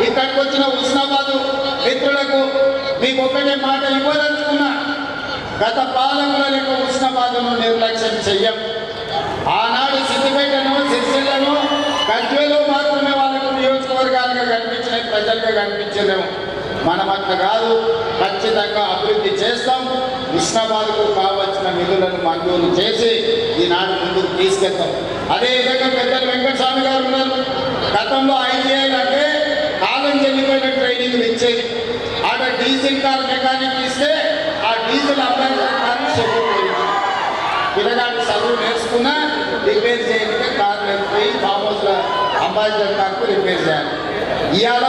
ఇక్కడికి వచ్చిన ఉస్నాబాదు మిత్రులకు మీకు ఒకటే మాట ఇవ్వదలుచుకున్నా, గత పాలకుల యొక్క ఉస్నాబాదును నిర్లక్ష్యం చెయ్యం. ఆనాడు సిద్దిపేటను, సిరిసిల్లను, గజ్వేలు మాత్రమే వాళ్ళకు నియోజకవర్గాలుగా కనిపించినాయి, ప్రజలుగా కనిపించలేము. మనం అట్లా కాదు, ఖచ్చితంగా అభివృద్ధి చేస్తాం. ఉస్నాబాద్కు కావాల్సిన నిధులను మంజూరు చేసి ఈనాడు ముందుకు తీసుకెళ్తాం. అదేవిధంగా పెద్దలు వెంకటస్వామి గారు ఉన్నారు. గతంలో ఐటీఐలు అంటే కాలం చెల్లిపోయిన ట్రైనింగ్లు ఇచ్చేది. ఆడ డీజిల్ కార్ మెకానిక్ ఇస్తే ఆ డీజిల్ అంబాసిడర్ కార్ చెల్లిపోయింది. పిల్లగాడు చదువు నేర్చుకున్నా రిపేర్ చేయడానికి కార్ నేర్చుకుని ఫామ్ హౌస్లో అంబాసిడర్ కార్కు రిపేర్ చేయాలి. ఇవాళ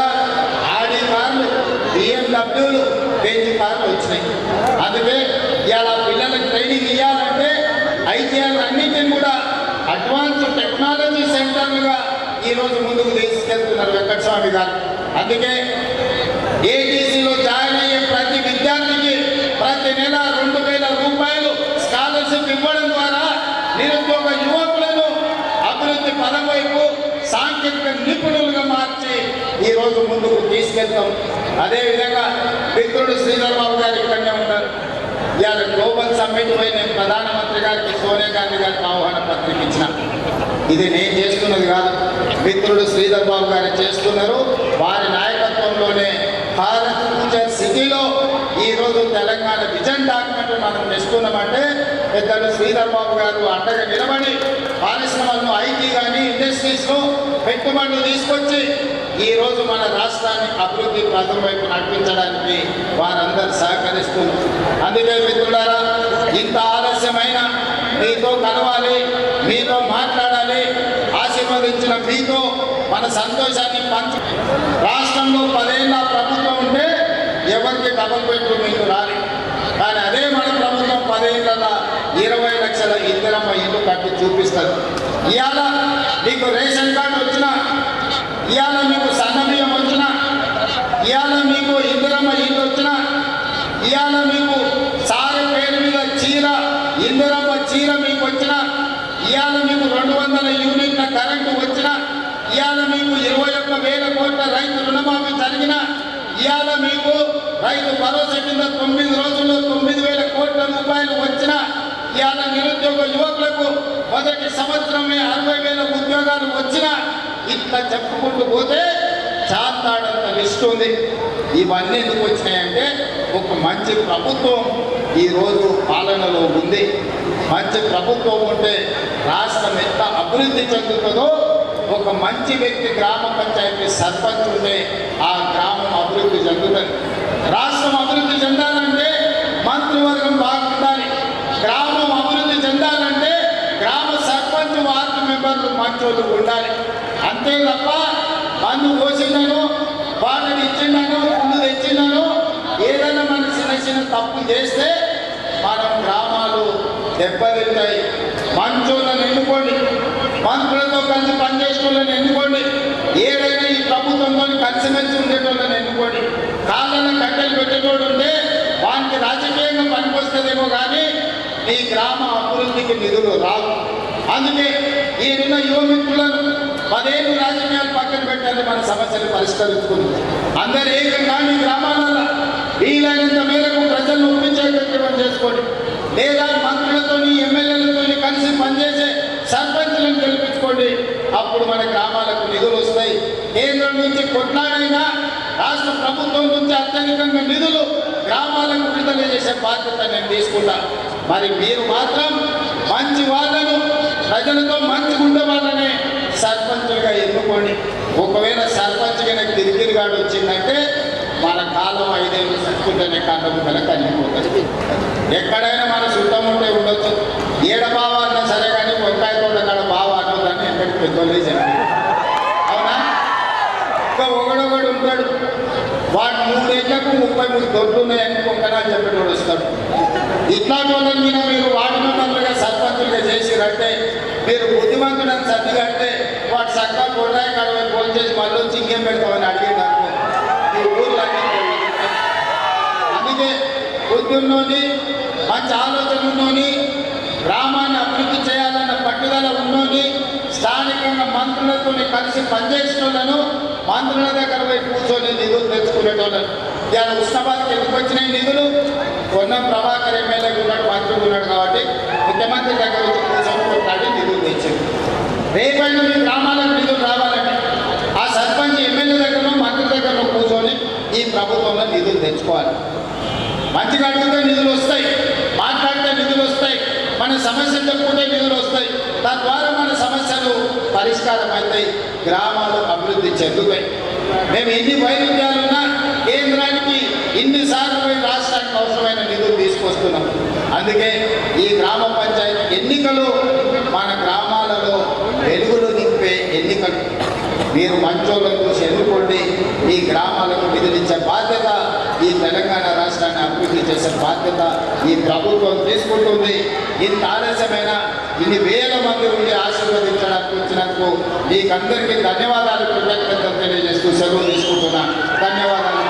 ఆడి కార్లు, బిఎండబ్ల్యూలు, బెంజ్ కార్లు వచ్చినాయి. అందుకే ఇవాళ పిల్లలకు ట్రైనింగ్ ఇవ్వాలంటే ఐటీఐలు అన్నింటినీ కూడా అడ్వాన్స్ టెక్నాలజీ సెంటర్లుగా ఈరోజు ముందుకు తీసుకెళ్తున్నారు వెంకటస్వామి గారు. అందుకే ఏటీసీలో జాయిన్ అయ్యే ప్రతి విద్యార్థికి ప్రతి నెల 2000 రూపాయలు స్కాలర్షిప్ ఇవ్వడం ద్వారా నిరుద్యోగ యువకులను అభివృద్ధి పదం వైపు సాంకేతిక నిపుణులుగా మార్చి ఈరోజు ముందుకు తీసుకెళ్తాం. అదేవిధంగా మిత్రుడు శ్రీధర్ బాబు గారు ఇక్కడనే ఉంటారు. ఇవాళ గ్లోబల్ సమ్మిట్ పై నేను ప్రధానమంత్రి గారికి, సోనియా గాంధీ గారికి ఆహ్వాన పత్రిక ఇచ్చిన. ఇది నేను చేస్తున్నది కాదు, మిత్రుడు శ్రీధర్ బాబు గారు చేస్తున్నారు. వారి నాయకత్వంలోనే భారత్ ఫ్యూచర్ సిటీలో ఈరోజు తెలంగాణ విజన్ డాక్యుమెంట్ మనం తెస్తున్నామంటే పెద్దలు శ్రీధర్ బాబు గారు అండగా నిలబడి పారిశ్రమలను, ఐటీ కానీ ఇండస్ట్రీస్లో పెట్టుబడులు తీసుకొచ్చి ఈరోజు మన రాష్ట్రాన్ని అభివృద్ధి పథం వైపు నడిపించడానికి వారందరూ సహకరిస్తున్నారు. అందుకే మిత్రులారా, ఇంత ఆలస్యమైన మీతో కలవాలి, మీతో మాట్లాడాలి, ఆశీర్వదించిన మీతో మన సంతోషాన్ని పంచ. రాష్ట్రంలో 10 ఏళ్ళ ప్రభుత్వం ఉంటే ఎవరికి డబల్ బెడ్రూమ్ ఇల్లు రాలి, కానీ అదే మన ప్రభుత్వం 10 ఏళ్ళ 20 లక్షల ఇందిరమ్మ ఇల్లు కట్టి చూపిస్తుంది. ఇవాళ మీకు రేషన్ కార్డు వచ్చినా, ఇవాళ మీకు సన్నబియ్యం వచ్చినా, ఇవాళ మీకు ఇందిరమ్మ ఇల్లు వచ్చినా, ఇవాళ మీకు సారి పేరు మీద చీర, ఇందిరమ్మ చీర మీకు వచ్చినా, ఇవాళ మీకు 200 యూనిట్ల కరెంటు వచ్చినా, ఇవాళ మీకు 21,000 కోట్ల రైతు రుణమాఫీ జరిగిన, ఇవాళ మీకు రైతు భరోసా కింద 9 రోజుల్లో 9,000 కోట్ల రూపాయలు వచ్చిన, ఇవాళ నిరుద్యోగ యువకులకు మొదటి సంవత్సరమే 60,000 ఉద్యోగాలు వచ్చిన, ఇట్లా చెప్పుకుంటూ పోతే చాతాడంత లిస్ట్ ఉంది. ఇవన్నీ ఎందుకు వచ్చినాయంటే ఒక మంచి ప్రభుత్వం ఈరోజు పాలనలో ఉంది. మంచి ప్రభుత్వం ఉంటే రాష్ట్రం ఎంత అభివృద్ధి చెందుతుందో, ఒక మంచి వ్యక్తి గ్రామ పంచాయతీ సర్పంచ్ ఉంటే ఆ గ్రామం అభివృద్ధి చెందుతుంది. రాష్ట్రం అభివృద్ధి చెందాలంటే మంత్రివర్గం బాగుండాలి. గ్రామం అభివృద్ధి చెందాలంటే గ్రామ సర్పంచ్, వార్డు మెంబర్లు మంచోళ్ళు ఉండాలి. అంతే తప్ప మందు పోసిండను, వాటిని ఇచ్చిండను, ముందు తెచ్చిండను, ఏదైనా మన చిన్న తప్పు చేస్తే మనం గ్రామాలు దెబ్బతింటాయి. మంచోళ్ళని ఎన్నుకోండి, మంత్రులతో కలిసి పనిచేసేటోళ్ళని ఎన్నుకోండి, ఏదైనా ఈ ప్రభుత్వంతో కలిసిమెలిసి ఉండేటోళ్ళని ఎన్నుకోండి. కాళ్ళను కట్టెలు పెట్టేటోడు ఉంటే వానికి రాజకీయంగా పనికొస్తుందేమో కానీ ఈ గ్రామ అభివృద్ధికి నిధులు రావు. అందుకే ఈయన యువమిత్రులను 10 ఏళ్ళు రాజకీయాలు పక్కన పెట్టాలి, మన సమస్యలు పరిష్కరించుకుంది. అందరు ఏకంగా మీ గ్రామాలలో వీలైనంత మేరకు ప్రజలను ఒప్పించే కార్యక్రమం చేసుకోండి. లేదా మంత్రులతోని ఎమ్మెల్యేలతో కలిసి పనిచేసే సర్పంచులను గెలిపించుకోండి. అప్పుడు మన గ్రామాలకు నిధులు వస్తాయి. కేంద్రం నుంచి కొట్లాడైనా రాష్ట్ర ప్రభుత్వం నుంచి అత్యధికంగా నిధులు గ్రామాలకు విడుదల చేసే బాధ్యత నేను తీసుకుంటా. మరి మీరు మాత్రం మంచి వాళ్ళను, ప్రజలతో మంచిగా ఉండే వాళ్ళనే సర్పంచులుగా ఎన్నుకోండి. ఒకవేళ సర్పంచ్గా నాకు తిరిగిరిగాడు వచ్చిందంటే మన కాలం 5 ఏళ్ళు సర్కుంటేనే కాలం కనుక అల్లిపోతుంది. ఎక్కడైనా మన చుట్టం ఉంటే ఉండొచ్చు, ఏడ బావ అన్నా సరే కానీ వంకాయ తోట కాడ బావ అన్నదాన్ని ఎక్కడికి పెద్దోళ్ళే చెప్పి అవునా. ఇంకా ఒకడొకడు ఉంటాడు, వాడు 3 ఏళ్లకు 33 దొడ్లు ఉన్నాయని కొంకనా చెప్పేటోడు వస్తాడు. ఇట్లాంటి వాళ్ళని మీద మీరు వాడినట్లుగా సర్పంచులుగా చేసిరంటే, మీరు బుద్ధిమంతుడని సర్ది కడితే వాడు చక్కగా కొన్నాయి కడవై ఫోన్ చేసి మళ్ళీ వచ్చి ఇంకేం పెడతామని అడిగేది అనుకో, ఈ ఊర్లన్నీ. అందుకే బుద్ధుల్లోని మంచి ఆలోచన ఉన్నోని, గ్రామాన్ని అభివృద్ధి చేయాలన్న పట్టుదల ఉన్నోని, స్థానికంగా మంత్రులతో కలిసి పనిచేసిన వాళ్ళను మంత్రుల దగ్గర పోయి కూర్చొని నిధులు తెచ్చుకునేటోళ్ళను. ఇవాళ ఉస్మాబాద్కి ఎందుకు వచ్చినాయి నిధులు? పొన్నం ప్రభాకర్ ఎమ్మెల్యేగా ఉన్నాడు, మంత్రులు ఉన్నాడు కాబట్టి ముఖ్యమంత్రి దగ్గర వచ్చి కూర్చొని కొట్లాడి నిధులు తెచ్చింది. రేపైనా మీ గ్రామాలకు నిధులు రావాలంటే ఆ సర్పంచ్ ఎమ్మెల్యే దగ్గర మంత్రి దగ్గర కూర్చొని ఈ ప్రభుత్వంలో నిధులు తెచ్చుకోవాలి. మంచిగా అడిగితే నిధులు వస్తాయి, మాట్లాడితే నిధులు వస్తాయి, మన సమస్యలు చెప్పుకుంటే నిధులు వస్తాయి. తద్వారా మన సమస్యలు పరిష్కారం అవుతాయి, గ్రామాలు అభివృద్ధి చెందుతాయి. మేము ఎన్ని వైరుధ్యాలున్నా కేంద్రానికి ఇన్నిసార్లు పోయి రాష్ట్రానికి అవసరమైన నిధులు తీసుకొస్తున్నాం. అందుకే ఈ గ్రామ పంచాయతీ ఎన్నికలు మన గ్రామాలలో వెలుగులు నింపే ఎన్నికలు. మీరు మంచోళ్ళను చూసి ఎన్నుకోండి. ఈ గ్రామాలకు నిధులిచ్చే బాధ్యత, ఈ తెలంగాణ రాష్ట్రాన్ని అభివృద్ధి చేసే బాధ్యత ఈ ప్రభుత్వం తీసుకుంటుంది. ఇంత ఆలస్యమైన ఇన్ని వేల మంది ఉండి ఆశీర్వదించడానికి వచ్చినందుకు మీకందరికీ ధన్యవాదాలు, కృతజ్ఞతలు తెలియజేస్తూ సెలవు తీసుకుంటున్నా. ధన్యవాదాలు.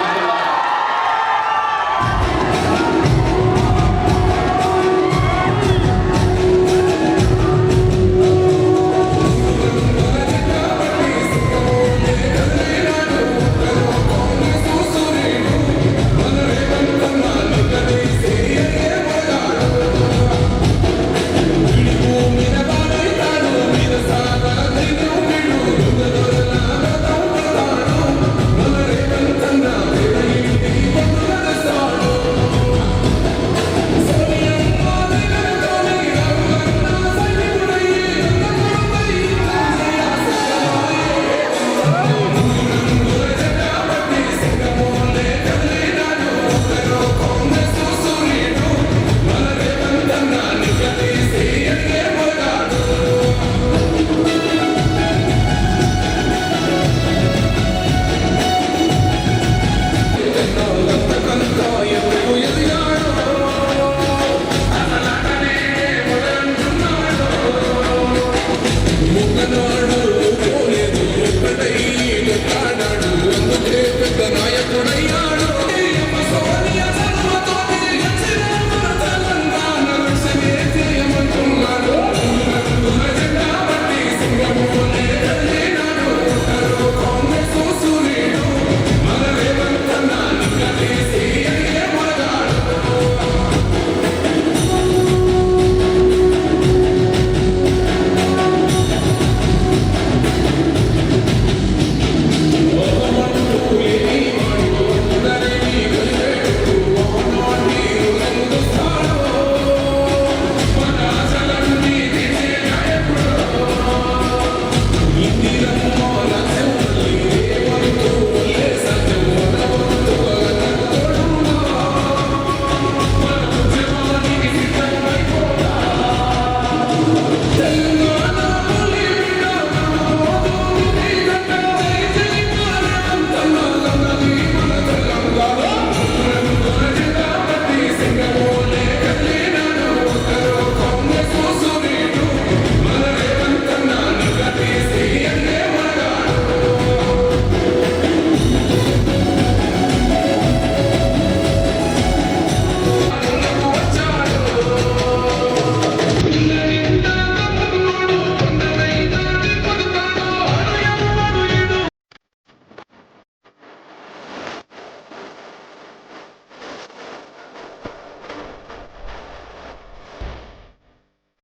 ఇందిరా